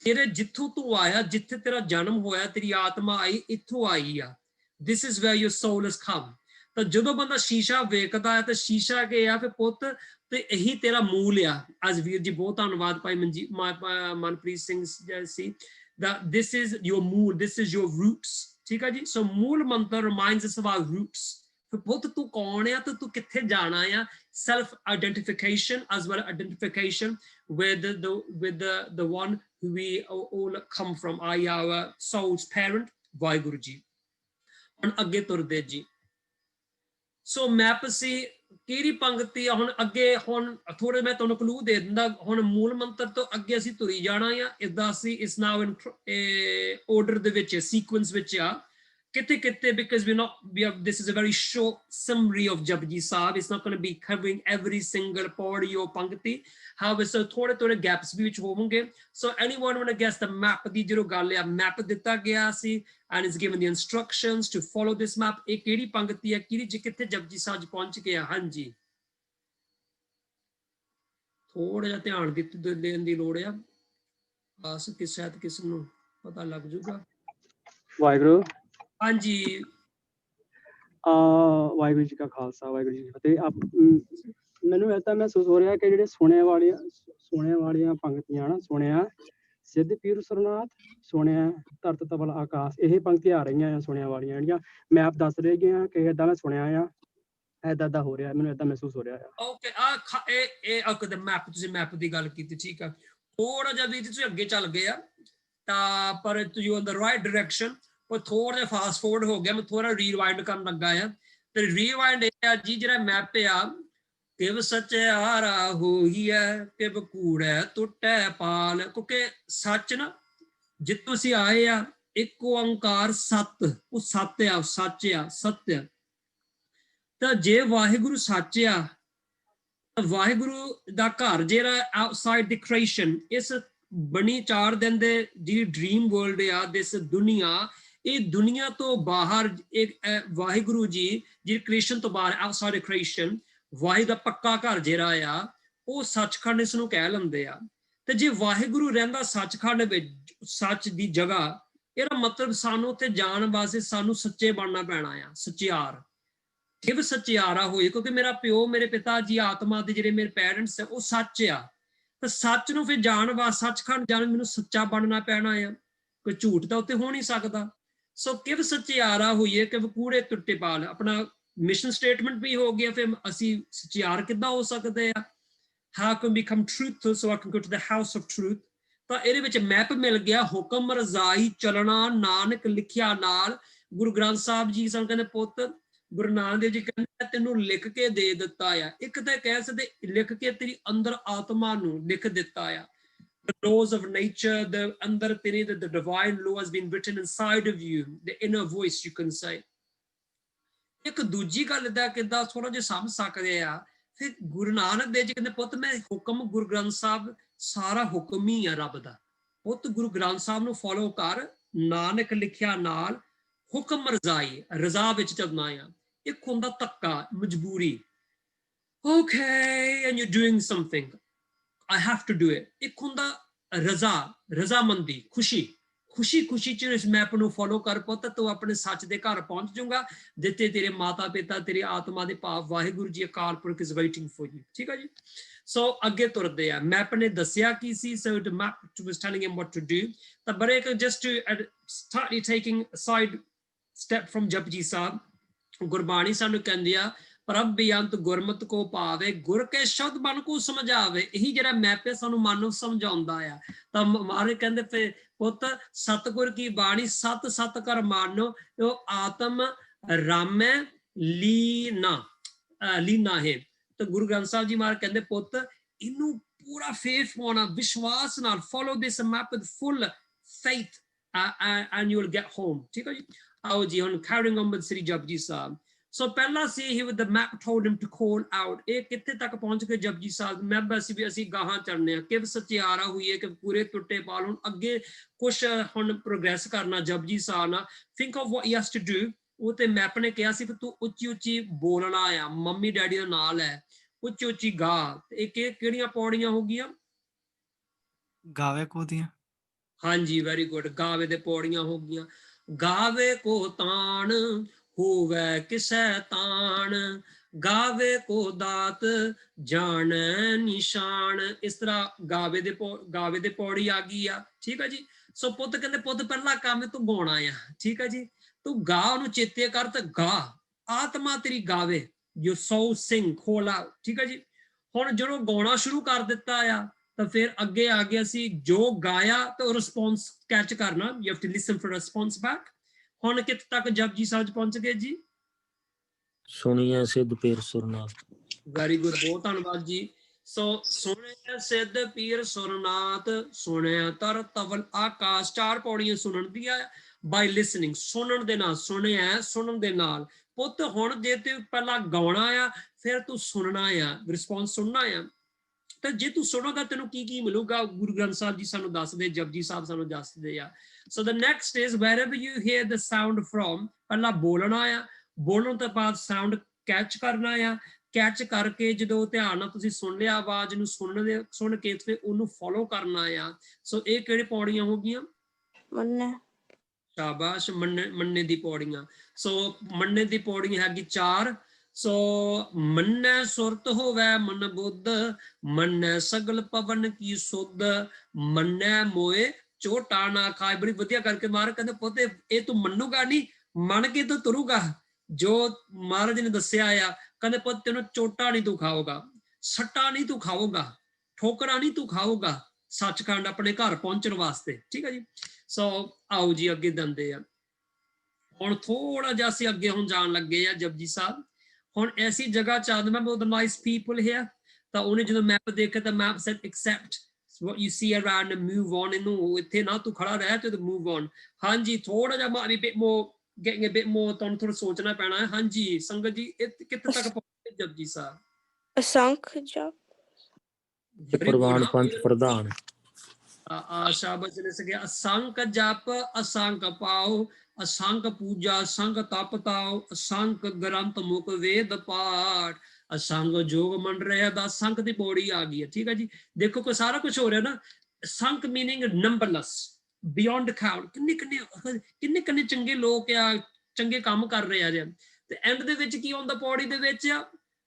ਤੇਰੇ ਜਿੱਥੋਂ ਤੂੰ ਆਇਆ, ਜਿੱਥੇ ਤੇਰਾ ਜਨਮ ਹੋਇਆ, ਤੇਰੀ ਆਤਮਾ ਆਈ, ਇੱਥੋਂ ਆਈ ਆ। This is where your soul has come। ਤਾਂ ਜਦੋਂ ਬੰਦਾ ਸ਼ੀਸ਼ਾ ਵੇਖਦਾ ਹੈ ਤਾਂ ਸ਼ੀਸ਼ਾ ਕੀ ਆ, ਫਿਰ ਪੁੱਤ ਤੇ ਇਹੀ ਤੇਰਾ ਮੂਲ ਆ। ਅੱਜ ਵੀਰ ਜੀ ਬਹੁਤ ਧੰਨਵਾਦ ਭਾਈ ਮਨਪ੍ਰੀਤ ਸਿੰਘ ਸੀ। That this is your mood, this is your roots। ਠੀਕ ਹੈ ਜੀ। ਸੋ ਮੂਲ ਮੰਤਰ reminds us of our roots। ਫਿਰ ਪੁੱਤ ਤੂੰ ਕੌਣ ਆ ਤੇ ਤੂੰ ਕਿੱਥੇ ਜਾਣਾ ਆ। self identification as well identification with the one who we all come from। I our soul's parent Waheguru ji. ਹੁਣ ਅੱਗੇ ਤੁਰਦੇ ਜੀ। ਸੋ ਮੈਪ ਸੀ ਕਿਹੜੀ ਪੰਕਤੀ ਆ। ਹੁਣ ਅੱਗੇ ਹੁਣ ਥੋੜੇ ਮੈਂ ਤੁਹਾਨੂੰ ਕਲੂ ਦੇ ਦਿੰਦਾ। ਹੁਣ ਮੂਲ ਮੰਤਰ ਤੋਂ ਅੱਗੇ ਅਸੀਂ ਤੁਰੀ ਜਾਣਾ ਆ। ਇਦਾਂ ਅਸੀਂ ਇਸ ਨਾਓ ਇਨ ਆਰਡਰ ਦੇ ਵਿੱਚ ਸੀਕੁਐਂਸ ਵਿੱਚ ਆ ਕਿਤੇ ਕਿਤੇ, because this is a very short summary of Japji Sahib। It's not going to be covering every single pauri or pankti। However, so ਥੋੜੇ gaps ਵੀ ਵਿੱਚ ਹੋਣਗੇ। So anyone want to guess the map ਦੀ ਜਦੋਂ ਗੱਲ ਆ, map ਦਿੱਤਾ ਗਿਆ ਸੀ and is given the instructions to follow this map। ਇਹ ਕਿਹੜੀ ਪੰਕਤੀ ਹੈ, ਕਿਹੜੀ ਕਿੱਥੇ ਜਪਜੀ ਸਾਹਿਬ ਪਹੁੰਚ ਗਿਆ। ਹਾਂਜੀ ਥੋੜਾ ਜਿਹਾ ਧਿਆਨ ਦੇਣ ਦੀ ਲੋੜ ਆ। ਬਸ ਸ਼ਾਇਦ ਕਿਸ ਨੂੰ ਪਤਾ ਲੱਗ ਜੂਗਾ। ਵਾਹਿਗੁਰੂ ਹਾਂਜੀ ਵਾਹਿਗੁਰੂ ਜੀ ਕਾ ਖਾਲਸਾ ਵਾਹਿਗੁਰੂ ਜੀ ਕੀ ਫਤਿਹ। ਮੈਨੂੰ ਏਦਾਂ ਮਹਿਸੂਸ ਹੋ ਰਿਹਾ ਕਿ ਜਿਹੜੇ ਸੁਣਿਆ ਵਾਲੀਆਂ ਪੰਕਤੀਆਂ ਨਾ, ਸੁਣਿਆ ਸਿੱਧ ਪੀਰ ਸਰਨਾਥ, ਸੁਣਿਆ ਧਰਤ ਤਬਲ ਆਕਾਸ਼, ਇਹ ਪੰਕਤੀਆਂ ਆ ਰਹੀਆਂ ਆ ਸੁਣਿਆ ਵਾਲੀਆਂ ਜਿਹੜੀਆਂ ਮੈਪ ਦੱਸ ਰਹੇ ਗਏ ਕਿ ਏਦਾਂ ਮੈਂ ਸੁਣਿਆ ਆ, ਏਦਾਂ ਹੋ ਰਿਹਾ, ਮੈਨੂੰ ਏਦਾਂ ਮਹਿਸੂਸ ਹੋ ਰਿਹਾ ਆ। ਓਕੇ ਇਹ ਮੈਪ, ਤੁਸੀਂ ਮੈਪ ਦੀ ਗੱਲ ਕੀਤੀ, ਠੀਕ ਆ। ਥੋੜਾ ਜਿਹਾ ਵੀ ਤੁਸੀਂ ਅੱਗੇ ਚੱਲ ਗਏ ਆ ਤਾਂ ਪਰ you in the right direction. ਪਰ ਥੋੜਾ ਜਿਹਾ ਫਾਸਟ ਫੋਰਵਰਡ ਹੋ ਗਿਆ, ਮੈਂ ਥੋੜਾ ਰੀਵਾਈਂਡ ਕਰਨ ਲੱਗਾ ਆ। ਤੇ ਰੀਵਾਈਂਡ ਇਹ ਆ ਜੀ, ਜਿਹੜਾ ਮੈਪ ਆ ਕਿਵ ਸਚਿਆਰਾ ਹੋਈਐ ਕਿਵ ਕੂੜੈ ਟੁੱਟੈ ਪਾਲ। ਕਿਉਂਕਿ ਸੱਚ ਨਾ ਜਿੱਥੋਂ ਅਸੀਂ ਆਏ ਆ, ਇੱਕ ਓੰਕਾਰ ਸੱਤ, ਉਹ ਸੱਤ ਆ, ਸੱਚ ਆ, ਸੱਤ। ਤਾਂ ਜੇ ਵਾਹਿਗੁਰੂ ਸੱਚ ਆ, ਵਾਹਿਗੁਰੂ ਦਾ ਘਰ ਜਿਹੜਾ ਆਊਟਸਾਈਡ ਦੀ ਕ੍ਰੀਏਸ਼ਨ, ਇਸ ਬਣੀ 4 ਦਿਨ ਦੇ ਜਿਹੜੀ ਡ੍ਰੀਮ ਵਰਲਡ ਆ, ਦਿਸ ਦੁਨੀਆ, ਇਹ ਦੁਨੀਆ ਤੋਂ ਬਾਹਰ ਇੱਕ ਵਾਹਿਗੁਰੂ ਜੀ ਜਿਹੜੀ ਕ੍ਰੀਏਸ਼ਨ ਤੋਂ ਬਾਹਰ ਆਊਟਸਾਈਡ ਕ੍ਰੀਏਸ਼ਨ, ਵਾਹਿਗੁਰੂ ਦਾ ਪੱਕਾ ਘਰ ਜਿਹੜਾ ਆ ਉਹ ਸੱਚਖੰਡ ਇਸ ਨੂੰ ਕਹਿ ਲੈਂਦੇ ਆ। ਤੇ ਜੇ ਵਾਹਿਗੁਰੂ ਰਹਿੰਦਾ ਸੱਚਖੰਡ ਵਿੱਚ, ਸੱਚ ਦੀ ਜਗ੍ਹਾ, ਇਹਦਾ ਮਤਲਬ ਸਾਨੂੰ ਉੱਥੇ ਜਾਣ ਵਾਸਤੇ ਸਾਨੂੰ ਸੱਚੇ ਬਣਨਾ ਪੈਣਾ ਆ, ਸੱਚਿਆਰ। ਕਿਵ ਸੱਚਿਆਰਾ ਹੋਏ, ਕਿਉਂਕਿ ਮੇਰਾ ਪਿਓ, ਮੇਰੇ ਪਿਤਾ ਜੀ, ਆਤਮਾ ਦੇ ਜਿਹੜੇ ਮੇਰੇ ਪੈਰੈਂਟਸ ਆ, ਉਹ ਸੱਚ ਆ। ਤਾਂ ਸੱਚ ਨੂੰ ਫਿਰ ਜਾਣ ਵਾਸਤੇ, ਸੱਚਖੰਡ ਜਾਣ, ਮੈਨੂੰ ਸੱਚਾ ਬਣਨਾ ਪੈਣਾ ਆ। ਕੋਈ ਝੂਠ ਤਾਂ ਉੱਥੇ ਹੋ ਨਹੀਂ ਸਕਦਾ। ਸੋ ਕਿਵ ਸੱਚਿਆਰਾ ਹੋਈਏ ਕਿਵ ਕੂੜੇ ਟੁੱਟੇ ਪਾਲ, ਆਪਣਾ ਮਿਸ਼ਨ ਸਟੇਟਮੈਂਟ ਵੀ ਹੋ ਗਿਆ। ਫਿਰ ਅਸੀਂ ਸੱਚਿਆਰ ਕਿੱਦਾਂ ਹੋ ਸਕਦੇ ਆ। How can we become truthful so I can go to the house of truth। ਤਾਂ ਇਹਦੇ ਵਿੱਚ ਮੈਪ ਮਿਲ ਗਿਆ, ਹੁਕਮ ਰਜ਼ਾਈ ਚਲਣਾ ਨਾਨਕ ਲਿਖਿਆ ਨਾਲ। ਗੁਰੂ ਗ੍ਰੰਥ ਸਾਹਿਬ ਜੀ ਸਾਨੂੰ ਕਹਿੰਦੇ ਪੁੱਤ, ਗੁਰੂ ਨਾਨਕ ਦੇਵ ਜੀ ਕਹਿੰਦੇ ਤੈਨੂੰ ਲਿਖ ਕੇ ਦੇ ਦਿੱਤਾ ਆ। ਇੱਕ ਤਾਂ ਕਹਿ ਸਕਦੇ ਲਿਖ ਕੇ ਤੇਰੀ ਅੰਦਰ ਆਤਮਾ ਨੂੰ ਲਿਖ ਦਿੱਤਾ ਆ। The laws of nature, the ਅੰਦਰ ਤੇਰੀ the divine law has been written inside of you, the inner voice you can say। ਇੱਕ ਦੂਜੀ ਗੱਲ ਦਾ ਕਿੱਦਾਂ ਥੋੜਾ ਜਿਹਾ ਸਮਝ ਸਕਦੇ ਆ। ਫਿਰ ਗੁਰੂ ਨਾਨਕ ਦੇਵ ਜੀ ਕਹਿੰਦੇ ਪੁੱਤ ਮੈਂ ਹੁਕਮ, ਗੁਰੂ ਗ੍ਰੰਥ ਸਾਹਿਬ ਸਾਰਾ ਹੁਕਮ ਹੀ ਆ ਰੱਬ ਦਾ। ਪੁੱਤ ਗੁਰੂ ਗ੍ਰੰਥ ਸਾਹਿਬ ਨੂੰ ਫੋਲੋ ਕਰ, ਨਾਨਕ ਲਿਖਿਆ ਨਾਲ ਹੁਕਮ ਰਜ਼ਾਈ, ਰਜ਼ਾ ਵਿੱਚ ਚੱਲਣਾ ਆ। ਇੱਕ ਹੁੰਦਾ ਧੱਕਾ, ਮਜਬੂਰੀ, okay and you're doing something, I have to do it। ਇੱਕ ਹੁੰਦਾ ਰਜ਼ਾ, ਰਜ਼ਾਮੰਦੀ, ਖੁਸ਼ੀ, खुशी खुशी च इस मैप ਨੂੰ ਫੋਲੋ ਕਰ ਪੁੱਤ ਤੂੰ ਆਪਣੇ ਸੱਚ ਦੇ ਘਰ ਪਹੁੰਚ ਜਾਊਗਾ ਜਿੱਥੇ ਤੇਰੇ ਮਾਤਾ ਪਿਤਾ ਤੇਰੀ ਆਤਮਾ ਦੇ ਭਾਵ Waheguru ji Akal Purakh is waiting for you ਠੀਕ ਹੈ ਜੀ ਸੋ ਅੱਗੇ ਤੁਰਦੇ ਆ ਮੈਪ ਨੇ ਦੱਸਿਆ ਕੀ ਸੀ so the map was telling him what to do ਤਾਂ ਬੜੇ just to slightly taking a side step from Japji Sahib Gurbani ਸਾਨੂੰ ਕਹਿੰਦੀ ਆ ਪ੍ਰਭ ਬੇਅੰਤ ਗੁਰਮਤਿ ਕੋ ਪਾਵੇ ਗੁਰ ਕੇ ਸ਼ਬਦ ਮਨ ਕੋ ਸਮਝਾਵੇ ਇਹੀ ਜਿਹੜਾ ਮੈਪ ਹੈ ਸਾਨੂੰ ਮਨ ਨੂੰ ਸਮਝਾਉਂਦਾ ਆ ਤਾਂ ਮਾਰੇ ਕਹਿੰਦੇ ਪਏ ਪੁੱਤ ਸਤਿਗੁਰ ਕੀ ਬਾਣੀ ਸਤ ਸਤ ਕਰ ਮਾਨੋ ਉਹ ਆਤਮ ਰਾਮੈ ਲੀਨਾ ਹੈ ਤਾਂ ਗੁਰੂ ਗ੍ਰੰਥ ਸਾਹਿਬ ਜੀ ਮਹਾਰਾਜ ਕਹਿੰਦੇ ਪੁੱਤ ਇਹਨੂੰ ਪੂਰਾ ਫੇਥ ਹੋਣਾ ਵਿਸ਼ਵਾਸ ਨਾਲ follow this map with full faith and you will get home ਠੀਕ ਹੈ ਜੀ ਆਓ ਜੀ ਹੁਣ carrying on with ਸ੍ਰੀ ਜਪਜੀ ਸਾਹਿਬ ਸੋ ਪਹਿਲਾਂ ਸੀ he with the map told him to call out ਇਹ ਕਿੱਥੇ ਤੱਕ ਪਹੁੰਚ ਕੇ ਜਪਜੀ ਸਾਹਿਬ ਮੈਂ ਬਸ ਵੀ ਅਸੀਂ ਗਾਹਾਂ ਚੜਨੇ ਆ ਕਿ ਸਚਿਆਰਾ ਹੋਈ ਹੈ ਕਿ ਪੂਰੇ ਟੁੱਟੇ ਪਾਲ ਹੁਣ ਅੱਗੇ ਕੁਛ ਹੁਣ ਪ੍ਰੋਗਰੈਸ ਕਰਨਾ ਜਪਜੀ ਸਾਹਿਬ ਨਾਲ think of what he has to do ਉਹ ਤੇ ਮੈਪ ਨੇ ਕਿਹਾ ਸੀ ਕਿ ਤੂੰ ਉੱਚੀ ਉੱਚੀ ਬੋਲਣਾ ਆ ਮੰਮੀ ਡੈਡੀ ਦਾ ਨਾਲ ਹੈ ਉੱਚੀ ਉੱਚੀ ਗਾ ਇਹ ਕਿਹੜੀਆਂ ਪੌੜੀਆਂ ਹੋ ਗਈਆਂ ਗਾਵੇ ਕੋ ਦੀਆਂ ਹਾਂਜੀ ਵੈਰੀ ਗੁੱਡ ਗਾਵੇ ਦੇ ਪੌੜੀਆਂ ਹੋ ਗਈਆਂ ਗਾਵੇ ਕੋ ਤਾਣ ਹੋਵੇ ਕਿਸੈ ਤਾਣ ਗਾਵੇ ਕੋ ਦਾਤ ਜਾਣੈ ਨਿਸ਼ਾਨ ਇਸ ਤਰ੍ਹਾਂ ਗਾਵੇ ਦੇ ਪੌੜੀ ਆ ਗਈ ਆ ਠੀਕ ਆ ਜੀ ਸੋ ਪੁੱਤ ਕਹਿੰਦੇ ਪੁੱਤ ਪਹਿਲਾ ਕੰਮ ਤੂੰ ਗਾਉਣਾ ਆ ਠੀਕ ਆ ਜੀ ਤੂੰ ਗਾ ਉਹਨੂੰ ਚੇਤੇ ਕਰ ਤੇ ਗਾ ਆਤਮਾ ਤੇਰੀ ਗਾਵੇ ਯੂ ਸੋ ਸਿੰਗ ਖੋਲ ਆਊਟ ਠੀਕ ਆ ਜੀ ਹੁਣ ਜਦੋਂ ਗਾਉਣਾ ਸ਼ੁਰੂ ਕਰ ਦਿੱਤਾ ਆ ਤਾਂ ਫਿਰ ਅੱਗੇ ਆ ਗਿਆ ਸੀ ਜੋ ਗਾਇਆ ਤੇ ਉਹ ਰਿਸਪੌਂਸ ਕੈਚ ਕਰਨਾ you have to listen for response back ਹੁਣ ਕਿੱਥੇ ਤੱਕ ਜਪਜੀ ਸਾਹਿਬ ਪਹੁੰਚ ਗਏ ਜੀ ਸੁਣੀਏ ਸਿੱਧ ਪੀਰ ਸੁਰਨਾਥ ਵੈਰੀ ਗੁੱਡ ਬਹੁਤ ਧੰਨਵਾਦ ਜੀ ਸੋ ਸੁਣਿਆ ਸਿੱਧ ਪੀਰ ਸੁਰਨਾਥ ਸੁਣਿਆ ਤਰ ਤਵਲ ਆਕਾਸ਼ ਚਾਰ ਪੌੜੀਆਂ ਸੁਣਨ ਦੀਆਂ ਬਾਈ ਲਿਸਨਿੰਗ ਸੁਣਨ ਦੇ ਨਾਲ ਸੁਣਿਆ ਸੁਣਨ ਦੇ ਨਾਲ ਪੁੱਤ ਹੁਣ ਜੇ ਤੇ ਪਹਿਲਾਂ ਗਾਉਣਾ ਆ ਫਿਰ ਤੂੰ ਸੁਣਨਾ ਆ ਰਿਸਪੌਂਸ ਸੁਣਨਾ ਆ ਤਾਂ ਜੇ ਤੂੰ ਸੁਣੋਗਾ ਤੈਨੂੰ ਕੀ ਮਿਲੂਗਾ ਗੁਰੂ ਗ੍ਰੰਥ ਸਾਹਿਬ ਜੀ ਸਾਨੂੰ ਦੱਸਦੇ ਜਪਜੀ ਸਾਹਿਬ ਸਾਨੂੰ ਦੱਸਦੇ ਆ so the next is wherever you hear the sound from ਪਹਿਲਾਂ ਬੋਲਣਾ ਆ ਬੋਲਣ ਤੋਂ ਬਾਅਦ ਸਾਊਂਡ ਕੈਚ ਕਰਨਾ ਆ ਕੈਚ ਕਰਕੇ ਜਦੋਂ ਧਿਆਨ ਨਾਲ ਤੁਸੀਂ ਸੁਣ ਲਿਆ ਆਵਾਜ਼ ਨੂੰ ਸੁਣ ਕੇ ਫਿਰ ਉਹਨੂੰ ਫੋਲੋ ਕਰਨਾ ਆ ਸੋ ਇਹ ਕਿਹੜੇ ਪੌੜੀਆਂ ਹੋ ਗਈਆਂ ਮੰਨੇ ਸ਼ਾਬਾਸ਼ ਮੰਨੇ ਦੀ ਪੌੜੀਆਂ ਸੋ ਮੰਨੇ ਦੀ ਪੌੜੀ ਹੈਗੀ 4 ਸੋ ਮੰਨੈ ਸੁਰਤ ਹੋਵੇ ਮਨ ਬੁੱਧ ਮੰਨੈ ਸਗਲ ਪਵਨ ਕੀ ਸੁਧ ਮੰਨੈ ਮੋਏ ਝੋਟਾ ਨਾ ਖਾਏ ਬੜੀ ਵਧੀਆ ਕਰਕੇ ਮਹਾਰਾਜ ਕਹਿੰਦੇ ਪੁੱਤੇ ਇਹ ਤੂੰ ਮੰਨੂਗਾ ਨਹੀਂ ਮੰਨ ਕੇ ਤੂੰ ਤੁਰੂਗਾ ਜੋ ਮਹਾਰਾਜ ਨੇ ਦੱਸਿਆ ਆ ਕਹਿੰਦੇ ਪੁੱਤ ਤੈਨੂੰ ਚੋਟਾ ਨਹੀਂ ਤੂੰ ਖਾਓਗਾ ਸੱਟਾ ਨਹੀਂ ਤੂੰ ਖਾਓਗਾ ਠੋਕਰਾਂ ਨਹੀਂ ਤੂੰ ਖਾਓਗਾ ਸੱਚਖੰਡ ਆਪਣੇ ਘਰ ਪਹੁੰਚਣ ਵਾਸਤੇ ਠੀਕ ਹੈ ਜੀ ਸੋ ਆਓ ਜੀ ਅੱਗੇ ਦੰਦੇ ਆ ਹੁਣ ਥੋੜਾ ਜਿਹਾ ਅਸੀਂ ਅੱਗੇ ਹੁਣ ਜਾਣ ਲੱਗੇ ਆ ਜਪਜੀ ਸਾਹਿਬ ਹੁਣ ਐਸੀ ਜਗ੍ਹਾ ਚਾਹਦ ਮੈਂ ਬਹੁਤ ਨਾਈਸ ਪੀਪਲ ਹੇਅਰ ਤਾਂ ਉਹਨੇ ਜਦੋਂ ਮੈਪ ਦੇਖਿਆ ਤਾਂ map set accept what you see around and move on ਇਹਨੂੰ ਇੱਥੇ ਨਾ ਤੂੰ ਖੜਾ ਰਹਿ ਤੇ move on ਹਾਂਜੀ ਥੋੜਾ ਜਿਹਾ ਮਾਰੀ bit more getting a bit more ਤੁਹਾਨੂੰ ਥੋੜਾ ਸੋਚਣਾ ਪੈਣਾ ਹੈ ਹਾਂਜੀ ਸੰਗਤ ਜੀ ਕਿੱਥੇ ਤੱਕ ਪਹੁੰਚੇ ਜਪਜੀ ਸਾਹਿਬ ਅਸੰਖ ਜਪ ਪ੍ਰਵਾਨ ਪੰਥ ਪ੍ਰਧਾਨ ਸ਼ਾਬਾਸ਼ ਨੇ ਸਕਿਆ ਅਸੰਖ ਜਪ ਅਸੰਖ ਪਾਓ ਅਸੰਖ ਪੂਜਾ ਅਸੰਖ ਤਪ ਤਾਓ ਅਸੰਖ ਗ੍ਰੰਥ ਮੁਖ ਵੇਦ ਪਾਠ ਅਸੰਖ ਜੋਗ ਮੰਡ ਰਿਹਾ ਦਾ ਸੰਖ ਦੀ ਪੌੜੀ ਆ ਗਈ ਹੈ ਠੀਕ ਹੈ ਜੀ ਦੇਖੋ ਕੋਈ ਸਾਰਾ ਕੁਝ ਹੋ ਰਿਹਾ ਨਾ ਸੰਖ ਮੀਨਿੰਗ ਨੰਬਰਲੈਸ ਬਿਯੋਂਡ ਕਾਊਂਟ ਕਿੰਨੇ ਚੰਗੇ ਲੋਕ ਆ ਚੰਗੇ ਕੰਮ ਕਰ ਰਹੇ ਆ ਜੀ ਤੇ ਐਂਡ ਦੇ ਵਿੱਚ ਕੀ ਹੁੰਦਾ ਪੌੜੀ ਦੇ ਵਿੱਚ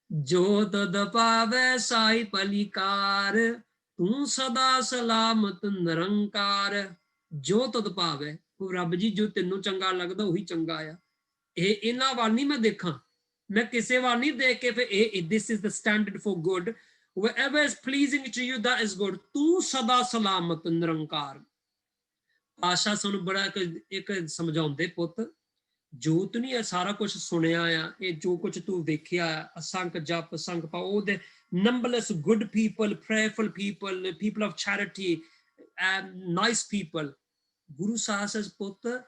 ਜੋ ਤਦ ਪਾਵੇ ਸਾਈ ਪਲਿਕਾਰ ਤੂੰ ਸਦਾ ਸਲਾਮਤ ਨਿਰੰਕਾਰ ਜੋ ਤਦ ਪਾਵੇ ਉਹ ਰੱਬ ਜੀ ਜੋ ਤੈਨੂੰ ਚੰਗਾ ਲੱਗਦਾ ਉਹੀ ਚੰਗਾ ਆ ਇਹ ਇਹਨਾਂ ਵੱਲ ਨਹੀਂ ਮੈਂ ਦੇਖਾਂ ਮੈਂ ਕਿਸੇ ਵੱਲ ਨਹੀਂ ਦੇਖ ਕੇ ਫਿਰ ਇਹ this is the standard for good whatever is pleasing to you that is good ਤੂੰ ਸਦਾ ਸਲਾਮਤ ਨਿਰੰਕਾਰ ਆਸ਼ਾ ਸਾਨੂੰ ਬੜਾ ਇੱਕ ਸਮਝਾਉਂਦੇ ਪੁੱਤ ਜੋ ਤੂੰ ਨਹੀਂ ਇਹ ਸਾਰਾ ਕੁਝ ਸੁਣਿਆ ਆ ਇਹ ਜੋ ਕੁਝ ਤੂੰ ਦੇਖਿਆ ਅਸੰਖ ਜਪ ਅਸੰਖ ਪਾ ਉਹਦੇ numberless good people prayerful people of charity and nice people Guru Sahib ਪੁੱਤ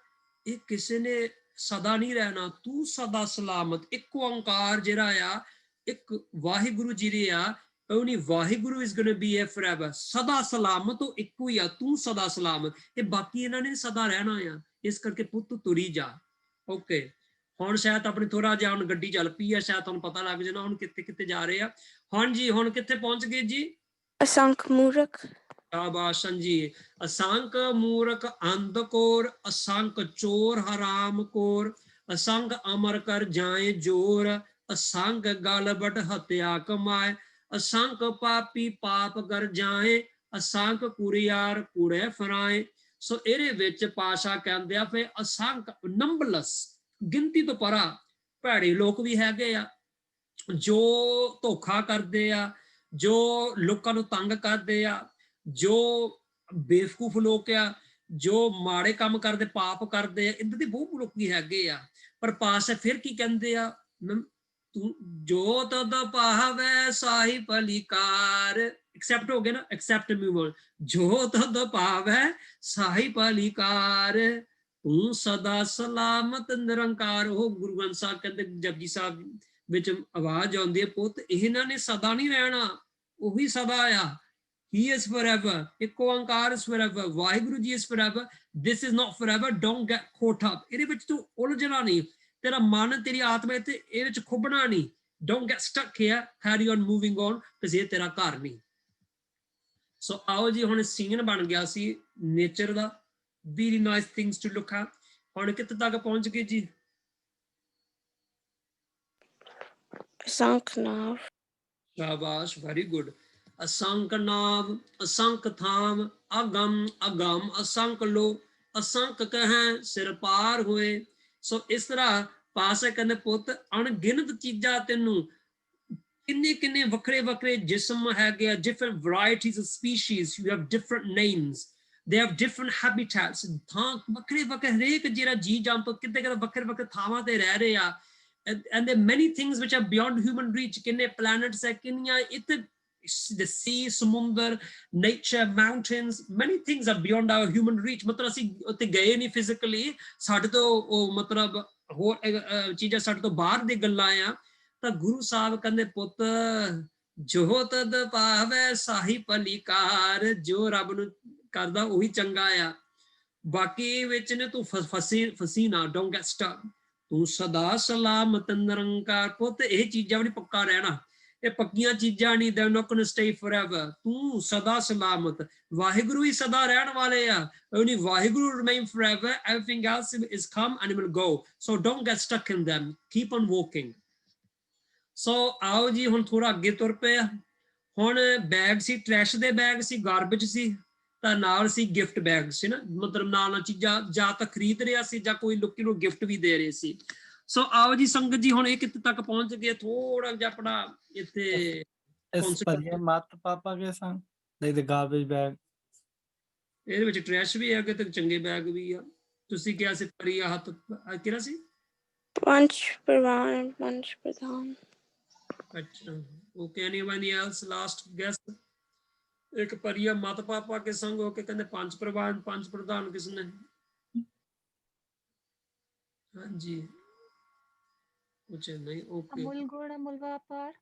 ਇਹ ਕਿਸੇ ਨੇ ਸਦਾ ਨਹੀਂ ਰਹਿਣਾ ਤੂੰ ਸਦਾ ਸਲਾਮਤ ਇੱਕ ਓੰਕਾਰ ਜਿਹੜਾ ਆ ਇੱਕ ਵਾਹਿਗੁਰੂ ਜੀ ਆ only Waheguru is going to be here forever ਸਦਾ ਸਲਾਮਤ ਉਹ ਇੱਕੋ ਹੀ ਆ ਤੂੰ ਸਦਾ ਸਲਾਮਤ ਇਹ ਬਾਕੀ ਇਹਨਾਂ ਨੇ ਸਦਾ ਰਹਿਣਾ ਆ ਇਸ ਕਰਕੇ ਪੁੱਤ ਤੁਰੀ ਜਾ ਓਕੇ ਹੁਣ ਸ਼ਾਇਦ ਆਪਣੀ ਥੋੜਾ ਜਿਹਾ ਹੁਣ ਗੱਡੀ ਚੱਲ ਪਈ ਆ ਸ਼ਾਇਦ ਤੁਹਾਨੂੰ ਪਤਾ ਲੱਗ ਜਾਣਾ ਹੁਣ ਕਿੱਥੇ ਜਾ ਰਹੇ ਆ ਹਾਂਜੀ ਹੁਣ ਕਿੱਥੇ ਪਹੁੰਚ ਗਏ ਜੀ ਅਸੰਖ ਮੂਰਖ शाबाश जी। असंख मूर्ख अंधकोर, असंख चोर हराम कोर, असंख अमर कर जाए जोर, असंख गलबट हत्या कमाए, असंख पापी पाप कर जाए, असंਖ ਕੁਰੀਆਰ ਕੂੜੇ ਫਰਾਏ। ਸੋ ਇਹਦੇ ਵਿੱਚ ਪਾਸ਼ਾ ਕਹਿੰਦੇ ਆ ਫੇ ਅਸੰਖ ਨੰਬਰਲੈਸ, ਗਿਣਤੀ ਤੋਂ ਪਰਾ ਭੈੜੇ ਲੋਕ ਵੀ ਹੈਗੇ ਆ ਜੋ ਧੋਖਾ ਕਰਦੇ ਆ, ਜੋ ਲੋਕਾਂ ਨੂੰ ਤੰਗ ਕਰਦੇ ਆ, ਜੋ ਬੇਵਕੂਫ ਲੋਕ ਆ, ਜੋ ਮਾੜੇ ਕੰਮ ਕਰਦੇ, ਪਾਪ ਕਰਦੇ ਆ, ਇੱਦਾਂ ਦੇ ਬਹੁਤ ਲੋਕੀ ਹੈਗੇ ਆ। ਪਰ ਪਾਸ਼ਾ ਫਿਰ ਕੀ ਕਹਿੰਦੇ ਆ, ਤੂੰ ਜੋ ਤਦ ਪਾਵੈ ਸਾਹੀ ਭਲੀਕਾਰ, ਐਕਸੈਪਟ ਹੋ ਗਿਆ ਨਾ, ਐਕਸੈਪਟ ਮੂਵ, ਜੋ ਤਦ ਪਾਵੈ ਸਾਹੀ ਭਲੀਕਾਰ, ਤੂੰ ਸਦਾ ਸਲਾਮਤ ਨਿਰੰਕਾਰ। ਉਹ ਗੁਰੂ ਗ੍ਰੰਥ ਸਾਹਿਬ ਕਹਿੰਦੇ, ਜਪਜੀ ਸਾਹਿਬ ਵਿੱਚ ਆਵਾਜ਼ ਆਉਂਦੀ ਹੈ, ਪੁੱਤ ਇਹਨਾਂ ਨੇ ਸਦਾ ਨਹੀਂ ਰਹਿਣਾ, ਉਹੀ ਸਦਾ ਆ। He is forever. ਇੱਕ ਓੰਕਾਰ is forever. Waheguru ji is forever. This is not forever. Don't get caught up. ਇਹਦੇ ਵਿੱਚ ਤੂੰ ਉਲਝਣਾ ਨਹੀਂ, ਤੇਰਾ ਮਨ ਤੇਰੀ ਆਤਮਾ ਤੇ ਇਹ ਵਿੱਚ ਖੁੱਬਣਾ ਨਹੀਂ। Don't get stuck here. Carry on moving on, because ਇਹ ਤੇਰਾ ਘਰ ਨਹੀਂ। ਸੋ ਆਓ ਜੀ, ਹੁਣ ਸੀਨ ਬਣ ਗਿਆ ਸੀ nature the, very nice things to look at। ਹੁਣ ਕਿੱਥੇ ਤੱਕ ਪਹੁੰਚ ਗਏ ਜੀ? ਅਸੰਖ ਨਾਮ। ਸ਼ਾਬਾਸ਼, ਵੈਰੀ ਗੁੱਡ। असंख नाम, असंख थाम, अगम अगम, असंख लो, असंख कहें सिर पार होए। सो इस तरह पासे कहते पुत अणगिनत चीज़ां तैनूं किन्ने किन्ने वखरे वखरे जिस्म है गया, different varieties of species, you have different names, they have different habitats। थां वखरे वखरे हरेक जिहड़ा जी जंतु किते किते वखरे वखरे थावां ते रह रहे आ, and there are many things which are beyond human reach। किन्ने planets है, किन्नियां इत्थे the sea, ਸਮੁੰਦਰ, nature, mountains, many things are beyond our human reach। ਮਤਲਬ ਅਸੀਂ ਉੱਥੇ ਗਏ ਨਹੀਂ ਫਿਜ਼ੀਕਲੀ, ਸਾਡੇ ਤੋਂ ਉਹ ਮਤਲਬ ਹੋਰ ਚੀਜ਼ਾਂ ਸਾਡੇ ਤੋਂ ਬਾਹਰ ਦੀ ਗੱਲਾਂ ਆ। ਤਾਂ ਗੁਰੂ ਸਾਹਿਬ ਕਹਿੰਦੇ ਪੁੱਤ ਜੋ ਤਦ ਪਾਵੈ ਸਾਹੀ ਭਲੀਕਾਰ, ਜੋ ਰੱਬ ਨੂੰ ਕਰਦਾ ਉਹੀ ਚੰਗਾ ਆ। ਬਾਕੀ ਵਿੱਚ ਨੇ ਤੂੰ ਫਸੀ ਨਾ, don't get stuck। ਤੂੰ ਸਦਾ ਸਲਾਮਤ ਨਿਰੰਕਾਰ। ਪੁੱਤ ਇਹ ਚੀਜ਼ਾਂ ਵੀ ਨਹੀਂ ਪੱਕਾ ਰਹਿਣਾ, ਇਹ ਪੱਕੀਆਂ ਚੀਜ਼ਾਂ ਨਹੀਂ, they're not going to stay forever। ਤੂੰ ਸਦਾ ਸਲਾਮਤ, ਵਾਹਿਗੁਰੂ ਹੀ ਸਦਾ ਰਹਿਣ ਵਾਲੇ ਆ, only Waheguru remain forever, everything else is come and it will go, so don't get stuck in them, keep on walking। ਸੋ ਆਓ ਜੀ, ਹੁਣ ਥੋੜਾ ਅੱਗੇ ਤੁਰ ਪਏ ਆ। ਹੁਣ ਬੈਗ ਸੀ, ਟਰੈਸ਼ ਦੇ ਬੈਗ ਸੀ, ਗਾਰਬੇਜ ਸੀ, ਤਾਂ ਨਾਲ ਸੀ ਗਿਫਟ ਬੈਗ ਸੀ ਨਾ, ਮਤਲਬ ਨਾਲ ਚੀਜ਼ਾਂ ਜਾਂ ਤਾਂ ਖਰੀਦ ਰਿਹਾ ਸੀ ਜਾਂ ਕੋਈ ਲੋਕੀ ਨੂੰ ਗਿਫਟ ਵੀ ਦੇ ਰਹੇ ਸੀ। ਸੋ ਆਓ ਜੀ ਸੰਗਤ ਜੀ, ਹੁਣ ਇਹ ਕਿੱਥੇ ਤੱਕ ਪਹੁੰਚ ਗਏ, ਥੋੜਾ ਜਿਹਾ ਆਪਣਾ ਇੱਥੇ ਇਸ ਪਰਿਏ ਮਤ ਪਾਪਾ ਕੇ ਸੰਗ ਦੇ ਗਾਰਬੇਜ ਬੈਗ, ਇਹਦੇ ਵਿੱਚ ਟਰੈਸ਼ ਵੀ ਹੈਗੇ ਤੇ ਚੰਗੇ ਬੈਗ ਵੀ ਆ। ਤੁਸੀਂ ਕਿਹਾ ਸੀ ਪਰਿਆ ਹੱਥ ਕਿਹੜਾ ਸੀ? ਪੰਚ ਪ੍ਰਵਾਨ, ਪੰਚ ਪ੍ਰਧਾਨ। ਅੱਛਾ, okay, anyone else last gas? ਇੱਕ ਪਰਿਆ ਮਤ ਪਾਪਾ ਕੇ ਸੰਗ ਹੋ ਕੇ ਕਹਿੰਦੇ ਪੰਜ ਪ੍ਰਵਾਨ, ਪੰਜ ਪ੍ਰਧਾਨ ਕਿਸਨੇ? ਹਾਂਜੀ, ਕੁਛ ਨਹੀਂ, ਓਕੇ। ਅਮੁਲ ਗੁਣ ਅਮੁਲ ਵਪਾਰ।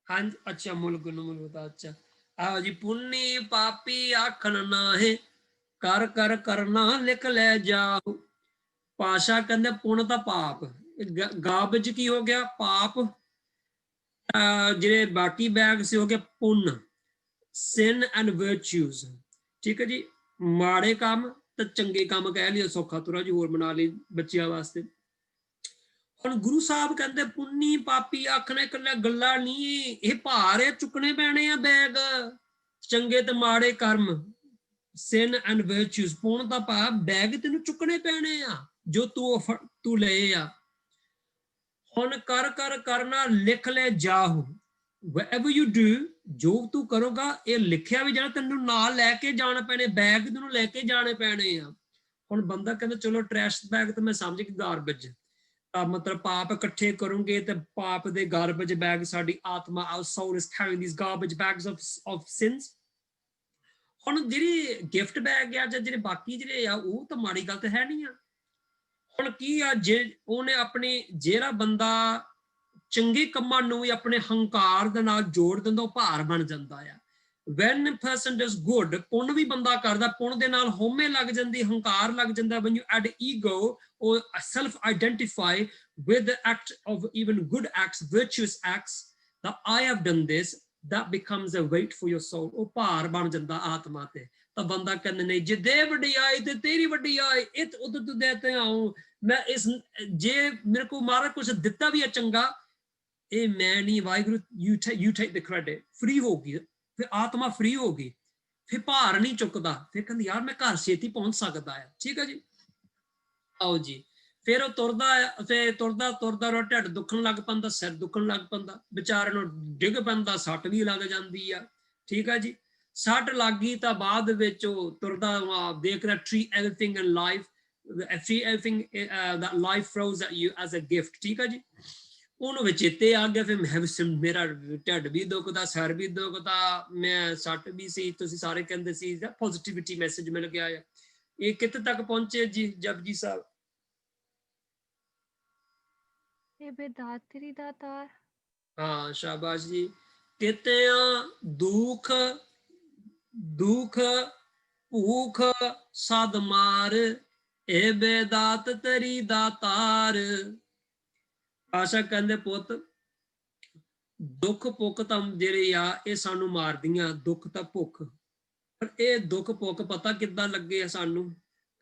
ਹਾਂਜੀ, ਅੱਛਾ, ਮੁੱਲ ਗੁਣ ਮੁੱਲ ਬਤਾ। ਅੱਛਾ, ਆਓ ਜੀ। ਪੁੰਨੀ ਪਾਪੀ ਆਖਣ ਨਾਹੇ, ਕਰ ਕਰ ਕਰਨਾ ਲਿਖ ਲੈ ਜਾਓ। ਪਾਸ਼ਾ ਕਹਿੰਦੇ ਪੁੰਨ ਤਾਂ ਪਾਪ, ਗਾਬਜ ਕੀ ਹੋ ਗਿਆ? ਪਾਪ। ਜਿਹੜੇ ਬਾਕੀ ਬੈਗ ਸੀ ਹੋ ਗਿਆ ਪੁੰਨ, sin and virtues। ਠੀਕ ਹੈ ਜੀ, ਮਾੜੇ ਕੰਮ ਤੇ ਚੰਗੇ ਕੰਮ ਕਹਿ ਲਿਓ, ਸੌਖਾ ਥੋੜਾ ਜੀ ਹੋਰ ਬਣਾ ਲਈ ਬੱਚਿਆਂ ਵਾਸਤੇ। ਹੁਣ ਗੁਰੂ ਸਾਹਿਬ ਕਹਿੰਦੇ ਪੁੰਨੀ ਪਾਪੀ ਆਖਣੇ ਇਕੱਲਾ ਗੱਲਾਂ ਨਹੀਂ, ਇਹ ਭਾਰ ਹੈ, ਚੁੱਕਣੇ ਪੈਣੇ ਆ ਬੈਗ। ਚੰਗੇ ਤੇ ਮਾੜੇ ਕਰਮ, sin and virtues, ਪੁੰਨ ਦਾ ਭਾਵ ਬੈਗ ਤੈਨੂੰ ਚੁੱਕਣੇ ਪੈਣੇ ਆ ਜੋ ਤੂੰ ਲਏ ਆ। ਹੁਣ ਕਰ ਕਰ ਕਰਨਾ ਲਿਖ ਲੈ ਜਾਹੂ, whatever you do, ਜੋ ਤੂੰ ਕਰੋਗਾ ਇਹ ਲਿਖਿਆ ਵੀ ਜਾਣਾ, ਤੈਨੂੰ ਨਾਲ ਲੈ ਕੇ ਜਾਣਾ ਪੈਣੇ, ਬੈਗ ਤੈਨੂੰ ਲੈ ਕੇ ਜਾਣੇ ਪੈਣੇ ਆ। ਹੁਣ ਬੰਦਾ ਕਹਿੰਦਾ ਚਲੋ ਟਰੈਸ਼ ਬੈਗ ਤਾਂ ਮੈਂ ਸਮਝ ਕਿ ਗਾਰਬੇਜ, ਮਤਲਬ ਪਾਪ ਇਕੱਠੇ ਕਰੋਗੇ ਤੇ ਪਾਪ ਦੇ ਗਾਰਬੇਜ ਬੈਗ ਸਾਡੀ ਆਤਮਾ, our soul is carrying these garbage bags of sins। ਹੁਣ ਜਿਹੜੀ ਗਿਫਟ ਬੈਗ ਆ ਜਾਂ ਜਿਹੜੇ ਬਾਕੀ ਜਿਹੜੇ ਆ ਉਹ ਤਾਂ ਮਾੜੀ ਗੱਲ ਤਾਂ ਹੈ ਨਹੀਂ ਆ। ਹੁਣ ਕੀ ਆ, ਜੇ ਉਹਨੇ ਆਪਣੀ, ਜਿਹੜਾ ਬੰਦਾ ਚੰਗੇ ਕੰਮਾਂ ਨੂੰ ਵੀ ਆਪਣੇ ਹੰਕਾਰ ਦੇ ਨਾਲ ਜੋੜ ਦਿੰਦਾ ਉਹ ਭਾਰ ਬਣ ਜਾਂਦਾ ਆ। when a person does good, ਪੁੰਨ ਵੀ ਬੰਦਾ ਕਰਦਾ, ਪੁੰਨ ਦੇ ਨਾਲ ਹਉਮੈ ਲੱਗ ਜਾਂਦੀ, ਹੰਕਾਰ ਲੱਗ ਜਾਂਦਾ। when you add ego or self identify with the act of even good acts, virtuous acts, that I have done this, that becomes a weight for your soul. ਉਹ ਭਾਰ ਬਣ ਜਾਂਦਾ ਆਤਮਾ ਤੇ। ਤਾਂ ਬੰਦਾ ਕਹਿੰਦਾ ਨਹੀਂ ਜੇ ਦੇ ਵਡਿਆਈ ਤੇ ਤੇਰੀ ਵਡਿਆਈ ਇਹ ਉਦੋਂ ਤੂੰ ਦੇਤੇ ਆਉਂ ਮੈਂ ਇਸ ਜੇ ਮੇਰੇ ਕੋ ਮਾਰਾ ਕੁਛ ਦਿੱਤਾ ਵੀ ਹੈ ਚੰਗਾ ਇਹ ਮੈਂ ਨਹੀਂ Waheguru you take the credit free ਹੋ ਗਈ ਫਿਰ ਆਤਮਾ free ਹੋ ਗਈ ਫਿਰ ਭਾਰ ਨਹੀਂ ਚੁੱਕਦਾ ਫਿਰ ਕਹਿੰਦੀ ਯਾਰ ਮੈਂ ਘਰ ਛੇਤੀ ਪਹੁੰਚ ਸਕਦਾ ਹੈ। ਠੀਕ ਹੈ ਜੀ। ਆਓ ਜੀ ਫਿਰ ਉਹ ਤੁਰਦਾ ਤੇ ਤੁਰਦਾ ਰੋ ਢਿੱਡ ਦੁਖਣ ਲੱਗ ਪੈਂਦਾ ਸਿਰ ਦੁਖਣ ਲੱਗ ਪੈਂਦਾ ਵਿਚਾਰੇ ਨੂੰ ਡਿੱਗ ਪੈਂਦਾ ਸੱਟ ਵੀ ਲੱਗ ਜਾਂਦੀ ਆ। ਠੀਕ ਹੈ ਜੀ। ਸੱਟ ਲੱਗ ਗਈ ਤਾਂ ਬਾਅਦ ਵਿੱਚ ਉਹ ਤੁਰਦਾ ਦੇਖਦਾ treat everything in life that life throws at you as a gift। ਠੀਕ ਹੈ ਜੀ। ਉਹਨੂੰ ਵਿਚੇਤੇ ਆ ਗਿਆ ਫਿਰ ਮੇਰਾ ਢਿੱਡ ਵੀ ਦੁਖਦਾ ਸਿਰ ਵੀ ਦੁਖਦਾ ਮੈਂ ਸੱਟ ਵੀ ਸੀ ਤੁਸੀਂ ਸਾਰੇ ਕਹਿੰਦੇ ਸੀ ਪੋਜ਼ਿਟਿਵਿਟੀ ਮੈਸੇਜ ਮਿਲ ਗਿਆ ਆ। ਇਹ ਕਿੱਥੇ ਤੱਕ ਪਹੁੰਚੇ ਜੀ ਜਪਜੀ ਸਾਹਿਬ? ਇਹ ਬੇਦਾਤ ਤੇਰੀ ਦਾਤਾਰ। ਹਾਂ ਸ਼ਾਬਾਸ਼ ਜੀ। ਕਿਤਿਆਂ ਦੁੱਖ ਭੂਖ ਸਦ ਮਾਰ ਇਹ ਬੇਦਾਤ ਤੇਰੀ ਦਾਤਾਰ। ਆਸ਼ਾ ਕਹਿੰਦੇ ਪੁੱਤ ਦੁੱਖ ਭੁੱਖ ਤਾਂ ਜਿਹੜੇ ਆ ਇਹ ਸਾਨੂੰ ਮਾਰਦੀਆਂ ਦੁੱਖ ਤਾਂ ਭੁੱਖ ਪਰ ਇਹ ਦੁੱਖ ਭੁੱਖ ਪਤਾ ਕਿੱਦਾਂ ਲੱਗੇ ਆ ਸਾਨੂੰ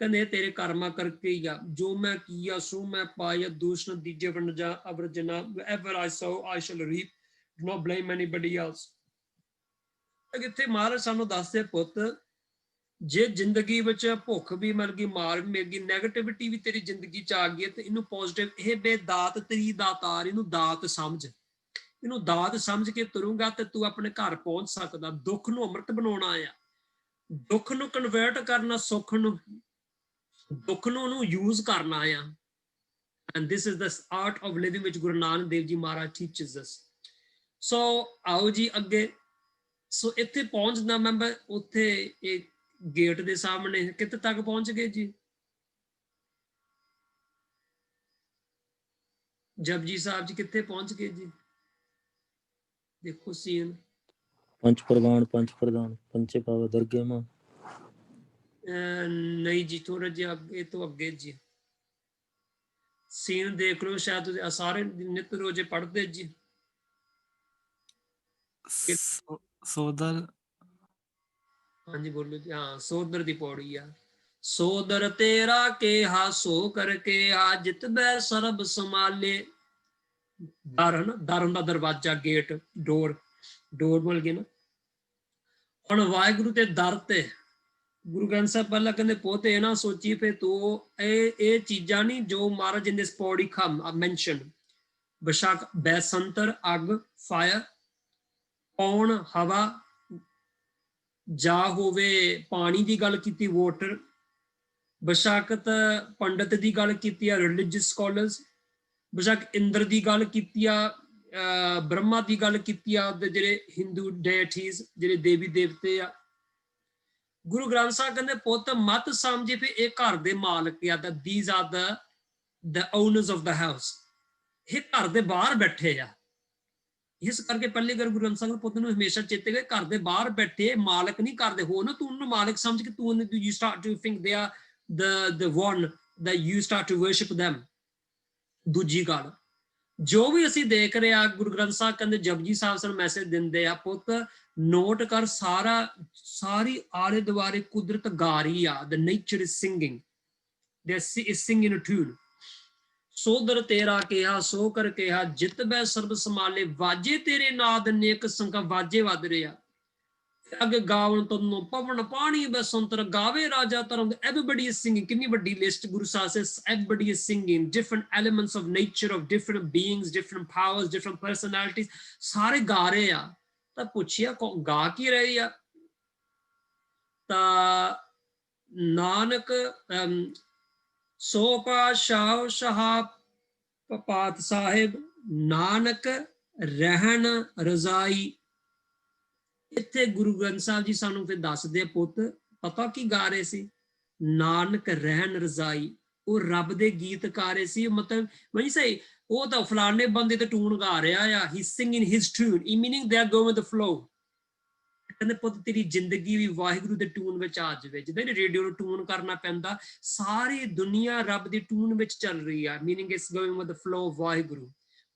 ਕਹਿੰਦੇ ਤੇਰੇ ਕਰਮਾਂ ਕਰਕੇ ਹੀ ਆ ਜੋ ਮੈਂ ਕੀਆ ਸੋ ਮੈਂ ਪਾਇਆ ਦੂਸ਼ਣ ਦੀਜੇ ਵੰਜਾ ਅਵਰਜਨਾ whatever I sow I shall reap do not blame anybody else। ਇੱਥੇ ਮਹਾਰਾਜ ਸਾਨੂੰ ਦੱਸਦੇ ਪੁੱਤ ਜੇ ਜ਼ਿੰਦਗੀ ਵਿੱਚ ਭੁੱਖ ਵੀ ਮਿਲ ਗਈ ਮਾਰ ਵੀ ਮਿਲ ਗਈ ਨੈਗੇਟਿਵਿਟੀ ਵੀ ਤੇਰੀ ਜ਼ਿੰਦਗੀ ਚ ਆ ਗਈ ਤੇ ਇਹਨੂੰ ਪੋਜ਼ਿਟਿਵ ਇਹ ਬੇਦਾਤ ਤੇਰੀ ਦਾਤਾਰ ਇਹਨੂੰ ਦਾਤ ਸਮਝ ਇਹਨੂੰ ਦਾਤ ਸਮਝ ਕੇ ਤੁਰੂੰਗਾ ਤੇ ਤੂੰ ਆਪਣੇ ਘਰ ਪਹੁੰਚ ਸਕਦਾ। ਦੁੱਖ ਨੂੰ ਅੰਮ੍ਰਿਤ ਬਣਾਉਣਾ ਆ ਦੁੱਖ ਨੂੰ ਕਨਵਰਟ ਕਰਨਾ ਸੁੱਖ ਨੂੰ ਦੁੱਖ ਨੂੰ ਉਹਨੂੰ ਯੂਜ਼ ਕਰਨਾ ਆ and this is the art of living which Guru Nanak Dev Ji Maharaj teaches us। so ਆਓ ਜੀ ਅੱਗੇ। ਸੋ ਇੱਥੇ ਪਹੁੰਚਦਾ ਮੈਂ ਉੱਥੇ ਇਹ ਗੇਟ ਦੇ ਸਾਹਮਣੇ ਕਿੱਥੇ ਤੱਕ ਪਹੁੰਚ ਗਏ ਜੀ? ਜਪਜੀ ਸਾਹਿਬ ਜੀ ਕਿੱਥੇ ਪਹੁੰਚ ਗਏ ਜੀ? ਦੇਖੋ ਸੀਨ ਪੰਚ ਪ੍ਰਵਾਨ ਪੰਚ ਪ੍ਰਦਾਨ ਪੰਚੇ ਪਾਵ ਦਰਗੇ ਮਾਂ ਨਹੀਂ ਜੀ ਥੋੜਾ ਜਿਹਾ ਅੱਗੇ ਤੋਂ ਅੱਗੇ ਜੀ ਸੀਨ ਦੇਖ ਲਓ ਸ਼ਾਇਦ ਤੁਸੀਂ ਸਾਰੇ ਨਿਤ ਰੋਜ਼ੇ ਪੜ੍ਹਦੇ ਜੀ। ਸੋਦਰ ਹਾਂਜੀ ਬੋਲੋ ਜੀ। ਹਾਂ ਸੋਦਰ ਦੀ ਪੌੜੀ ਆ। ਸੋਦਰ ਤੇਰਾ ਕਿਹਾ ਸੋ ਕਰਕੇ ਆ ਜਿਤ ਬੈ ਸਰਬ ਸੰਭਾਲੇ। ਦਰ ਹੈ ਨਾ ਦਰ ਹੁੰਦਾ ਦਰਵਾਜ਼ਾ ਗੇਟ ਡੋਰ ਮਿਲ ਗਏ ਨਾ। ਹੁਣ ਵਾਹਿਗੁਰੂ ਦੇ ਦਰ ਤੇ ਗੁਰੂ ਗ੍ਰੰਥ ਸਾਹਿਬ ਪਹਿਲਾਂ ਕਹਿੰਦੇ ਪੁੱਤ ਇਹ ਨਾ ਸੋਚੀ ਫੇ ਤੂੰ ਇਹ ਚੀਜ਼ਾਂ ਨਹੀਂ ਜੋ ਮਹਾਰਾਜ in this ਪੌੜੀ come mentioned ਬੇਸ਼ੱਕ ਬੈਸੰਤਰ ਅੱਗ ਫਾਇਰ ਪੌਣ ਹਵਾ ਜਾ ਹੋਵੇ ਪਾਣੀ ਦੀ ਗੱਲ ਕੀਤੀ ਵਾਟਰ ਬੇਸ਼ੱਕ ਪੰਡਤ ਦੀ ਗੱਲ ਕੀਤੀ ਆ ਰਿਲੀਜੀਅਸ ਸਕਾਲਰਸ ਬੇਸ਼ੱਕ ਇੰਦਰ ਦੀ ਗੱਲ ਕੀਤੀ ਆ ਬ੍ਰਹਮਾ ਦੀ ਗੱਲ ਕੀਤੀ ਆ ਜਿਹੜੇ ਹਿੰਦੂ ਡੈਟੀਜ਼ ਜਿਹੜੇ ਦੇਵੀ ਦੇਵਤੇ ਆ। ਗੁਰੂ ਗ੍ਰੰਥ ਸਾਹਿਬ ਕਹਿੰਦੇ ਪੁੱਤ ਮਤ ਸਮਝੇ ਵੀ ਇਹ ਘਰ ਦੇ ਮਾਲਕ ਆ these are the owners of the house। ਇਹ ਘਰ ਦੇ ਬਾਹਰ ਬੈਠੇ ਆ। ਇਸ ਕਰਕੇ ਪਹਿਲੇ ਗੁਰੂ ਗ੍ਰੰਥ ਸਾਹਿਬ ਪੁੱਤ ਨੂੰ ਹਮੇਸ਼ਾ ਚੇਤੇ ਗਏ ਘਰ ਦੇ ਬਾਹਰ ਬੈਠੇ ਮਾਲਕ ਨਹੀਂ ਕਰਦੇ ਹੋ ਨਾ ਤੂੰ ਉਹਨੂੰ ਮਾਲਕ ਸਮਝ ਕੇ ਤੂੰ you start to think they are the one that you start to worship them। ਦੂਜੀ ਗੱਲ ਜੋ ਵੀ ਅਸੀਂ ਦੇਖ ਰਹੇ ਆ ਗੁਰੂ ਗ੍ਰੰਥ ਸਾਹਿਬ ਕਹਿੰਦੇ ਜਪਜੀ ਸਾਹਿਬ ਸਾਨੂੰ ਮੈਸੇਜ ਦਿੰਦੇ ਆ ਪੁੱਤ ਨੋਟ ਕਰ ਸਾਰੀ ਆਲੇ ਦੁਆਲੇ ਕੁਦਰਤ ਗਾ ਰਹੀ ਆ the nature is singing they is singing a tune। Sodar ਤੇਰਾ ਕਿਹਾ ਸੋ ਕਰ ਕਿਹਾ ਜਿਤ ਬੈ ਸਰਬ ਸੰਭਾਲੇ ਵਾਜੇ ਤੇਰੇ ਨਾਦ ਨੇਕ ਸੰਗਾ ਵਾਜੇ ਵੱਧ ਰਿਹਾ ਅੱਗੇ ਗਾਵਣ ਤਨੂੰ ਪਵਨ ਪਾਣੀ ਬਸੰਤਰ ਗਾਵੇ ਰਾਜਾ ਧਰਮ। everybody is singing ਕਿੰਨੀ ਵੱਡੀ list Guru Sahib says everybody is singing different elements of nature of different beings different powers different personalities ਸਾਰੇ ਗਾ ਰਹੇ ਆ। ਤਾਂ ਪੁੱਛਿਆ ਗਾ ਕੀ ਰਹੇ ਆ ਤਾਂ ਨਾਨਕ ਸੋ ਪਾਤਸ਼ਾਹ ਸ਼ਾਹ ਪਾਤ ਸਾਹਿਬ ਨਾਨਕ ਰਹਿਣ ਰਜ਼ਾਈ। ਇੱਥੇ ਗੁਰੂ ਗ੍ਰੰਥ ਸਾਹਿਬ ਜੀ ਸਾਨੂੰ ਫਿਰ ਦੱਸਦੇ ਪੁੱਤ ਪਤਾ ਕੀ ਗਾ ਰਹੇ ਸੀ ਨਾਨਕ ਰਹਿਣ ਰਜ਼ਾਈ। ਉਹ ਰੱਬ ਦੇ ਗੀਤ ਗਾ ਰਹੇ ਸੀ ਮਤਲਬ when you say ਉਹ ਤਾਂ ਫਲਾਣੇ ਬੰਦੇ ਤੇ ਟੂਨ ਗਾ ਰਿਹਾ ਆ he's singing his tune meaning they are going with the flow। ਕਹਿੰਦੇ ਪੁੱਤ ਤੇਰੀ ਜ਼ਿੰਦਗੀ ਵੀ ਵਾਹਿਗੁਰੂ ਦੇ ਟੂਨ ਵਿੱਚ ਆ ਜਾਵੇ ਜਿੱਦਾਂ ਰੇਡੀਓ ਨੂੰ ਟੂਨ ਕਰਨਾ ਪੈਂਦਾ ਸਾਰੀ ਦੁਨੀਆ ਰੱਬ ਦੀ ਟੂਨ ਵਿੱਚ ਚੱਲ ਰਹੀ ਆ meaning it's going with the flow of Waheguru.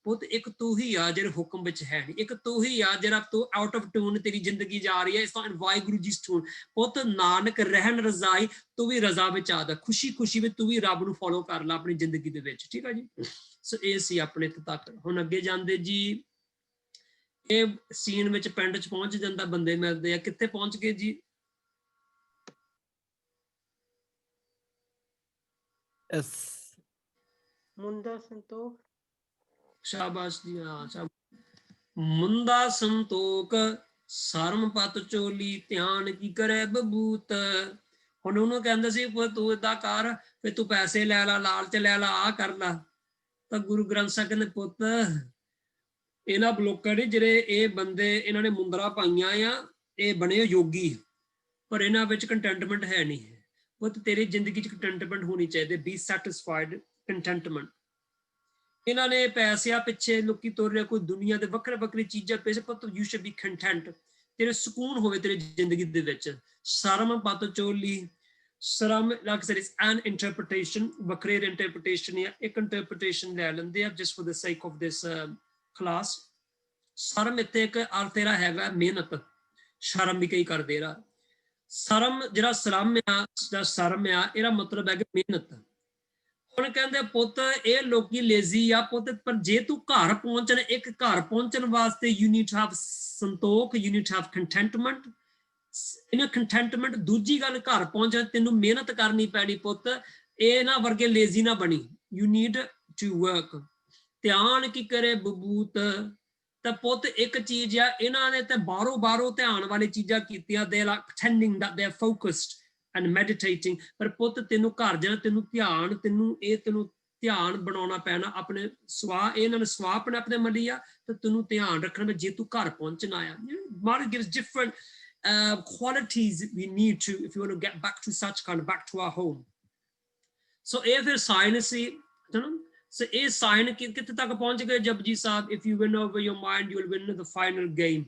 ਪੁੱਤ ਇੱਕ ਤੂੰ ਹੀ ਆ ਜਿਹੜੇ ਹੁਕਮ ਵਿੱਚ ਹੈ ਨਹੀਂ, ਇੱਕ ਤੂੰ ਹੀ ਆ ਜਿਹੜਾ ਤੂੰ ਆਊਟ ਆਫ ਟੂਨ ਤੇਰੀ ਜ਼ਿੰਦਗੀ ਜਾ ਰਹੀ ਹੈ, ਇਸ ਤਰ੍ਹਾਂ ਵਾਹਿਗੁਰੂ ਜੀ ਟੂਨ। ਪੁੱਤ ਨਾਨਕ ਰਹਿਣ ਰਜ਼ਾਈ, ਤੂੰ ਵੀ ਰਜ਼ਾ ਵਿੱਚ ਆਦਾ, ਖੁਸ਼ੀ ਖੁਸ਼ੀ ਵਿੱਚ ਤੂੰ ਵੀ ਰੱਬ ਨੂੰ ਫੋਲੋ ਕਰ ਲੈ ਆਪਣੀ ਜ਼ਿੰਦਗੀ ਦੇ ਵਿੱਚ, ਠੀਕ ਆ ਜੀ। ਸੋ ਇਹ ਸੀ ਆਪਣੇ ਤੱਕ। ਹੁਣ ਅੱਗੇ ਜਾਂਦੇ ਜੀ, ਇਹ ਸੀਨ ਵਿੱਚ ਪਿੰਡ 'ਚ ਪਹੁੰਚ ਜਾਂਦਾ, ਬੰਦੇ ਮਿਲਦੇ ਆ, ਕਿੱਥੇ ਪਹੁੰਚ ਗਏ ਜੀ? Yes. ਮੁੰਡਾ ਸੰਤੋਖ। ਸ਼ਾਬਾਸ਼ ਜੀ, ਹਾਂ। ਮੁੰਦਾ ਸੰਤੋਖ ਸਰਮ ਪਤ ਚੋਲੀ, ਧਿਆਨ ਕੀ ਕਰੇ ਬਬੂਤ। ਹੁਣ ਉਹਨੂੰ ਕਹਿੰਦਾ ਸੀ ਤੂੰ ਏਦਾਂ ਕਰ, ਫਿਰ ਤੂੰ ਪੈਸੇ ਲੈ ਲਾ, ਲਾਲਚ ਲੈ ਲਾ, ਆ ਕਰ ਲਾ। ਤਾਂ ਗੁਰੂ ਗ੍ਰੰਥ ਸਾਹਿਬ ਕਹਿੰਦੇ ਪੁੱਤ ਇਹਨਾਂ ਲੋਕਾਂ ਨੇ ਜਿਹੜੇ ਇਹ ਬੰਦੇ ਇਹਨਾਂ ਨੇ ਮੁੰਦਰਾ ਪਾਈਆਂ ਆ, ਇਹ ਬਣੇ ਯੋਗੀ, ਪਰ ਇਹਨਾਂ ਵਿੱਚ ਕੰਟੈਂਟਮੈਂਟ ਹੈ ਨਹੀਂ। ਪੁੱਤ ਤੇਰੀ ਜ਼ਿੰਦਗੀ 'ਚ ਕੰਟੈਂਟਮੈਂਟ ਹੋਣੀ ਚਾਹੀਦੀ, ਬੀ ਸੈਟਿਸਫਾਈਡ, ਕੰਟੈਂਟਮੈਂਟ। ਇਹਨਾਂ ਨੇ ਪੈਸਿਆਂ ਪਿੱਛੇ ਲੋਕੀ ਤੁਰ ਰਹੇ, ਕੋਈ ਦੁਨੀਆ ਦੇ ਵੱਖਰੇ ਵੱਖਰੀ ਚੀਜ਼ਾਂ ਪਿੱਛੇ, ਪੁੱਤ ਯੂ ਸ਼ੁਡ ਬੀ ਕੰਟੈਂਟ, ਤੇਰੇ ਸਕੂਨ ਹੋਵੇ ਤੇਰੀ ਜ਼ਿੰਦਗੀ ਦੇ ਵਿੱਚ। ਸ਼ਰਮ ਪਤ ਚੋਲੀ, ਸ਼ਰਮ like I said, it's an interpretation, ਵੱਖਰੇ ਇੰਟਰਪ੍ਰੀਟੇਸ਼ਨ ਹੈ, ਇੱਕ ਇੰਟਰਪ੍ਰੀਟੇਸ਼ਨ ਲੈ ਲੈਂਦੇ ਆ just for the sake of this class। ਸ਼ਰਮ ਇੱਥੇ ਇੱਕ ਅਰਥ ਇਹਦਾ ਹੈਗਾ ਮਿਹਨਤ, ਸ਼ਰਮ ਵੀ ਕਈ ਕਰਦੇ ਰਾ। ਸ਼ਰਮ ਜਿਹੜਾ ਸ਼ਰਮ ਆ, ਜਿਹੜਾ ਸ਼ਰਮ ਆ, ਇਹਦਾ ਮਤਲਬ ਹੈ ਕਿ ਮਿਹਨਤ। ਹੁਣ ਕਹਿੰਦੇ ਪੁੱਤ ਇਹ ਲੋਕੀ ਲੇਜ਼ੀ ਆ ਪੁੱਤ, ਪਰ ਜੇ ਤੂੰ ਘਰ ਪਹੁੰਚਣ, ਇੱਕ ਘਰ ਪਹੁੰਚਣ ਵਾਸਤੇ ਯੂ ਨੀਡ ਟੂ ਹੈਵ ਸੰਤੋਖ, you need to have contentment. ਇਹਨਾਂ ਕੰਟੈਂਟਮੈਂਟ, ਦੂਜੀ ਗੱਲ ਘਰ ਪਹੁੰਚਣ ਤੈਨੂੰ ਮਿਹਨਤ ਕਰਨੀ ਪੈਣੀ ਪੁੱਤ, ਇਹ ਨਾ ਵਰਗੇ ਲੇਜ਼ੀ ਨਾ ਬਣੀ, ਯੂ ਨੀਡ ਟੂ ਵਰਕ। ਧਿਆਨ ਕੀ ਕਰੇ ਬਬੂਤ, ਤਾਂ ਪੁੱਤ ਇੱਕ ਚੀਜ਼ ਆ, ਇਹਨਾਂ ਨੇ ਤੇ ਬਾਹਰੋਂ ਧਿਆਨ ਵਾਲੀ ਚੀਜ਼ਾਂ ਕੀਤੀਆਂ, they are pretending that they are focused and meditating, ਪਰ ਪੁੱਤ ਤੈਨੂੰ ਘਰ ਜਾਣਾ, ਤੈਨੂੰ ਧਿਆਨ ਬਣਾਉਣਾ ਪੈਣਾ ਆਪਣੇ ਸਵਾਹ। ਇਹਨਾਂ ਨੇ ਸਵਾਹ ਆਪਣੇ ਮਲੀ ਆ, ਤੇ ਤੈਨੂੰ ਧਿਆਨ ਰੱਖਣਾ ਜੇ ਤੂੰ ਘਰ ਪਹੁੰਚਣਾ ਆ। God gives different qualities we need to, if you want to get back to such kind, back to our home। So ਇਹ ਫਿਰ ਸਾਈਨ ਸੀ, ਸੋ ਇਹ ਸਾਈਨ ਕਿੱਥੇ ਤੱਕ ਪਹੁੰਚ ਗਏ Japji Sahib? if you win over your mind, you will win the final game।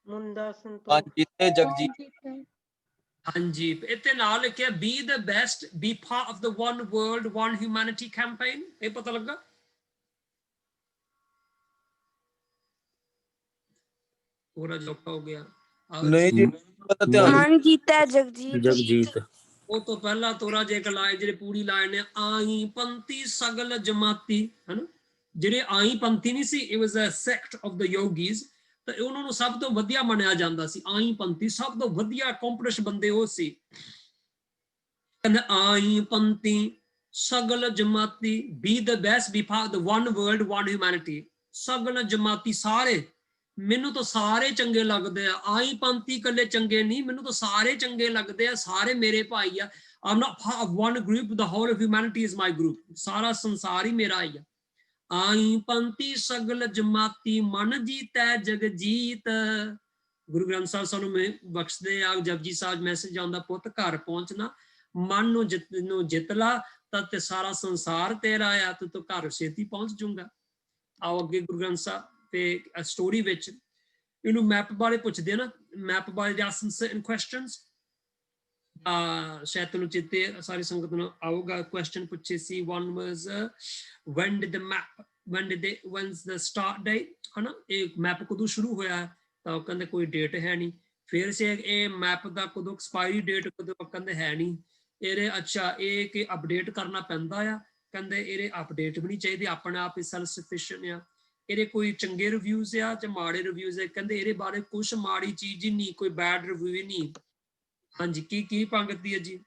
ਮੁੰਡਾ ਸੰਤੋਖ ਜਿੱਤੇ ਜਗਜੀਤ। ਹਾਂਜੀ, ਇੱਥੇ ਨਾਲ ਲਿਖਿਆ be the best, be part of the one world, one humanity campaign। ਇਹ ਪਤਾ ਲੱਗਾ? ਪੂਰਾ ਜੋਖਾ ਹੋ ਗਿਆ। ਨਹੀਂ ਜੀ, ਪਤਾ ਧਿਆਨ ਮਨ ਜੀਤਾ ਜਗਜੀਤ। ਉਹ ਤੋਂ ਪਹਿਲਾਂ ਤੋਰਾ ਜੇ ਲਾਈਨ ਜਿਹੜੇ ਪੂਰੀ ਲਾਈਨ ਨੇ, ਆਈ ਪੰਥੀ ਸਗਲ ਜਮਾਤੀ, ਹਨਾ, ਜਿਹੜੇ ਆਈ ਪੰਥੀ ਨਹੀਂ ਸੀ, it was a sect of the yogis, ਤਾਂ ਉਹਨਾਂ ਨੂੰ ਸਭ ਤੋਂ ਵਧੀਆ ਮੰਨਿਆ ਜਾਂਦਾ ਸੀ। ਆਈ ਪੰਥੀ ਸਭ ਤੋਂ ਵਧੀਆ ਅਕੰਪਲਿਸ਼ ਬੰਦੇ ਉਹ ਸੀ। ਕਹਿੰਦੇ ਆਈ ਪੰਥੀ ਸਗਲ ਜਮਾਤੀ, be the best, be part the one world, one humanity. ਸਗਲ ਜਮਾਤੀ ਸਾਰੇ, ਮੈਨੂੰ ਤਾਂ ਸਾਰੇ ਚੰਗੇ ਲੱਗਦੇ ਆ। ਆਈ ਪੰਥੀ ਇਕੱਲੇ ਚੰਗੇ ਨਹੀਂ, ਮੈਨੂੰ ਤਾਂ ਸਾਰੇ ਚੰਗੇ ਲੱਗਦੇ ਆ, ਸਾਰੇ ਮੇਰੇ ਭਾਈ ਆ। I'm not part of one group, the whole of humanity is my group। ਸਾਰਾ ਸੰਸਾਰ ਹੀ ਮੇਰਾ ਹੀ ਆ। ਆਈ ਪੰਥੀ ਸਗਲ ਜਮਾਤੀ, ਮਨ ਜੀਤੈ ਜਗਜੀਤ। ਗੁਰੂ ਗ੍ਰੰਥ ਸਾਹਿਬ ਸਾਨੂੰ ਬਖਸ਼ਦੇ ਆ, ਜਪਜੀ ਸਾਹਿਬ ਮੈਸੇਜ ਆਉਂਦਾ, ਪੁੱਤ ਘਰ ਪਹੁੰਚਣਾ, ਮਨ ਨੂੰ ਜਿੱਤ ਲਾ, ਤਾਂ ਤੇ ਸਾਰਾ ਸੰਸਾਰ ਤੇਰਾ ਆ, ਤੇ ਤੂੰ ਘਰ ਛੇਤੀ ਪਹੁੰਚ ਜਾਊਗਾ। ਆਓ ਅੱਗੇ ਗੁਰੂ ਗ੍ਰੰਥ ਸਾਹਿਬ ਤੇ ਸਟੋਰੀ ਵਿੱਚ ਇਹਨੂੰ ਮੈਪ ਬਾਰੇ ਪੁੱਛਦੇ ਨਾ, ਮੈਪ ਬਾਰੇ ਦੇ ਆਸਨ ਸਰਟਨ ਕੁਐਸਚਨਸ। ਸ਼ਾਇਦ ਤੁਹਾਨੂੰ ਚਿੱਤੇ ਸਾਰੀ ਸੰਗਤ ਨੂੰ ਆਊਗਾ। ਕੁਐਸਚਨ ਪੁੱਛੇ ਸੀ, one was when did the map, when's the start date, ਹਨਾ, ਇਹ ਮੈਪ ਕਦੋਂ ਸ਼ੁਰੂ ਹੋਇਆ? ਤਾਂ ਉਹ ਕਹਿੰਦੇ ਕੋਈ ਡੇਟ ਹੈ ਨਹੀਂ। ਫਿਰ ਸੇ ਇਹ ਮੈਪ ਦਾ ਕਦੋਂ ਐਕਸਪਾਇਰੀ ਡੇਟ ਕਦੋਂ? ਕਹਿੰਦੇ ਹੈ ਨਹੀਂ। ਇਹਦੇ ਅੱਛਾ ਇਹ ਕਿ ਅਪਡੇਟ ਕਰਨਾ ਪੈਂਦਾ ਆ? ਕਹਿੰਦੇ ਇਹਦੇ ਅਪਡੇਟ ਵੀ ਨਹੀਂ ਚਾਹੀਦੇ, ਆਪਣੇ ਆਪ ਹੀ ਸੈਲਫ ਸਫੀਸ਼ੀਐਂਟ ਆ। ਇਹਦੇ ਕੋਈ ਚੰਗੇ ਰਿਵਿਊਜ਼ ਆ ਜਾਂ ਮਾੜੇ ਰਿਵਿਊਜ਼ ਆ? ਕਹਿੰਦੇ ਇਹਦੇ ਬਾਰੇ ਕੁਛ ਮਾੜੀ ਚੀਜ਼ ਹੀ ਨਹੀਂ, ਕੋਈ ਬੈਡ ਰਿਵਿਊ ਹੀ ਨਹੀਂ। ਹਾਂਜੀ, ਕੀ ਪੰਗਤੀ ਹੈ ਜੀ?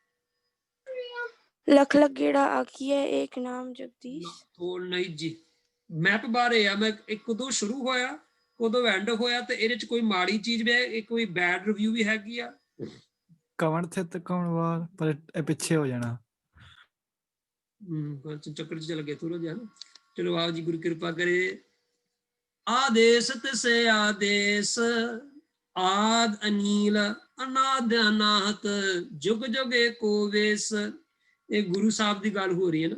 लख गੇੜਾ ਆਖੀਏ ਏਕ ਨਾਮ ਜਗਦੀਸ਼। ਉਹ ਨਹੀਂ ਜੀ, ਮੈਪ ਬਾਰੇ ਆ। ਮੈਂ ਕਦੋਂ ਸ਼ੁਰੂ ਹੋਇਆ, ਕਦੋਂ ਐਂਡ ਹੋਇਆ, ਤੇ ਇਹਦੇ ਚ ਕੋਈ ਮਾੜੀ ਚੀਜ਼ ਵੀ ਹੈ, ਕੋਈ ਬੈਡ ਰਿਵਿਊ ਵੀ ਹੈਗੀ ਆ? ਕਵਣ ਤੇ ਤਕਾਉਣ ਵਾਰ, ਪਰ ਇਹ ਪਿੱਛੇ ਹੋ ਜਾਣਾ। ਚੱਕਰ ਚ ਚਲ ਗਏ ਥੋੜਾ ਜਿਹਾ। ਚਲੋ ਆਓ ਜੀ, ਗੁਰੂ ਕਿਰਪਾ ਕਰੇ। ਆਦੇਸ਼ ਤਿਸੇ ਆਦੇਸ਼, ਆਦ ਅਨੀਲ ਅਨਾਦ ਅਨਾਹਤ, ਜੁਗ ਜੁਗ ਏਕੋ ਵੇਸ। ਇਹ ਗੁਰੂ ਸਾਹਿਬ ਦੀ ਗੱਲ ਹੋ ਰਹੀ ਹੈ ਨਾ।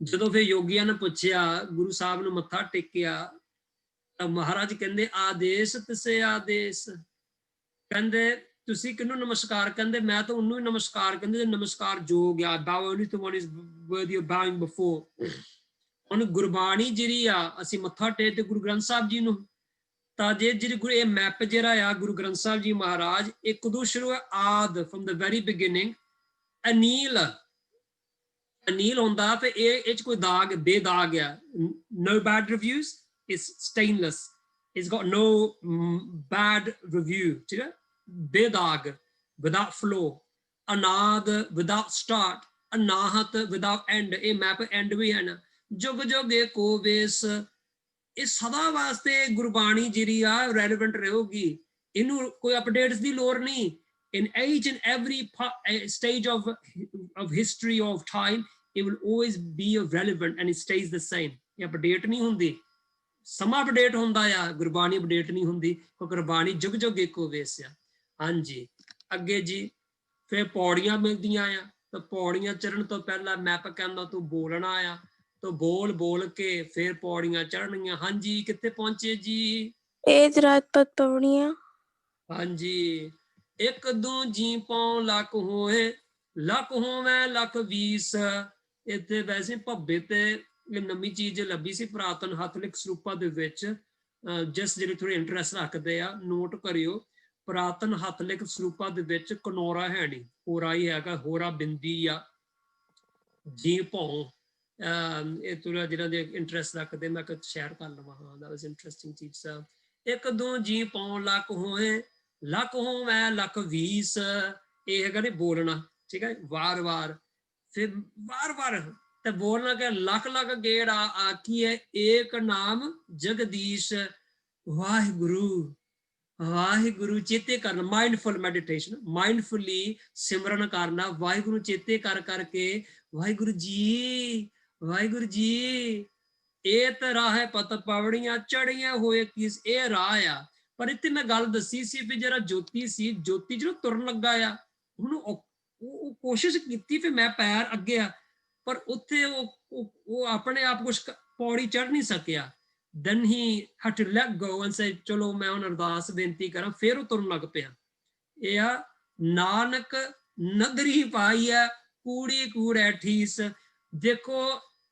ਜਦੋਂ ਫਿਰ ਯੋਗੀਆਂ ਨੇ ਪੁੱਛਿਆ, ਗੁਰੂ ਸਾਹਿਬ ਨੂੰ ਮੱਥਾ ਟੇਕਿਆ, ਤਾਂ ਮਹਾਰਾਜ ਕਹਿੰਦੇ ਆਦੇਸ਼ ਤਿਸੇ ਆਦੇਸ਼। ਕਹਿੰਦੇ ਤੁਸੀਂ ਕਿਹਨੂੰ ਨਮਸਕਾਰ? ਕਹਿੰਦੇ ਮੈਂ ਤਾਂ ਉਹਨੂੰ ਹੀ ਨਮਸਕਾਰ, ਕਹਿੰਦੇ ਨਮਸਕਾਰ ਜੋਗ ਆ। bow only to one is worthy of bowing before। ਹੁਣ ਗੁਰਬਾਣੀ ਜਿਹੜੀ ਆ ਅਸੀਂ ਮੱਥਾ ਟੇਕ ਤੇ ਗੁਰੂ ਗ੍ਰੰਥ ਸਾਹਿਬ ਜੀ ਨੂੰ, ਤਾਂ ਜੇ ਜਿਹੜੀ ਇਹ ਮੈਪ ਜਿਹੜਾ ਆ ਗੁਰੂ ਗ੍ਰੰਥ ਸਾਹਿਬ ਜੀ ਮਹਾਰਾਜ ਇਹ ਕਦੋਂ ਸ਼ੁਰੂ ਹੈ? ਆਦ, ਫਰਮ ਦ ਵੈਰੀ ਬਿਗਿਨਿੰਗ। ਅਨੀਲ ਹੁੰਦਾ ਤੇ ਇਹ ਚ ਕੋਈ ਦਾਗ ਬੇਦਾਗ ਆ, no bad reviews, it's stainless, it's got no bad review, ਠੀਕ ਹੈ? ਬੇਦਾਗ, without flaw। ਅਨਾਦ, without start। ਅਨਾਹਤ, without end। ਇਹ ਮੈਪ end ਵੀ ਹੈ ਨਾ। ਜੁਗ ਜੁਗ ਏਕੋ ਵੇਸ, ਇਹ ਸਦਾ ਵਾਸਤੇ ਗੁਰਬਾਣੀ ਜਿਹੜੀ ਆ ਰੈਲੇਵੈਂਟ ਰਹੂਗੀ, ਇਹਨੂੰ ਕੋਈ ਅਪਡੇਟਸ ਦੀ ਲੋੜ ਨਹੀਂ। In each and every stage of history of time, it will always be relevant and it stays the same। ਇਹ ਅਪਡੇਟ ਨਹੀਂ ਹੁੰਦੀ, ਸਮਾਂ ਅਪਡੇਟ ਹੁੰਦਾ ਆ, ਗੁਰਬਾਣੀ ਅਪਡੇਟ ਨਹੀਂ ਹੁੰਦੀ, ਕਿਉਂਕਿ ਗੁਰਬਾਣੀ ਜੁਗ ਜੁਗ ਇੱਕੋ ਵੇਸ ਆ। ਹਾਂਜੀ, ਅੱਗੇ ਜੀ ਫਿਰ ਪੌੜੀਆਂ ਮਿਲਦੀਆਂ ਆ, ਤਾਂ ਪੌੜੀਆਂ ਚੜ੍ਹਨ ਤੋਂ ਪਹਿਲਾਂ ਮੈਪ ਕਹਿੰਦਾ ਤੂੰ ਬੋਲਣਾ ਆ, ਤਾਂ ਬੋਲ ਬੋਲ ਕੇ ਫਿਰ ਪੌੜੀਆਂ ਚੜ੍ਹਨੀਆਂ। ਹਾਂਜੀ, ਕਿੱਥੇ ਪਹੁੰਚੇ ਜੀ? ਏਤ ਰਾਤ ਪਤ ਪੌੜੀਆਂ। ਹਾਂਜੀ, ਇੱਕ ਦੂ ਜੀ ਪਉ ਲੱਖ ਹੋਏ, ਲੱਖ ਹੋਵੇ ਲੱਖ 20। ਇੱਥੇ ਵੈਸੇ ਭੱਬੇ ਤੇ ਇਹ ਨਵੀਂ ਚੀਜ਼ ਲੱਭੀ ਸੀ ਪੁਰਾਤਨ ਹੱਥ ਲਿਖ ਸਰੂਪਾਂ ਦੇ ਵਿੱਚ, ਜਿਸ ਜਿਹੜੇ ਥੋੜੇ ਇੰਟਰਸਟ ਰੱਖਦੇ ਆ ਨੋਟ ਕਰਿਓ। ਪੁਰਾਤਨ ਹੱਥ ਲਿਖ ਸਰੂਪਾਂ ਦੇ ਵਿੱਚ ਕਨੋਰਾ ਹੈ ਨਹੀਂ, ਹੋਰਾ ਹੀ ਹੈਗਾ, ਹੋਰਾ ਬਿੰਦੀ ਆ, ਜੀ ਭੌਂ। ਇਹ ਥੋੜਾ ਜਿਹਨਾਂ ਦੇ ਇੰਟਰਸਟ ਰੱਖਦੇ ਮੈਂ ਕੁਝ ਸ਼ੇਅਰ ਕਰ ਲਵਾਂ। ਹਾਂ, that was interesting ਚੀਜ਼। ਇੱਕ ਦੂ ਜੀ ਪਉ ਲੱਖ ਹੋਏ, ਲੱਖ ਹੋਵੇ ਲੱਖ 20। ਇਹ ਹੈਗਾ ਨੇ ਬੋਲਣਾ, ਠੀਕ ਹੈ? ਵਾਰ ਵਾਰ, ਫਿਰ ਵਾਰ ਵਾਰ ਤੇ ਬੋਲਣਾ ਕਿ ਲੱਖ ਲੱਖ ਗੇੜਾ ਆਖੀਏ ਏਕ ਨਾਮ ਜਗਦੀਸ਼। ਵਾਹਿਗੁਰੂ ਵਾਹਿਗੁਰੂ ਚੇਤੇ ਕਰਨਾ, ਮਾਈਂਡਫੁਲ ਮੈਡੀਟੇਸ਼ਨ, ਮਾਈਂਡਫੁਲੀ ਸਿਮਰਨ ਕਰਨਾ, ਵਾਹਿਗੁਰੂ ਚੇਤੇ ਕਰ ਕਰਕੇ, ਵਾਹਿਗੁਰੂ ਜੀ ਵਾਹਿਗੁਰੂ ਜੀ। ਇਹ ਤਾਂ ਰਾਹ ਹੈ ਪਤ ਪੌੜੀਆਂ ਚੜੀਆਂ ਹੋਏ ਕਿਸ, ਇਹ ਰਾਹ ਆ। ਪਰ ਇੱਥੇ ਮੈਂ ਗੱਲ ਦੱਸੀ ਸੀ ਵੀ ਜਿਹੜਾ ਜੋਤੀ ਸੀ, ਜੋਤੀ ਜਦੋਂ ਤੁਰਨ ਲੱਗਾ ਆ, ਉਹਨੂੰ ਉਹ ਕੋਸ਼ਿਸ਼ ਕੀਤੀ ਫਿਰ ਮੈਂ ਪੈਰ ਅੱਗੇ ਆ, ਪਰ ਉੱਥੇ ਉਹ ਆਪਣੇ ਆਪ ਕੁਛ ਪੌੜੀ ਚੜ੍ਹ ਨਹੀਂ ਸਕਿਆ। then he had to let go and say ਚਲੋ ਮੈਂ ਹੁਣ ਅਰਦਾਸ ਬੇਨਤੀ ਕਰਾਂ, ਫਿਰ ਉਹ ਤੁਰਨ ਲੱਗ ਪਿਆ। ਇਹ ਆ ਨਾਨਕ ਨਦਰੀ ਪਾਈ ਹੈ ਕੂੜੀ ਕੂੜੈ ਠੀਸ। ਦੇਖੋ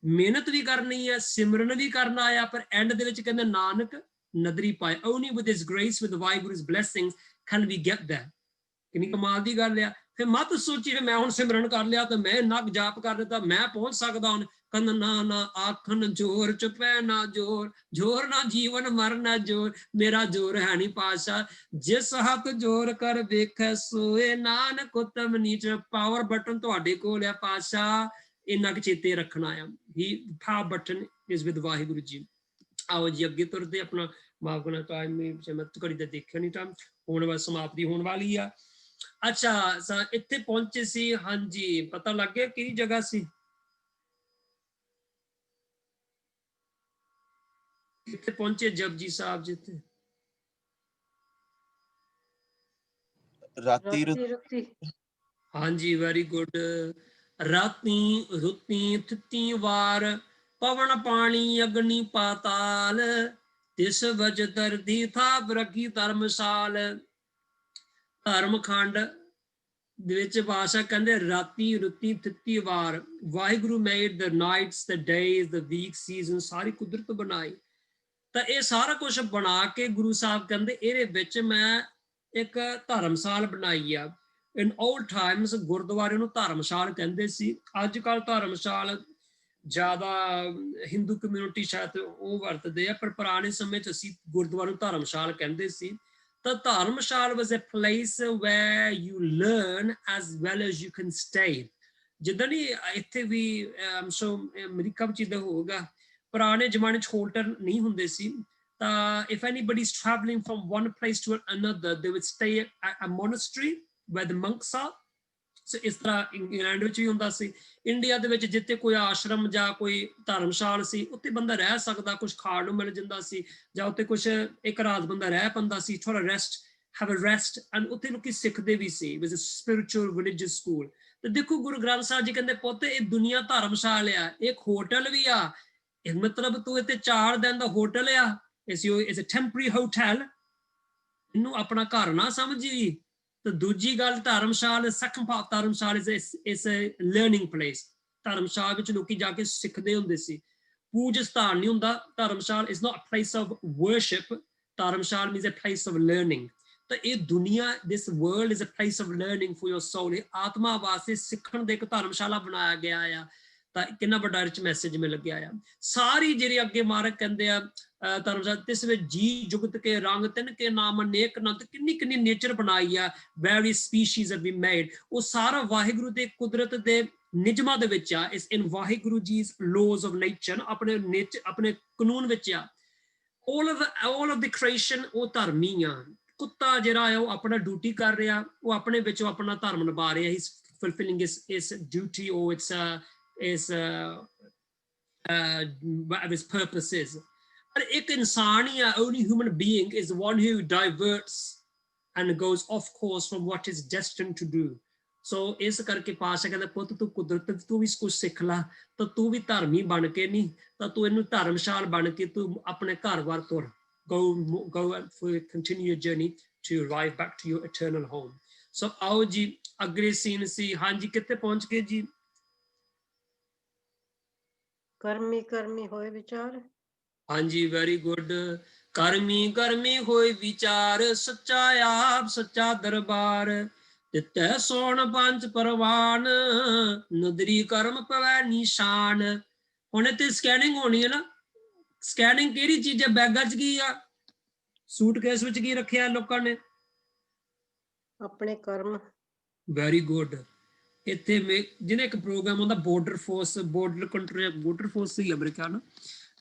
ਮਿਹਨਤ ਵੀ ਕਰਨੀ ਹੈ, ਸਿਮਰਨ ਵੀ ਕਰਨਾ ਆ, ਪਰ ਐਂਡ ਦੇ ਵਿੱਚ ਕਹਿੰਦੇ ਨਾਨਕ ਨਦਰੀ ਪਾਏ। only with his grace, with the ਵਾਹਿਗੁਰੂ's blessings can we get there। ਕਿੰਨੀ ਕਮਾਲ ਦੀ ਗੱਲ ਆ। ਫਿਰ ਮਤ ਸੋਚੀ ਫਿਰ ਮੈਂ ਹੁਣ ਸਿਮਰਨ ਕਰ ਲਿਆ ਤਾਂ ਮੈਂ ਨਗ ਜਾਪ ਕਰ ਦਿੱਤਾ, ਮੈਂ ਪਹੁੰਚ ਸਕਦਾ ਹੁਣ। ਕੰਨ ਨਾ ਆਖਣ ਜੋਰ ਚੁਪੈ ਨਾ ਜੋਰ, ਜੋਰ ਨਾ ਜੀਵਨ ਮਰਨਾ ਜੋਰ, ਮੇਰਾ ਜੋਰ ਹੈ ਨਹੀਂ ਪਾਸ਼ਾ। ਜਿਸ ਹੱਥ ਜੋਰ ਕਰ ਵੇਖੈ ਸੋਏ, ਨਾਨਕ ਉਤਮ ਨੀਚ। ਪਾਵਰ ਬਟਨ ਤੁਹਾਡੇ ਕੋਲ ਆ ਪਾਸ਼ਾ, ਇੰਨਾ ਕੁ ਚੇਤੇ ਰੱਖਣਾ ਆ। He power button is with Waheguru ji. ਆਓ ਜੀ ਅੱਗੇ ਤੁਰਦੇ, ਆਪਣਾ ਮਾਫ ਕਰਨਾ ਟਾਈਮ ਮੈਂ ਘੜੀ ਦਾ ਦੇਖਿਆ ਨਹੀਂ, ਟਾਈਮ ਹੋਣ ਵਾਲੀ ਸਮਾਪਤੀ ਹੋਣ ਵਾਲੀ ਆ। ਅੱਛਾ, ਇੱਥੇ ਪਹੁੰਚੇ ਸੀ। ਹਾਂਜੀ, ਪਤਾ ਲੱਗ ਗਿਆ ਕਿਹੜੀ ਜਗ੍ਹਾ ਸੀ? ਕਿੱਥੇ ਪਹੁੰਚੇ ਜਪਜੀ ਸਾਹਿਬ ਜੀ? ਤੇ ਰਾਤੀ ਰੁੱਤੀ। ਹਾਂਜੀ, ਵੈਰੀ ਗੁੱਡ। ਰਾਤੀ ਰੁੱਤੀ ਥਿੱਤੀ ਵਾਰ, ਪਵਨ ਪਾਣੀ ਅਗਨੀ ਪਾਤਾਲ, ਤਿਸ ਵਜ ਧਰਤੀ ਥਾਪ ਰੱਖੀ ਧਰਮਸਾਲ। ਧਰਮਖੰਡ ਦੇ ਵਿੱਚ ਭਾਸ਼ਾ ਕਹਿੰਦੇ ਰਾਤੀ ਰੁੱਤੀ ਥਿੱਤੀ ਵਾਰ। ਵਾਹਿਗੁਰੂ ਮੇਡ ਦ ਨਾਈਟਸ, ਦ ਡੇਜ਼, ਦ ਵੀਕ, ਸੀਜ਼ਨ, ਸਾਰੀ ਕੁਦਰਤ ਬਣਾਈ। ਤਾਂ ਇਹ ਸਾਰਾ ਕੁਝ ਬਣਾ ਕੇ ਗੁਰੂ ਸਾਹਿਬ ਕਹਿੰਦੇ ਇਹਦੇ ਵਿੱਚ ਮੈਂ ਇੱਕ ਧਰਮਸਾਲ ਬਣਾਈ ਆ। ਇਨ ਓਲਡ ਟਾਈਮਸ ਗੁਰਦੁਆਰੇ ਨੂੰ ਧਰਮਸ਼ਾਲ ਕਹਿੰਦੇ ਸੀ। ਅੱਜ ਕੱਲ੍ਹ ਧਰਮਸ਼ਾਲ ਜ਼ਿਆਦਾ ਹਿੰਦੂ ਕਮਿਊਨਿਟੀ ਸ਼ਾਇਦ ਉਹ ਵਰਤਦੇ ਆ, ਪਰ ਪੁਰਾਣੇ ਸਮੇਂ 'ਚ ਅਸੀਂ ਗੁਰਦੁਆਰੇ ਨੂੰ ਧਰਮਸ਼ਾਲ ਕਹਿੰਦੇ ਸੀ। ਤਾਂ ਧਰਮਸ਼ਾਲ was a place where you learn as well as you can stay। ਜਿੱਦਾਂ ਨਹੀਂ ਇੱਥੇ ਵੀ ਅਮਰੀਕਾ ਵਿੱਚ ਜਿੱਦਾਂ ਹੋਊਗਾ, ਪੁਰਾਣੇ ਜ਼ਮਾਨੇ 'ਚ ਹੋਟਲ ਨਹੀਂ ਹੁੰਦੇ ਸੀ। ਤਾਂ if anybody is traveling from one place to another, they would stay at a monastery where the monks are। ਸੋ ਇਸ ਤਰ੍ਹਾਂ ਇੰਗਲੈਂਡ ਵਿੱਚ ਵੀ ਹੁੰਦਾ ਸੀ। ਇੰਡੀਆ ਦੇ ਵਿੱਚ ਜਿੱਥੇ ਕੋਈ ਆਸ਼ਰਮ ਜਾਂ ਕੋਈ ਧਰਮਸ਼ਾਲ ਸੀ, ਉੱਥੇ ਬੰਦਾ ਰਹਿ ਸਕਦਾ, ਕੁਝ ਖਾਣ ਨੂੰ ਮਿਲ ਜਾਂਦਾ ਸੀ, ਜਾਂ ਉੱਥੇ ਕੁਝ ਇੱਕ ਰਾਤ ਬੰਦਾ ਰਹਿ ਪੈਂਦਾ ਸੀ, ਥੋੜਾ rest, have a rest। And ਉੱਥੇ ਲੋਕੀ ਸਿੱਖਦੇ ਵੀ ਸੀ। it was a spiritual religious school। ਤੇ ਦੇਖੋ ਗੁਰੂ ਗ੍ਰੰਥ ਸਾਹਿਬ ਜੀ ਕਹਿੰਦੇ ਪੁੱਤ ਇਹ ਦੁਨੀਆ ਧਰਮਸ਼ਾਲ ਆ, ਇੱਕ ਹੋਟਲ ਵੀ ਆ। ਇਹ ਮਤਲਬ ਤੂੰ ਇੱਥੇ 4 ਦਿਨ ਦਾ ਹੋਟਲ ਆ, it's a temporary hotel, ਇਹਨੂੰ ਆਪਣਾ ਘਰ ਨਾ ਸਮਝੀ। ਤੇ ਦੂਜੀ ਗੱਲ ਧਰਮਸ਼ਾਲ, second part ਧਰਮਸ਼ਾਲ is a learning place। ਧਰਮਸ਼ਾਲ ਵਿੱਚ ਲੋਕੀ ਜਾ ਕੇ ਸਿੱਖਦੇ ਹੁੰਦੇ ਸੀ। ਪੂਜ ਸਥਾਨ ਨਹੀਂ ਹੁੰਦਾ। ਧਰਮਸ਼ਾਲ is not a place of worship, ਧਰਮਸ਼ਾਲ means a place of learning। ਤਾਂ ਇਹ ਦੁਨੀਆ, this world is a place of learning for your soul। ਇਹ ਆਤਮਾ ਵਾਸਤੇ ਸਿੱਖਣ ਦੇ ਇੱਕ ਧਰਮਸ਼ਾਲਾ ਬਣਾਇਆ ਗਿਆ ਆ। ਤਾਂ ਕਿੰਨਾ ਵੱਡਾ ਰਿਚ ਮੈਸੇਜ ਮਿਲ ਗਿਆ ਆ। ਸਾਰੀ ਜਿਹੜੀ ਅੱਗੇ ਮਾਰਕ ਕਹਿੰਦੇ ਆ ਧਰਮਸ਼ਾਲਾ ਤਿਸ ਵਿੱਚ ਜੀ ਜੁਗਤ ਕੇ ਰੰਗ ਤਿੰਨ ਕੇ ਨਾਮ ਅਨੇਕ ਨੰਤ, ਕਿੰਨੀ ਨੇਚਰ ਬਣਾਈ ਆ, very species have been made. ਉਹ ਸਾਰਾ ਵਾਹਿਗੁਰੂ ਦੇ ਕੁਦਰਤ ਦੇ ਨਿਯਮਾਂ ਦੇ ਵਿੱਚ ਆ। ਇਸ ਇਨ ਵਾਹਿਗੁਰੂ ਜੀ's laws of nature, ਆਪਣੇ ਕਾਨੂੰਨ ਵਿੱਚ ਆ। all of the creation ਉਹ ਧਰਮੀ ਆ। ਕੁੱਤਾ ਜਿਹੜਾ ਆ ਉਹ ਆਪਣਾ ਡਿਊਟੀ ਕਰ ਰਿਹਾ, ਉਹ ਆਪਣੇ ਵਿੱਚੋਂ ਆਪਣਾ ਧਰਮ ਨਿਭਾ ਰਿਹਾ। he's fulfilling his duty or his purposes। ਪਰ ਇੱਕ ਇਨਸਾਨ ਹੀ ਆ, only human being is the one who diverts and goes off course from what is destined to do। ਸੋ ਇਸ ਕਰਕੇ ਪਾਤਸ਼ਾਹ ਕਹਿੰਦਾ ਪੁੱਤ ਤੂੰ ਕੁਦਰਤ ਤੂੰ ਵੀ ਕੁਝ ਸਿੱਖ ਲਾ, ਤਾਂ ਤੂੰ ਵੀ ਧਰਮੀ ਬਣ ਕੇ ਨਹੀਂ, ਤਾਂ ਤੂੰ ਇਹਨੂੰ ਧਰਮਸ਼ਾਲ ਬਣ ਕੇ ਤੂੰ ਆਪਣੇ ਘਰ ਵੱਲ ਤੁਰ। go for continue your journey to arrive back to your eternal home। ਸੋ ਆਓ ਜੀ ਅਗਲੇ ਸੀਨ ਸੀ। ਹਾਂਜੀ ਕਿੱਥੇ ਪਹੁੰਚ ਗਏ ਜੀ? ਕਰਮੀ ਹੋਏ ਵਿਚਾਰ। ਹਾਂਜੀ ਵੈਰੀ ਗੁੱਡ। ਕਰਮੀ ਹੋਏ ਵਿਚਾਰ, ਸੱਚਾ ਆਪ ਸੱਚਾ ਦਰਬਾਰ, ਤਿੱਤੈ ਸੋਣ ਪੰਜ ਪਰਵਾਨ, ਨਦਰੀ ਕਰਮ ਪਵੈ ਨਿਸ਼ਾਨ। ਹੁਣ ਇੱਥੇ ਸਕੈਨਿੰਗ ਹੋਣੀ ਹੈ ਨਾ। ਸਕੈਨਿੰਗ ਕਿਹੜੀ ਚੀਜ਼ ਹੈ? ਬੈਗਾਂ 'ਚ ਕੀ ਆ? ਸੂਟਕੇਸ ਵਿੱਚ ਕੀ ਰੱਖਿਆ ਲੋਕਾਂ ਨੇ? ਆਪਣੇ ਕਰਮ। Very good. ਇੱਥੇ ਜਿਹਨੇ ਇੱਕ ਪ੍ਰੋਗਰਾਮ ਹੁੰਦਾ ਬਾਰਡਰ ਫੋਰਸ ਸੀ ਅਮਰੀਕਾ ਨਾ,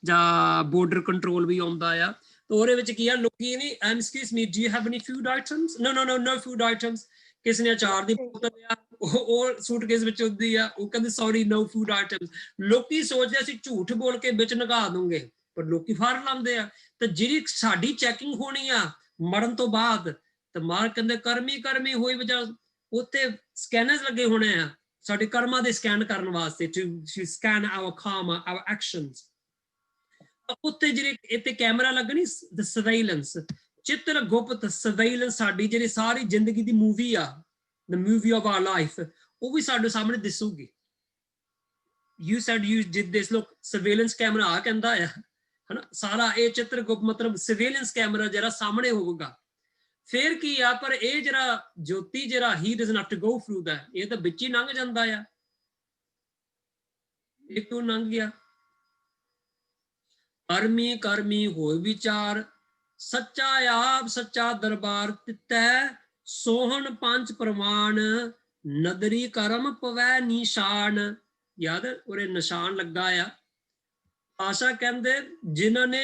ਜਾਂ ਬਾਰਡਰ ਕੰਟਰੋਲ ਵੀ ਆਉਂਦਾ ਆ। ਤਾਂ ਉਹਦੇ ਵਿੱਚ ਕੀ ਆ, ਲੋਕੀ ਨਹੀਂ excuse me do you have any food items? No food items. ਕਿਸੇ ਨੇ ਅਚਾਰ ਦੀ ਬੋਤਲ ਆ, ਉਹ ਸੂਟਕੇਸ ਵਿੱਚ ਹੁੰਦੀ ਆ, ਉਹ ਕਹਿੰਦੇ ਸੌਰੀ ਨੋ ਫੂਡ ਆਈਟਮਸ। ਲੋਕੀ ਸੋਚਦੇ ਅਸੀਂ ਝੂਠ ਬੋਲ ਕੇ ਵਿੱਚ ਨਗਾ ਦੂੰਗੇ, ਪਰ ਲੋਕੀ ਫਾੜ ਲਾਉਂਦੇ ਆ। ਤਾਂ ਜਿਹੜੀ ਸਾਡੀ ਚੈਕਿੰਗ ਹੋਣੀ ਆ ਮਰਨ ਤੋਂ ਬਾਅਦ, ਤਾਂ ਮਾਰ ਕਹਿੰਦੇ ਕਰਮੀ ਹੋਈ ਵਜ੍ਹਾ, ਉੱਥੇ ਸਕੈਨਰਸ ਲੱਗੇ ਹੋਣੇ ਆ ਸਾਡੇ ਕਰਮਾਂ ਦੇ ਸਕੈਨ ਕਰਨ ਵਾਸਤੇ, to scan our karma, our actions। ਉੱਤੇ ਜਿਹੜੇ ਇੱਥੇ ਕੈਮਰਾ ਲੱਗਣੀ, the surveillance, ਚਿੱਤਰ ਗੁਪਤ surveillance, ਸਾਡੀ ਜਿਹੜੀ ਸਾਰੀ ਜ਼ਿੰਦਗੀ ਦੀ ਮੂਵੀ ਆ, the movie of our life, ਉਹ ਵੀ ਸਾਡੇ ਸਾਹਮਣੇ ਦਿਸੂਗੀ। you said you did this, look surveillance camera ਆ ਕਹਿੰਦਾ ਆ, ਹਨਾ। ਸਾਰਾ ਇਹ ਚਿੱਤਰ ਗੁਪਤ ਮਤਲਬ surveillance camera ਜਿਹੜਾ ਸਾਹਮਣੇ ਹੋਊਗਾ। ਫਿਰ ਕੀ ਆ, ਪਰ ਇਹ ਜਿਹੜਾ ਜੋਤੀ ਜਿਹੜਾ he doesn't have to go through that, ਇਹ ਤਾਂ ਵਿੱਚ ਹੀ ਲੰਘ ਜਾਂਦਾ ਆ। ਇੱਕ ਤੋਂ ਲੰਘ ਗਿਆ। ਕਰਮੀ ਹੋਏ ਵਿਚਾਰ, ਸੱਚਾ ਆਪ ਸੱਚਾ ਦਰਬਾਰ, ਤਿੱਤੈ ਸੋਹਣ ਪੰਜ ਪ੍ਰਵਾਨ, ਨਦਰੀ ਕਰਮ ਪਵੈ ਨਿਸ਼ਾਨ। ਯਾਦ ਉਹਦੇ ਨਿਸ਼ਾਨ ਲੱਗਾ ਆ। ਆਸ਼ਾ ਕਹਿੰਦੇ ਜਿਨ੍ਹਾਂ ਨੇ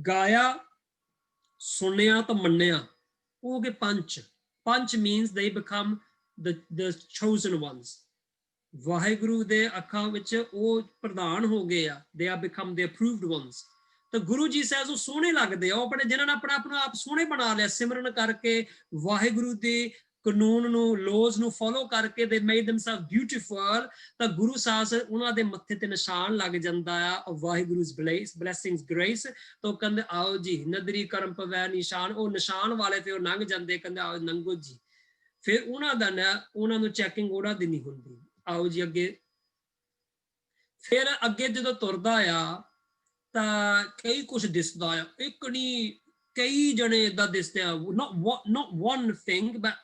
ਗਾਇਆ, ਸੁਣਿਆ ਤਾਂ ਮੰਨਿਆ, ਉਹ ਕੇ ਪੰਚ means they become the chosen ones। Waheguru ਦੇ ਅੱਖਾਂ ਵਿੱਚ ਉਹ ਪ੍ਰਧਾਨ ਹੋ ਗਏ ਆ, they are become the approved ones। ਤਾਂ ਗੁਰੂ ਜੀ says ਉਹ ਸੋਹਣੇ ਲੱਗਦੇ ਆ, ਉਹ ਆਪਣੇ ਜਿਨ੍ਹਾਂ ਨੇ ਆਪਣਾ ਆਪ ਸੋਹਣੇ ਬਣਾ ਲਿਆ ਸਿਮਰਨ ਕਰਕੇ, ਵਾਹਿਗੁਰੂ ਦੇ ਕਾਨੂੰਨ ਨੂੰ laws ਨੂੰ ਫੋਲੋ ਕਰਕੇ, they made themselves beautiful। ਤਾਂ ਗੁਰੂ ਸਾਹਿਬ ਉਹਨਾਂ ਦੇ ਮੱਥੇ ਤੇ ਨਿਸ਼ਾਨ ਲੱਗ ਜਾਂਦਾ ਆ ਵਾਹਿਗੁਰੂ's blessings grace। ਤਾਂ ਕਹਿੰਦੇ ਆਓ ਜੀ ਨਦਰੀ ਕਰਮ ਪਵੈ ਨਿਸ਼ਾਨ, ਉਹ ਨਿਸ਼ਾਨ ਵਾਲੇ ਤੇ ਉਹ ਲੰਘ ਜਾਂਦੇ, ਕਹਿੰਦੇ ਆਓ ਲੰਘੋ ਜੀ। ਫਿਰ ਉਹਨਾਂ ਨੂੰ ਚੈਕਿੰਗ ਉਹਨਾਂ ਦੀ ਨਹੀਂ ਹੁੰਦੀ। ਆਓ ਜੀ ਅੱਗੇ। ਫਿਰ ਅੱਗੇ ਜਦੋਂ ਤੁਰਦਾ ਆ ਤਾਂ ਕਈ ਕੁਝ ਦਿਸਦਾ ਆ, ਇੱਕ ਨਹੀਂ ਕਈ ਜਣੇ ਏਦਾਂ ਦਿਸਦੇ ਆ। not one thing, but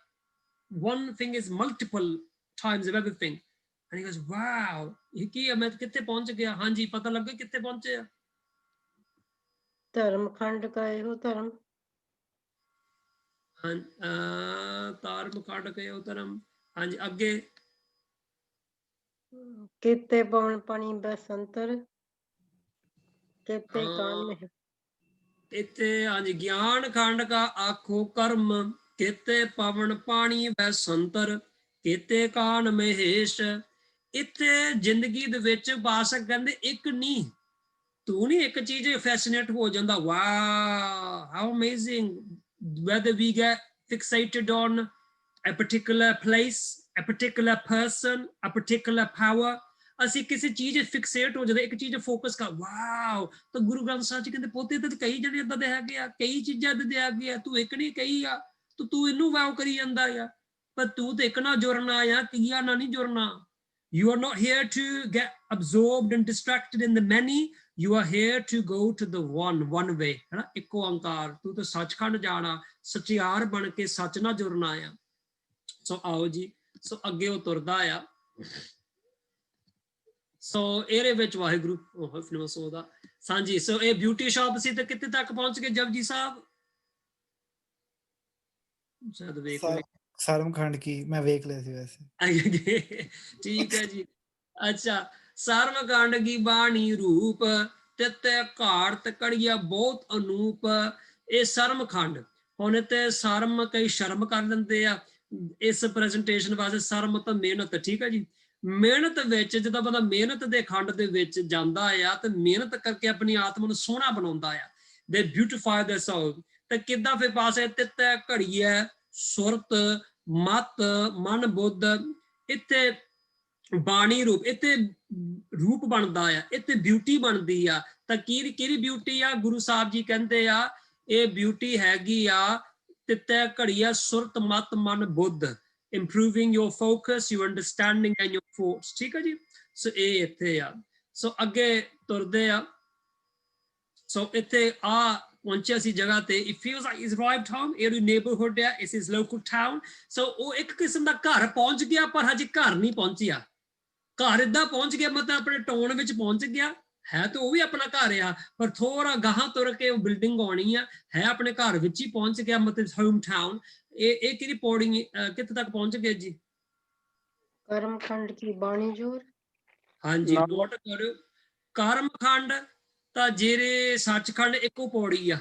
one thing is multiple times of everything। and he goes wow, ਇਹ ਕੀ ਆ, ਮੈਂ ਕਿੱਥੇ ਪਹੁੰਚ ਗਿਆ? ਹਾਂਜੀ ਪਤਾ ਲੱਗਾ ਕਿੱਥੇ ਪਹੁੰਚੇ ਆ? ਧਰਮ ਖੰਡ ਕਾ ਇਹੋ ਧਰਮ। ਧਰਮ ਖੰਡ ਕਾ ਇਹੋ ਧਰਮ। ਹਾਂਜੀ ਅੱਗੇ। ਕੀਤੇ ਪਵਨ ਪਾਣੀ ਬਸੰਤਰ, ਕੀਤੇ ਕਾਨ ਮਹਿ। ਇੱਥੇ ਹਾਂਜੀ ਗਿਆਨ ਖੰਡ ਕਾ ਆਖੋ ਕਰਮ, ਕੀਤੇ ਪਵਨ ਪਾਣੀ ਬਸੰਤਰ, ਕੀਤੇ ਕਾਨ ਮਹੇਸ਼। ਇੱਥੇ ਜ਼ਿੰਦਗੀ ਦੇ ਵਿੱਚ ਬਾਸ਼ਕ ਕਹਿੰਦੇ ਇੱਕ ਨਹੀਂ, ਤੂੰ ਨਹੀਂ ਇੱਕ ਚੀਜ਼ ਫੈਸੀਨੇਟ ਹੋ ਜਾਂਦਾ। Wow how amazing. whether we get fixated on a particular place, a particular person, a particular power, ਅਸੀਂ ਕਿਸੇ ਚੀਜ਼ ਫਿਕਸੇਟ ਹੋ ਜਾਂਦੇ, ਇੱਕ ਚੀਜ਼ ਫੋਕਸ ਕਰ। ਵਾਓ। ਤਾਂ ਗੁਰੂ ਗ੍ਰੰਥ ਸਾਹਿਬ ਜੀ ਕਹਿੰਦੇ ਪੋਤੇ ਤੇ ਕਈ ਜਿਹੜੇ ਏਦਾਂ ਦੇ ਹੈਗੇ ਆ, ਕਈ ਚੀਜ਼ਾਂ ਦੇ ਹੈਗੇ ਆ, ਤੂੰ ਇੱਕ ਨਹੀਂ ਕਈ ਆ, ਤੂੰ ਇਹਨੂੰ ਵਾਓ ਕਰੀ ਜਾਂਦਾ ਆ, ਪਰ ਤੂੰ ਤੇ ਇੱਕ ਨਾਲ ਜੁੜਨਾ ਆ, ਕਈਆਂ ਨਾਲ ਨਹੀਂ ਜੁੜਨਾ। You are not here to get absorbed and distracted in the many. You are here to go to the one way. है ना, इको अंकार, तू तो सचखंड जाना, सचियार बन के सच ना जुड़ना आ। सो आओ जी, सो अगे वो तुरदा आ। सो ਇਹਦੇ ਵਿੱਚ ਵਾਹਿਗੁਰੂ ਹਫਨੇ ਮਸੂਦਾ ਸਾਂਝੀ। ਸੋ ਇਹ ਬਿਊਟੀ ਸ਼ਾਪ ਸੀ ਤੇ ਕਿੱਥੇ ਤੱਕ ਪਹੁੰਚ ਗਏ ਜਪਜੀ ਸਾਹਿਬ? शायद वेख ले सरमखंड की मैं वेख ले थी वैसे। ठीक है जी। अच्छा, सरमखंड की बाणी रूप तिते घाट कड़िया बहुत अनूप। ये सरमखंड हुण ते शर्म कई शर्म कर लेंदे आ इस प्रेजेंटेशन वास्ते। शर्म तो मेहनत, ठीक है जी। मेहनत विच जिद्दां बंदा मेहनत दे खंड दे विच जांदा आ ते मेहनत करके अपनी आत्मा नूं सोहना बनाउंदा आ। दे ब्यूटीफाई देयर सोल। ते किद्दां फिर पासे तिते घड़िया सुरत मत मन बुद्ध, इत्थे बाणी रूप, इत्थे रूप बनदा आ, इत्थे ब्यूटी बनदी आ। तां किहड़ी ब्यूटी आ? गुरु साहब जी कहंदे आ ਇਹ ब्यूटी हैगी आ तिते घड़िया सुरत मत मन Buddha, improving your focus, your understanding and your force। ठीक है जी। सो ਇਹ ਇੱਥੇ ਆ। ਸੋ ਅੱਗੇ ਤੁਰਦੇ ਆ। ਸੋ ਇੱਥੇ ਆ ਪਹੁੰਚਿਆ ਸੀ ਜਗ੍ਹਾ ਤੇ। it feels like he's arrived home, ਇਹ neighborhood ਆ, it's his local town। ਸੋ ਉਹ ਇੱਕ ਕਿਸਮ ਦਾ ਘਰ ਪਹੁੰਚ ਗਿਆ, ਪਰ ਹਜੇ ਘਰ ਨਹੀਂ ਪਹੁੰਚਿਆ। ਘਰ ਏਦਾਂ ਪਹੁੰਚ ਗਿਆ ਮਤਲਬ ਆਪਣੇ ਟਾਊਨ ਵਿੱਚ ਪਹੁੰਚ ਗਿਆ, ਹੈ ਤਾਂ ਉਹ ਵੀ ਆਪਣਾ ਘਰ ਆ, ਪਰ ਥੋੜਾ ਗਾਹਾਂ ਤੁਰ ਕੇ ਉਹ ਬਿਲਡਿੰਗ ਆਉਣੀ ਆ, ਹੈ ਆਪਣੇ ਘਰ ਵਿੱਚ ਹੀ ਪਹੁੰਚ ਗਿਆ, ਮਤਲਬ ਹੋਮ ਟਾਊਨ। ਇਹ ਕਿਹੜੀ ਪੌੜੀ ਕਿੱਥੇ ਤੱਕ ਪਹੁੰਚ ਗਏ ਜੀ? ਕਰਮਖੰਡ ਕੀ ਬਾਣੀ ਜੋਰ। ਹਾਂਜੀ, ਨੋਟ ਕਰਿਓ ਕਰਮਖੰਡ ਤਾਂ ਜਿਹੜੇ ਸੱਚਖੰਡ ਇੱਕੋ ਪੌੜੀ ਆ।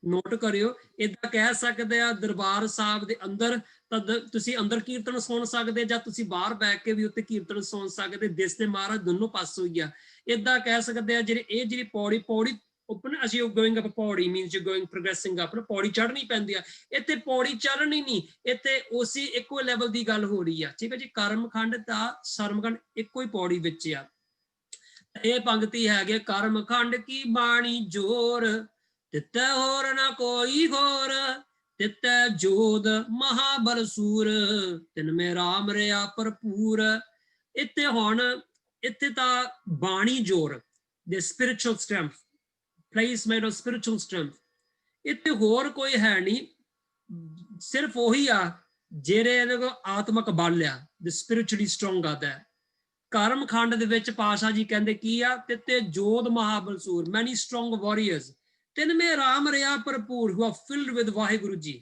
ਨੋਟ ਕਰਿਓ, ਏਦਾਂ ਕਹਿ ਸਕਦੇ ਆ ਦਰਬਾਰ ਸਾਹਿਬ ਦੇ ਅੰਦਰ ਤਾਂ ਤੁਸੀਂ ਅੰਦਰ ਕੀਰਤਨ ਸੁਣ ਸਕਦੇ, ਜਾਂ ਤੁਸੀਂ ਬਾਹਰ ਬੈਠ ਕੇ ਵੀ ਉੱਤੇ ਕੀਰਤਨ ਸੁਣ ਸਕਦੇ। ਦਿਸ ਤੇ ਮਹਾਰਾਜ ਦੋਨੋਂ ਪਾਸੋਂ ਹੀ ਆ। ਏਦਾਂ ਕਹਿ ਸਕਦੇ ਆ ਜਿਹੜੀ ਪੌੜੀ open as you're going up a ਪੌੜੀ means you're going progressing up। ਪੌੜੀ ਚੜ੍ਹਨੀ ਪੈਂਦੀ ਆ, ਇੱਥੇ ਪੌੜੀ ਚੜ੍ਹਨੀ ਨਹੀਂ, ਇੱਥੇ ਉਸੇ ਇੱਕੋ ਲੈਵਲ ਦੀ ਗੱਲ ਹੋ ਰਹੀ ਆ। ਠੀਕ ਹੈ ਜੀ। ਕਰਮਖੰਡ ਤਾਂ ਸਰਮਖੰਡ ਇੱਕੋ ਹੀ ਪੌੜੀ ਵਿੱਚ ਆ। ਇਹ ਪੰਕਤੀ ਹੈਗੇ ਕਰਮਖੰਡ ਕੀ ਬਾਣੀ ਜੋਰ, ਤਿੱਤੇ ਹੋਰ ਨਾ ਕੋਈ ਹੋਰ, ਤਿੱਤੇ ਜੋਧ ਮਹਾਬਲ ਸੂਰ, ਤਿਨ ਮੇ ਰਾਮ ਰਿਆ ਭਰਪੂਰ। ਇੱਥੇ ਹੁਣ ਇੱਥੇ ਤਾਂ ਬਾਣੀ ਜੋਰ, the spiritual strength, place made of spiritual strength। ਇੱਥੇ ਹੋਰ ਕੋਈ ਹੈ ਨਹੀਂ, ਸਿਰਫ ਉਹੀ ਆ ਜਿਹੜੇ ਇਹਨਾਂ ਕੋਲ ਆਤਮਕ ਬਲ ਆ, the spiritually strong ਆ। ਦਾ ਕਰਮਖੰਡ ਦੇ ਵਿੱਚ ਪਾਸ਼ਾ ਜੀ ਕਹਿੰਦੇ ਕੀ ਆ? ਤਿੱਤੇ ਜੋਧ ਮਹਾਬਲ ਸੂਰ, many strong warriors। ਤਿੰਨ ਮੇ ਰਾਮ ਰਿਆ ਭਰਪੂਰ, who are filled with Waheguru ji.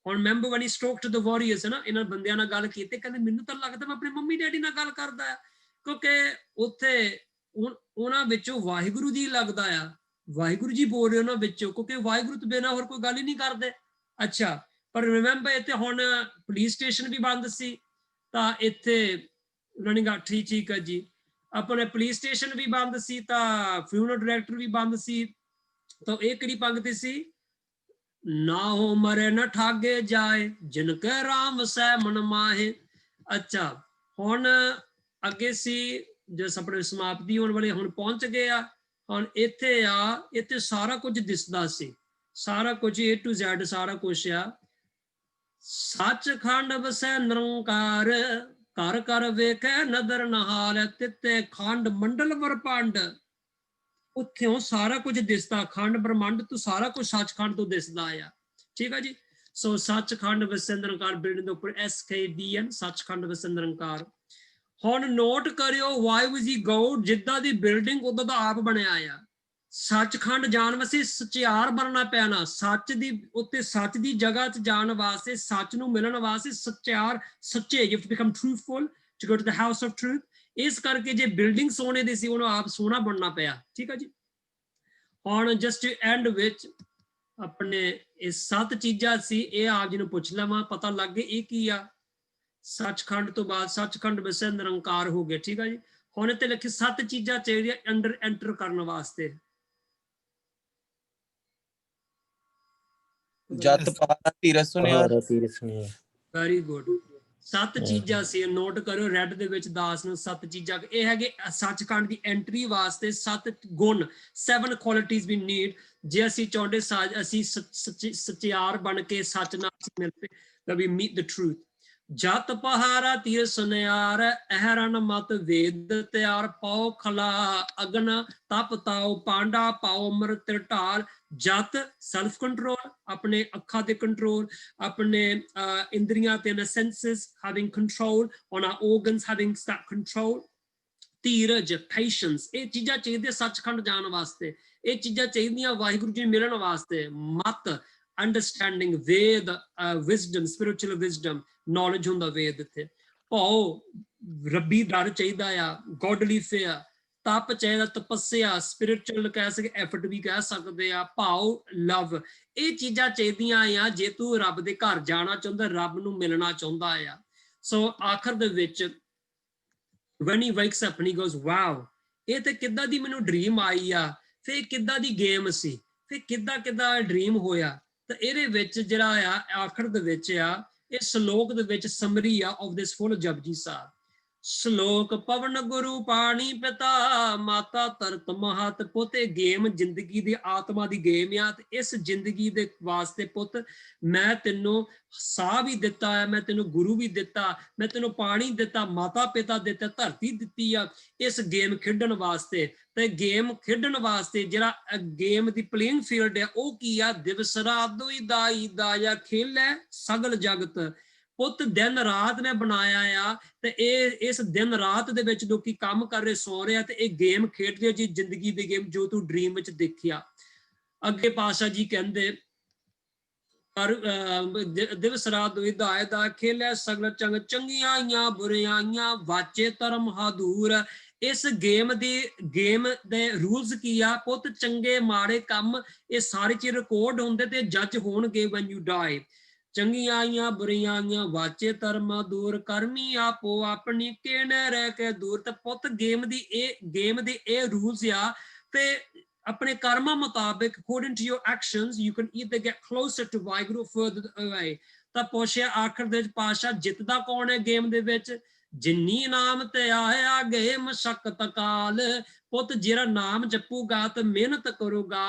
ਹੁਣ remember when he spoke to the warriors ਹੈ ਨਾ, ਇਹਨਾਂ ਬੰਦਿਆਂ ਨਾਲ ਗੱਲ ਕੀਤੀ, ਕਹਿੰਦੇ ਮੈਨੂੰ ਤਾਂ ਲੱਗਦਾ ਮੈਂ ਆਪਣੇ ਮੰਮੀ ਡੈਡੀ ਨਾਲ ਗੱਲ ਕਰਦਾ ਆ, ਕਿਉਂਕਿ ਉੱਥੇ ਉਹਨਾਂ ਵਿੱਚੋਂ ਵਾਹਿਗੁਰੂ ਜੀ ਲੱਗਦਾ ਆ, ਵਾਹਿਗੁਰੂ ਜੀ ਬੋਲ ਰਹੇ ਉਹਨਾਂ ਵਿੱਚੋਂ, ਕਿਉਂਕਿ ਵਾਹਿਗੁਰੂ ਤੋਂ ਬਿਨਾਂ ਹੋਰ ਕੋਈ ਗੱਲ ਹੀ ਨਹੀਂ ਕਰਦੇ। ਅੱਛਾ, ਪਰ ਰਿਮੈਂਬਰ ਇੱਥੇ ਹੁਣ ਪੁਲਿਸ ਸਟੇਸ਼ਨ ਵੀ ਬੰਦ ਸੀ, ਤਾਂ ਇੱਥੇ ਉਹਨਾਂ ਨੇ ਗਾ ਠੀਕ ਹੈ ਜੀ, ਆਪਣੇ ਪੁਲਿਸ ਸਟੇਸ਼ਨ ਵੀ ਬੰਦ ਸੀ, ਤਾਂ ਫਿਊਨਰਲ ਡਾਇਰੈਕਟਰ ਵੀ ਬੰਦ ਸੀ। ਤਾਂ ਇਹ ਕਿਹੜੀ ਪੰਕਤੀ ਸੀ? ਨਾ ਹੋ ਮਰੇ ਨਾ ਠਾਗੇ ਜਾਏ, ਜਿਨ ਕੈ ਰਾਮ ਸੈ ਮਨ ਮਾਹੇ। ਅੱਛਾ, ਹੁਣ ਅੱਗੇ ਸੀ ਜਿਸ ਆਪਣੇ ਸਮਾਪਤੀ ਹੋਣ ਵਾਲੇ, ਹੁਣ ਪਹੁੰਚ ਗਏ ਆ। ਹੁਣ ਇੱਥੇ ਆ, ਇੱਥੇ ਸਾਰਾ ਕੁਝ ਦਿਸਦਾ ਸੀ, ਸਾਰਾ ਕੁਝ A to Z ਸਾਰਾ ਕੁਝ ਆ। ਸੱਚਖੰਡ ਵਸੈ ਨਿਰੰਕਾਰ, ਘਰ ਘਰ ਵੇਖੈ ਨਦਰ ਨਹਾਲ, ਤਿੱਤੇ ਖੰਡ ਮੰਡਲ ਬ੍ਰਹਮੰਡ। ਉੱਥੋਂ ਸਾਰਾ ਕੁਝ ਦਿਸਦਾ, ਖੰਡ ਬ੍ਰਹਮੰਡ ਤੋਂ ਸਾਰਾ ਕੁਝ ਸੱਚਖੰਡ ਤੋਂ ਦਿਸਦਾ ਆ। ਠੀਕ ਆ ਜੀ। ਸੋ ਸੱਚਖੰਡ ਵਸੈ ਨਿਰੰਕਾਰ, ਬਿਲਡਿੰਗ ਦੇ ਉੱਪਰ SKDN, ਸੱਚਖੰਡ ਵਸੈ ਨਿਰੰਕਾਰ। ਹੁਣ ਨੋਟ ਕਰਿਓ why was he gold, ਜਿੱਦਾਂ ਦੀ ਬਿਲਡਿੰਗ ਉਦੋਂ ਦਾ ਆਪ ਬਣਿਆ ਆ। ਸੱਚਖੰਡ ਜਾਣ ਵਾਸਤੇ ਸਚਿਆਰ ਬਣਨਾ ਪੈਣਾ, ਸੱਚ ਦੀ ਉੱਤੇ ਸੱਚ ਦੀ ਜਗ੍ਹਾ 'ਚ ਜਾਣ ਵਾਸਤੇ, ਸੱਚ ਨੂੰ ਮਿਲਣ ਵਾਸਤੇ ਸਚਿਆਰ, ਸੱਚੇ, you have to become truthful to go to the house of truth। ਇਸ ਕਰਕੇ ਜੇ ਬਿਲਡਿੰਗ ਸੋਨੇ ਦੀ ਸੀ, ਉਹਨੂੰ ਆਪ ਸੋਨਾ ਬਣਨਾ ਪਿਆ। ਠੀਕ ਹੈ ਜੀ। ਹੁਣ ਜਸਟ ਐਂਡ ਵਿੱਚ ਆਪਣੇ ਇਹ 7 ਚੀਜ਼ਾਂ ਸੀ, ਇਹ ਆਪ ਜੀ ਨੂੰ ਪੁੱਛ ਲਵਾਂ, ਪਤਾ ਲੱਗ ਗਿਆ ਇਹ ਕੀ ਆ। ਸੱਚਖੰਡ ਤੋਂ ਬਾਅਦ ਸੱਚਖੰਡ ਵਸੈ ਨਿਰੰਕਾਰ ਹੋ ਗਿਆ। ਠੀਕ ਹੈ ਜੀ। ਹੁਣ ਇੱਥੇ ਲਿਖੇ 7 ਚੀਜ਼ਾਂ ਚਾਹੀਦੀਆਂ ਅੰਦਰ ਐਂਟਰ ਕਰਨ ਵਾਸਤੇ। ਜਤ ਪਾਰਾ ਧੀਰਜ ਸੁਨਿਆ। Very good. 7 ਚੀਜ਼ਾਂ ਸੀ, ਨੋਟ ਕਰੋ ਰੈੱਡ ਦੇ ਵਿੱਚ ਦਾਸ ਨੂੰ 7 ਚੀਜ਼ਾਂ। ਇਹ ਹੈਗੇ ਸੱਚਖੰਡ ਦੀ ਐਂਟਰੀ ਵਾਸਤੇ 7 ਗੁਣ, 7 ਕੁਆਲਿਟੀਜ਼ ਵੀ ਨੀਡ। ਜੇ ਅਸੀਂ ਚਾਹੁੰਦੇ ਅਸੀਂ ਸੱਚਿਆਰ ਬਣ ਕੇ ਸੱਚ ਨਾਲ ਮਿਲ ਪਏ, that we meet the truth। ਜਤ ਪਹਾਰਾ ਤੀਰ ਸੁਨਿਆਰ ਅਹਰਨ ਮਤ ਵੇਦ ਤਿਆਰ ਪਾਓ ਖਲਾ ਅਗਨ ਤਪ ਤਾਓ ਪਾਂਡਾ ਪਾਓ ਅੰਮ੍ਰਿਤ ਢਾਲ ਜਤ ਸੈਲਫ ਕੰਟਰੋਲ ਆਪਣੇ ਅੱਖਾਂ ਤੇ ਕੰਟਰੋਲ ਆਪਣੇ ਇੰਦਰੀਆਂ ਤੇ senses having control on R organs having that control Dheeraj patience ਇਹ ਚੀਜ਼ਾਂ ਚਾਹੀਦੀਆਂ ਸੱਚਖੰਡ ਜਾਣ ਵਾਸਤੇ ਇਹ ਚੀਜ਼ਾਂ ਚਾਹੀਦੀਆਂ ਵਾਹਿਗੁਰੂ ਜੀ ਮਿਲਣ ਵਾਸਤੇ ਮਤ ਅੰਡਰਸਟੈਂਡਿੰਗ ਵੇਦ ਵਿਜ਼ਡਮ ਸਪਿਰਿਚੁਅਲ ਵਿਜ਼ਡਮ ਨੌਲੇਜ ਹੁੰਦਾ ਵੇਦ ਤੇ ਭਾਉ ਰੱਬੀ ਡਰ ਚਾਹੀਦਾ ਆ ਗੋਡਲੀ ਫੇਅਰ ਤਪ ਚਾਹੀਦਾ ਤਪੱਸਿਆ ਸਪਿਰਿਚੁਅਲ ਕਹਿ ਸਕਦੇ ਐਫਰਟ ਵੀ ਕਹਿ ਸਕਦੇ ਆ ਭਾਉ ਲਵ ਇਹ ਚੀਜ਼ਾਂ ਚਾਹੀਦੀਆਂ ਆ ਜੇ ਤੂੰ ਰੱਬ ਦੇ ਘਰ ਜਾਣਾ ਚਾਹੁੰਦਾ ਰੱਬ ਨੂੰ ਮਿਲਣਾ ਚਾਹੁੰਦਾ ਆ ਸੋ ਆਖਰ ਦੇ ਵਿੱਚ when he wakes up and he goes wow ਇਹ ਤੇ ਕਿੱਦਾਂ ਦੀ ਮੈਨੂੰ ਡ੍ਰੀਮ ਆਈ ਆ ਫੇ ਕਿੱਦਾਂ ਦੀ ਗੇਮ ਸੀ ਫੇ ਕਿੱਦਾਂ ਡ੍ਰੀਮ ਹੋਇਆ ਤਾਂ ਇਹਦੇ ਵਿੱਚ ਜਿਹੜਾ ਆ ਆਖਰ ਦੇ ਵਿੱਚ ਆ ਇਹ ਸ਼ਲੋਕ ਦੇ ਵਿੱਚ ਸਮਰੀ ਆ ਆਫ ਦਿਸ ਫੁੱਲ ਜਪਜੀ ਸਾਹਿਬ ਸ਼ਲੋਕ ਪਵਨ ਗੁਰੂ ਪਾਣੀ ਪਿਤਾ ਮਾਤਾ ਧਰਤ ਮਹਤ ਪੁੱਤ ਇਹ ਗੇਮ ਜ਼ਿੰਦਗੀ ਦੀ ਆਤਮਾ ਦੀ ਗੇਮ ਆ ਤੇ ਇਸ ਜ਼ਿੰਦਗੀ ਦੇ ਵਾਸਤੇ ਪੁੱਤ ਮੈਂ ਤੈਨੂੰ ਸਾਹ ਵੀ ਦਿੱਤਾ ਹੈ ਮੈਂ ਤੈਨੂੰ ਗੁਰੂ ਵੀ ਦਿੱਤਾ ਮੈਂ ਤੈਨੂੰ ਪਾਣੀ ਦਿੱਤਾ ਮਾਤਾ ਪਿਤਾ ਦਿੱਤਾ ਧਰਤੀ ਦਿੱਤੀ ਆ ਇਸ ਗੇਮ ਖੇਡਣ ਵਾਸਤੇ ਤੇ ਗੇਮ ਖੇਡਣ ਵਾਸਤੇ ਜਿਹੜਾ ਗੇਮ ਦੀ ਪਲੇਇੰਗ ਫੀਲਡ ਹੈ ਉਹ ਕੀ ਆ ਦਿਵਸ ਰਾਤ ਦੋਈ ਦਾਇਆ ਖੇਲੇ ਸਗਲ ਜਗਤ ਪੁੱਤ ਦਿਨ ਰਾਤ ਨੇ ਬਣਾਇਆ ਆ ਤੇ ਇਹ ਇਸ ਦਿਨ ਰਾਤ ਦੇ ਵਿੱਚ ਲੋਕੀ ਕੰਮ ਕਰ ਰਹੇ ਸੌ ਰਹੇ ਆ ਤੇ ਇਹ ਗੇਮ ਖੇਡ ਰਹੇ ਜੀ ਜ਼ਿੰਦਗੀ ਦੀ ਗੇਮ ਜੋ ਤੂੰ ਡ੍ਰੀਮ ਵਿੱਚ ਦੇਖਿਆ ਅੱਗੇ ਪਾਤਸ਼ਾਹ ਜੀ ਕਹਿੰਦੇ ਪਰ ਦਿਵਸ ਰਾਤ ਵਿਦਾਇ ਦਾ ਖੇਲੇ ਸਗਲ ਚੰਗ ਚੰਗੀਆਂ ਆਈਆਂ ਬੁਰੀਆਂ ਆਈਆਂ ਵਾਚੇ ਧਰਮ ਹਾਦੂਰ ਇਸ ਗੇਮ ਦੇ ਰੂਲਸ ਕੀ ਆ ਪੁੱਤ ਚੰਗੇ ਮਾੜੇ ਕੰਮ ਇਹ ਸਾਰੇ ਚੀਜ਼ ਰਿਕਾਰਡ ਹੁੰਦੇ ਤੇ ਜੱਜ ਹੋਣਗੇ when you die ਚੰਗੀਆਂ ਆਈਆਂ ਬੁਰੀਆਂ ਆਈਆਂ ਵਾਚੇ ਧਰਮ ਦੂਰ ਕਰਮੀ ਆਪੋ ਆਪਣੀ ਕਿਹਨੇ ਰਹਿ ਕੇ ਦੂਰ ਤੇ ਪੁੱਤ ਗੇਮ ਦੇ ਇਹ ਰੂਲਸ ਆ ਤੇ ਆਪਣੇ ਕਰਮਾਂ ਮੁਤਾਬਿਕ according to your actions you can either get closer to Waheguru further away ਤਾਂ ਪੁੱਛਿਆ ਆਖਰ ਦੇ ਵਿੱਚ ਪਾਤਸ਼ਾਹ ਜਿੱਤਦਾ ਕੌਣ ਹੈ ਗੇਮ ਦੇ ਵਿੱਚ ਜਿੰਨੀ ਨਾਮ ਤੇ ਆਇਆ ਗਏ ਮਸ਼ੱਕਤ ਕਾਲ ਪੁੱਤ ਜਿਹੜਾ ਨਾਮ ਜਪੂਗਾ ਤੇ ਮਿਹਨਤ ਕਰੂਗਾ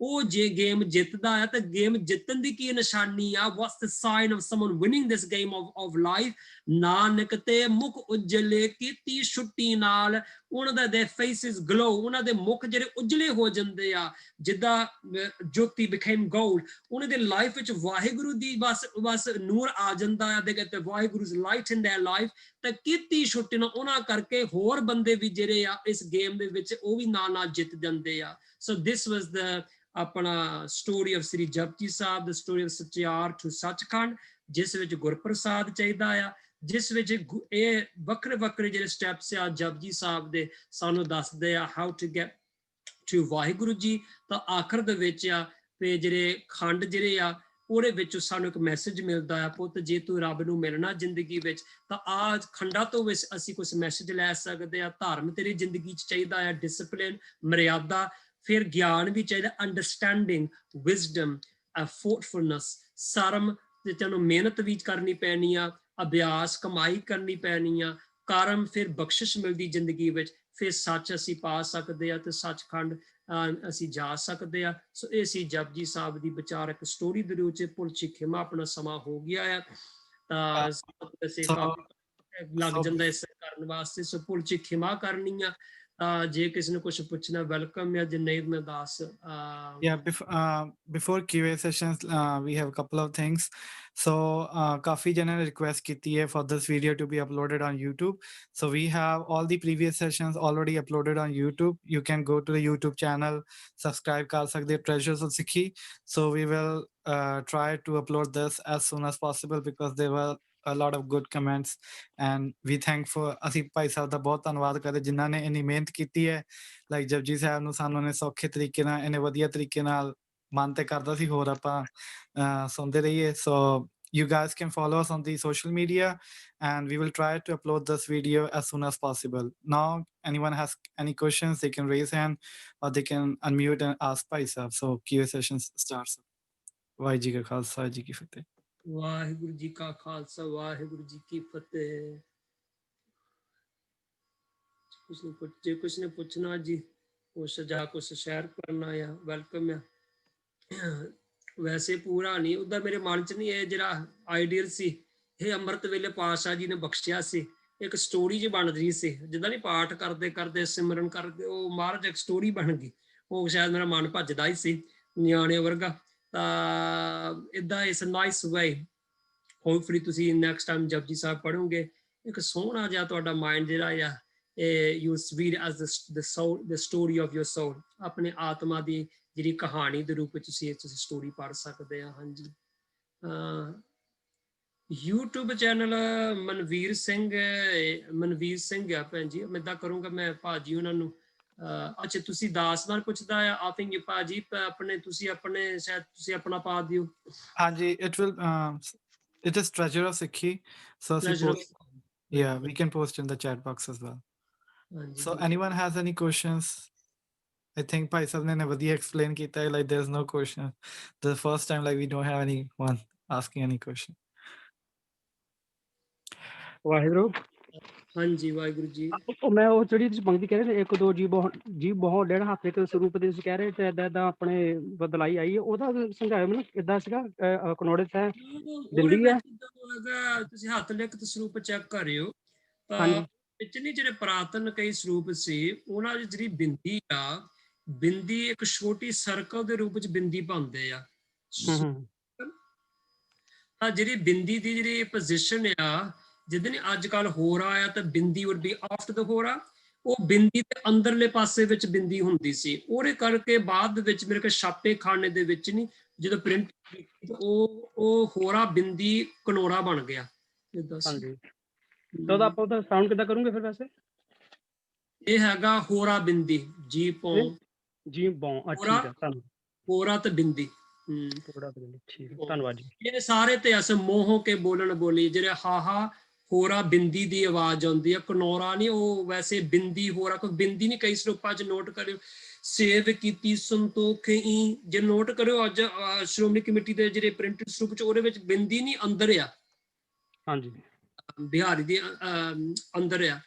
ਉਹ ਜੇ ਗੇਮ ਜਿੱਤਦਾ ਹੈ ਤਾਂ ਗੇਮ ਜਿੱਤਣ ਦੀ ਕੀ ਨਿਸ਼ਾਨੀ ਆ what's the sign of someone winning this game of life Nanak ਤੇ ਮੁਖ ਉਜਲੇ ਕੀਤੀ ਛੁੱਟੀ ਨਾਲ ਉਹਨਾਂ ਦੇ faces glow ਉਹਨਾਂ ਦੇ ਮੁਖ ਜਿਹੜੇ ਉਜਲੇ ਹੋ ਜਾਂਦੇ ਆ ਜਿੱਦਾਂ ਜੋਤੀ became gold ਉਹਨਾਂ ਦੇ ਲਾਈਫ ਵਿੱਚ ਵਾਹਿਗੁਰੂ ਦੀ ਬਸ ਨੂਰ ਆ ਜਾਂਦਾ ਆ ਦੇ ਕਹਿੰਦੇ ਵਾਹਿਗੁਰੂ's light in their life ਤਾਂ ਕੀਤੀ ਛੁੱਟੀ ਨਾਲ ਉਹਨਾਂ ਕਰਕੇ ਹੋਰ ਬੰਦੇ ਵੀ ਜਿਹੜੇ ਆ ਇਸ ਗੇਮ ਦੇ ਵਿੱਚ ਉਹ ਵੀ ਨਾਲ ਜਿੱਤ ਜਾਂਦੇ ਆ so this was the ਆਪਣਾ story of Sri Japji Sahib the story of ਸਚਿਆਰ to Sachkhand ਜਿਸ ਵਿੱਚ ਗੁਰਪ੍ਰਸਾਦ ਚਾਹੀਦਾ ਆ ਜਿਸ ਵਿੱਚ ਇਹ ਵੱਖਰੇ ਜਿਹੜੇ ਸਟੈਪਸ ਆ ਜਪਜੀ ਸਾਹਿਬ ਦੇ ਸਾਨੂੰ ਦੱਸਦੇ ਆ how to get to Waheguru ji ਤਾਂ ਆਖਰ ਦੇ ਵਿੱਚ ਆ ਤੇ ਜਿਹੜੇ ਖੰਡ ਜਿਹੜੇ ਆ ਉਹਦੇ ਵਿੱਚ ਸਾਨੂੰ ਇੱਕ ਮੈਸੇਜ ਮਿਲਦਾ ਆ ਪੁੱਤ ਜੇ ਤੂੰ ਰੱਬ ਨੂੰ ਮਿਲਣਾ ਜ਼ਿੰਦਗੀ ਵਿੱਚ ਤਾਂ ਆ ਖੰਡਾਂ ਤੋਂ ਵਿੱਚ ਅਸੀਂ ਕੁਝ ਮੈਸੇਜ ਲੈ ਸਕਦੇ ਆ ਧਰਮ ਤੇਰੀ ਜ਼ਿੰਦਗੀ 'ਚ ਚਾਹੀਦਾ ਆ ਡਿਸਪਲਿਨ ਮਰਿਆਦਾ ਫਿਰ ਗਿਆਨ ਵੀ ਚਾਹੀਦਾ ਅੰਡਰਸਟੈਂਡਿੰਗ ਵਿਜ਼ਡਮ ਫੋਰਟਫੁਲਨੈਸ ਸਰਮ ਤੇ ਤੈਨੂੰ ਮਿਹਨਤ ਵੀ ਕਰਨੀ ਪੈਣੀ ਆ ਅਭਿਆਸ ਕਮਾਈ ਕਰਨੀ ਪੈਣੀ ਆ ਕਰਮ ਫਿਰ ਬਖਸ਼ਿਸ਼ ਮਿਲਦੀ ਜ਼ਿੰਦਗੀ ਵਿੱਚ ਫਿਰ ਸੱਚ ਅਸੀਂ ਪਾ ਸਕਦੇ ਆ ਤੇ ਸੱਚਖੰਡ ਅਸੀਂ ਜਾ ਸਕਦੇ ਆ ਸੋ ਇਹ ਸੀ ਜਪਜੀ ਸਾਹਿਬ ਦੀ ਵਿਚਾਰਕ ਸਟੋਰੀ ਦੇ ਵਿੱਚ ਭੁੱਲ ਖਿਮਾ ਆਪਣਾ ਸਮਾਂ ਹੋ ਗਿਆ ਆ ਤਾਂ ਅਸੀਂ ਲੱਗ ਜਾਂਦਾ ਇਸ ਕਰਨ ਵਾਸਤੇ ਸੋ ਭੁੱਲ ਖਿਮਾ ਕਰਨੀ ਆ ਜੇ ਕਿਸੇ ਨੂੰ ਕੁਝ ਪੁੱਛਣਾ ਵੈਲਕਮ ਹੈ ਜੇ ਨਹੀਂ ਮੈਂ ਦੱਸ before QA sessions we have a couple of things so ਕਾਫੀ ਜਨਾਂ ਨੇ ਰਿਕੁਐਸਟ ਕੀਤੀ ਹੈ for this video to be uploaded on YouTube so we have all the previous sessions already uploaded on YouTube you can go to the YouTube channel subscribe ਕਰ ਸਕਦੇ Treasures of Sikhi so we will try to upload this as soon as possible because there were a lot of good comments and we thank for ਅਸੀਂ ਭਾਈ ਸਾਹਿਬ ਦਾ ਬਹੁਤ ਧੰਨਵਾਦ ਕਰਦੇ ਜਿਨ੍ਹਾਂ ਨੇ ਇੰਨੀ ਮਿਹਨਤ ਕੀਤੀ ਹੈ ਲਾਈਕ ਜਪਜੀ ਸਾਹਿਬ ਨੂੰ ਸਾਨੂੰ ਨੇ ਸੌਖੇ ਤਰੀਕੇ ਨਾਲ ਇਹਨੇ ਵਧੀਆ ਤਰੀਕੇ ਨਾਲ ਮਨ ਤੇ ਕਰਦਾ ਸੀ ਹੋਰ ਆਪਾਂ ਸੁਣਦੇ ਰਹੀਏ so you guys can follow us on the social media and we will try to upload this video as soon as possible now anyone has any questions they can raise hand or they can unmute and ask Bhai Sahib so QA session starts Waheguru ji ਕਾ ਖਾਲਸਾ ਜੀ ਕੀ ਫਤਿਹ ਵਾਹਿਗੁਰੂ ਜੀ ਕਾ ਖਾਲਸਾ ਵਾਹਿਗੁਰੂ ਜੀ ਕੀ ਫਤਿਹ ਕੁਛ ਨੇ ਪੁੱਛਣਾ ਜੀ ਕੁਛ ਜਾਂ ਕੁਛ ਸ਼ੇਅਰ ਕਰਨਾ ਆ ਵੈਲਕਮ ਆ ਵੈਸੇ ਪੂਰਾ ਨਹੀਂ ਉਹਦਾ ਮੇਰੇ ਮਨ ਚ ਨਹੀਂ ਇਹ ਜਿਹੜਾ ਆਈਡੀਅਲ ਸੀ ਇਹ ਅੰਮ੍ਰਿਤ ਵੇਲੇ ਪਾਤਸ਼ਾਹ ਜੀ ਨੇ ਬਖਸ਼ਿਆ ਸੀ। ਇੱਕ ਸਟੋਰੀ ਜਿਹੀ ਬਣ ਰਹੀ ਸੀ, ਜਿੱਦਾਂ ਨਹੀਂ ਪਾਠ ਕਰਦੇ ਕਰਦੇ ਸਿਮਰਨ ਕਰਦੇ ਉਹ ਮਹਾਰਾਜ ਇੱਕ ਸਟੋਰੀ ਬਣ ਗਈ। ਉਹ ਸ਼ਾਇਦ ਮੇਰਾ ਮਨ ਭੱਜਦਾ ਹੀ ਸੀ ਨਿਆਣੇ ਵਰਗਾ। ਤਾਂ ਇਦਾਂ ਇਸ ਨਾਈਸ ਵੇ ਹੋਪਫੁਲੀ ਤੁਸੀਂ ਨੈਕਸਟ ਟਾਈਮ ਜਪਜੀ ਸਾਹਿਬ ਪੜ੍ਹੋਗੇ, ਇੱਕ ਸੋਹਣਾ ਜਿਹਾ ਤੁਹਾਡਾ ਮਾਈਂਡ ਜਿਹੜਾ ਆ you read as the story of your soul, ਆਪਣੇ ਆਤਮਾ ਦੀ ਜਿਹੜੀ ਕਹਾਣੀ ਦੇ ਰੂਪ ਵਿੱਚ ਤੁਸੀਂ ਸਟੋਰੀ ਪੜ੍ਹ ਸਕਦੇ ਆ। ਹਾਂਜੀ, YouTube ਚੈਨਲ ਮਨਵੀਰ ਸਿੰਘ ਆ ਭੈਣ ਜੀ। ਮੈਂ ਇਦਾਂ ਕਰੂੰਗਾ, ਮੈਂ ਭਾਜੀ ਉਹਨਾਂ ਨੂੰ ਅੱਛਾ ਤੁਸੀਂ ਦਾਸ ਨਾਲ ਪੁੱਛਦਾ ਆ ਆਈ ਥਿੰਕ ਭਾਜੀ ਆਪਣੇ ਤੁਸੀਂ ਆਪਣੇ ਸ਼ਾਇਦ ਤੁਸੀਂ ਆਪਣਾ ਪਾ ਦਿਓ। ਹਾਂਜੀ, it is Treasure of Sikhi, so yeah, we can post in the chat box as well. So anyone has any questions? I think Bhai Sahab ne vadiya explain kita hai, like there's no question. The first time like we don't have anyone asking any question. Waheguru. ਹਾਂਜੀ ਵਾਹਿਗੁਰੂ ਜੀ। ਮੈਂ ਉਹ ਜਿਹੜੀ ਤੁਸੀਂ ਪੰਕਤੀ ਕਹਿ ਰਹੇ ਨੇ, 1 2 ਜੀ ਬਹੁ ਡੇਢ ਹੱਥ ਇੱਕ ਸਰੂਪ ਦੇ ਤੁਸੀਂ ਕਹਿ ਰਹੇ ਤੇ ਏਦਾਂ ਆਪਣੇ ਬਦਲਾਈ ਆਈ ਹੈ, ਉਹਦਾ ਸਮਝਾਇਓ ਮੈਨੂੰ ਕਿੱਦਾਂ ਸੀਗਾ। ਕਨੋੜੇ ਹੈ ਬਿੰਦੀ ਹੈ, ਤੁਸੀਂ ਹੱਥ ਲਿਖਤ ਸਰੂਪ ਚੈੱਕ ਕਰਿਓ ਤਾਂ ਵਿੱਚ ਨਹੀਂ ਜਿਹੜੇ ਪੁਰਾਤਨ ਕਈ ਸਰੂਪ ਸੀ ਉਹਨਾਂ ਦੀ ਜਿਹੜੀ ਬਿੰਦੀ ਆ, ਬਿੰਦੀ ਇੱਕ ਛੋਟੀ ਸਰਕਲ ਦੇ ਰੂਪ ਵਿੱਚ ਬਿੰਦੀ ਪਾਉਂਦੇ ਆ। ਤਾਂ ਜਿਹੜੀ ਬਿੰਦੀ ਦੀ ਜਿਹੜੀ ਪੋਜੀਸ਼ਨ ਆ, ਜਿੱਦਾਂ ਅੱਜ ਕੱਲ ਹੋ ਰਹਾ ਆ ਤਾਂ ਬਿੰਦੀ would be after the ਹੋ ਰਹਾ, ਉਹ ਬਿੰਦੀ ਦੇ ਅੰਦਰਲੇ ਪਾਸੇ ਵਿੱਚ ਬਿੰਦੀ ਹੁੰਦੀ ਸੀ। ਉਹਦੇ ਕਰਕੇ ਬਾਅਦ ਦੇ ਵਿੱਚ ਮੇਰੇ ਕੋਲ ਛਾਪੇ ਖਾਨੇ ਦੇ ਵਿੱਚ ਨਹੀਂ ਜਦੋਂ ਪ੍ਰਿੰਟ ਉਹ ਹੋਰਾ ਬਿੰਦੀ ਕਨੋਰਾ ਬਣ ਗਿਆ। ਹਾਂਜੀ, ਤਾਂ ਆਪਾਂ ਉਹਦਾ ਸਾਊਂਡ ਕਿੱਦਾਂ ਕਰੂੰਗੇ ਫਿਰ? ਵੈਸੇ ਇਹ ਹੈਗਾ ਹੋਰਾ ਬਿੰਦੀ, ਜੀ ਪੌਂ ਅੱਛਾ ਤੁਹਾਨੂੰ ਹੋਰਾ ਤੇ ਬਿੰਦੀ। ਠੀਕ ਹੈ, ਧੰਨਵਾਦ ਜੀ। ਇਹ ਸਾਰੇ ਤੇ ਅਸ ਮੋਹ ਕੇ ਬੋਲਣ ਬੋਲੀ, ਜਿਹੜੇ ਹਾਹਾ ਹੋਰਾ ਬਿੰਦੀ ਦੀ ਆਵਾਜ਼ ਆਉਂਦੀ ਹੈ, ਕਨੋਰਾ ਨਹੀਂ। ਉਹ ਵੈਸੇ ਬਿੰਦੀ ਹੋਰਾ, ਕੋਈ ਬਿੰਦੀ ਨਹੀਂ। ਕਈ ਸਰੂਪਾਂ 'ਚ ਨੋਟ ਕਰਿਓ, ਸੇਵ ਕੀਤੀ ਸੰਤੋਖ ਈ, ਜੇ ਨੋਟ ਕਰਿਓ ਅੱਜ ਸ਼੍ਰੋਮਣੀ ਕਮੇਟੀ ਦੇ ਜਿਹੜੇ ਪ੍ਰਿੰਟਡ ਸਰੂਪ 'ਚ ਉਹਦੇ ਵਿੱਚ ਬਿੰਦੀ ਨਹੀਂ ਅੰਦਰ ਆ। ਹਾਂਜੀ, ਬਿਹਾਰੀ ਦੇ ਅੰਦਰ ਆ।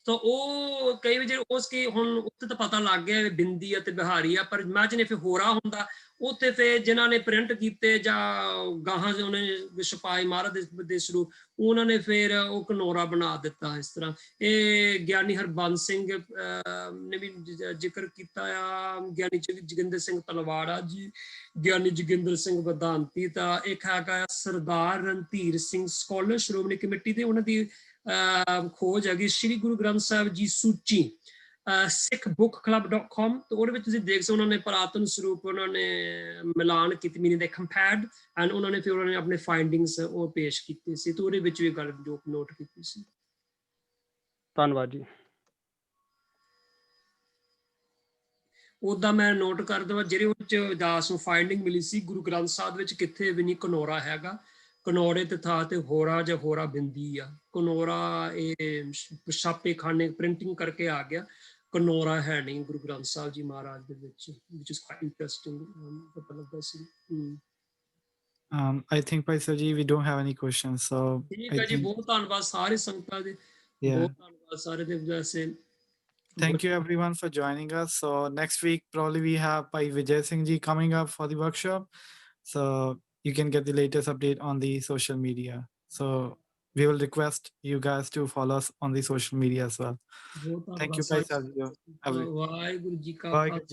ਤਾਂ ਉਹ ਕਈ ਵਾਰ ਉਸ ਕੀ ਹੁਣ ਉੱਥੇ ਤਾਂ ਪਤਾ ਲੱਗ ਗਿਆ ਬਿੰਦੀ ਆ ਤੇ ਬਿਹਾਰੀ ਆ, ਪਰ ਇਮੈਜਿਨ ਫਿਰ ਹੋਰਾ ਹੁੰਦਾ ਉੱਥੇ ਫਿਰ ਜਿਨ੍ਹਾਂ ਨੇ ਪ੍ਰਿੰਟ ਕੀਤੇ ਜਾਂ ਗਾਹਾਂ ਉਹਨਾਂ ਨੇ ਛਪਾਏ ਮਹਾਰਾਜ ਦੇ ਸਰੂਪ, ਉਹਨਾਂ ਨੇ ਫਿਰ ਉਹ ਕਨੋਰਾ ਬਣਾ ਦਿੱਤਾ ਇਸ ਤਰ੍ਹਾਂ। ਇਹ ਗਿਆਨੀ ਹਰਬੰਸ ਸਿੰਘ ਨੇ ਵੀ ਜ਼ਿਕਰ ਕੀਤਾ ਆ, ਗਿਆਨੀ ਜੋਗਿੰਦਰ ਸਿੰਘ ਤਲਵਾੜਾ ਜੀ, ਗਿਆਨੀ ਜੋਗਿੰਦਰ ਸਿੰਘ ਵਧਾਂਤੀ। ਤਾਂ ਇੱਕ ਹੈਗਾ ਸਰਦਾਰ ਰਣਧੀਰ ਸਿੰਘ ਸਕਾਲਰ ਸ਼੍ਰੋਮਣੀ ਕਮੇਟੀ ਦੇ, ਉਹਨਾਂ ਦੀ ਖੋਜ ਹੈਗੀ ਸ਼੍ਰੀ ਗੁਰੂ ਗ੍ਰੰਥ ਸਾਹਿਬ ਜੀ ਸੂਚੀ sikhbookclub.com। ਤੇ ਉਹਦੇ ਵਿੱਚ ਤੁਸੀਂ ਦੇਖ ਸਕਦੇ ਉਹਨਾਂ ਨੇ ਪੁਰਾਤਨ ਸਰੂਪ ਉਹਨਾਂ ਨੇ ਮਿਲਾਨ ਕੀਤੀ, ਮੀਨਿੰਗ ਦੇ ਕੰਪੇਅਰਡ, ਐਂਡ ਉਹਨਾਂ ਨੇ ਫਿਰ ਉਹਨਾਂ ਨੇ ਆਪਣੇ ਫਾਈਂਡਿੰਗਸ ਉਹ ਪੇਸ਼ ਕੀਤੇ ਸੀ। ਤੇ ਉਹਦੇ ਵਿੱਚ ਵੀ ਗੱਲ ਜੋ ਨੋਟ ਕੀਤੀ ਸੀ। ਧੰਨਵਾਦ ਜੀ। ਉਦਾਂ ਮੈਂ ਨੋਟ ਕਰ ਦਵਾਂ ਜਿਹੜੇ ਉਹ 'ਚ ਦਾਸ ਨੂੰ ਫਾਈਂਡਿੰਗ ਮਿਲੀ ਸੀ ਗੁਰੂ ਗ੍ਰੰਥ ਸਾਹਿਬ ਵਿੱਚ ਕਿੱਥੇ ਵੀ ਨਹੀਂ ਕਨੋਰਾ ਹੈਗਾ। ਕਨੋੜੇ ਤੇ ਥਾਂ ਤੇ ਹੋਰਾ ਜਾਂ ਹੋਰਾ ਬਿੰਦੀ ਆ। ਕਨੋਰਾ ਇਹ ਛਾਪੇ ਖਾਨੇ ਪ੍ਰਿੰਟਿੰਗ ਕਰਕੇ ਆ ਗਿਆ, ਕਨੋਰਾ ਹੈ ਨਹੀਂ ਗੁਰੂ ਗ੍ਰੰਥ ਸਾਹਿਬ ਜੀ ਮਹਾਰਾਜ ਦੇ ਵਿੱਚ, which is quite interesting। ਪਤਾ ਲੱਗਾ ਸੀ। I think Bhai Sahib ji we don't have any questions, so ਠੀਕ ਹੈ ਜੀ, ਬਹੁਤ ਧੰਨਵਾਦ ਸਾਰੇ ਸੰਗਤਾਂ ਦੇ, ਬਹੁਤ ਧੰਨਵਾਦ ਸਾਰੇ ਦੇ ਵੈਸੇ। Thank you everyone for joining us. So next week probably we have Bhai Vijay Singh ji coming up for the workshop, so you can get the latest update on the social media. So we will request you guys to follow us on the social media as well. Thank you Bhai Sahib ji. Waheguru ji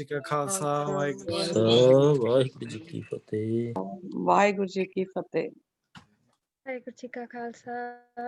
ਕਾ ਖਾਲਸਾ, ਵਾਹਿਗੁਰੂ ਜੀ ਕੀ ਫਤਿਹ। ਵਾਹਿਗੁਰੂ ਜੀ ਕੀ ਫਤਿਹ। ਵਾਹਿਗੁਰੂ ਜੀ ਕਾ ਖਾਲਸਾ।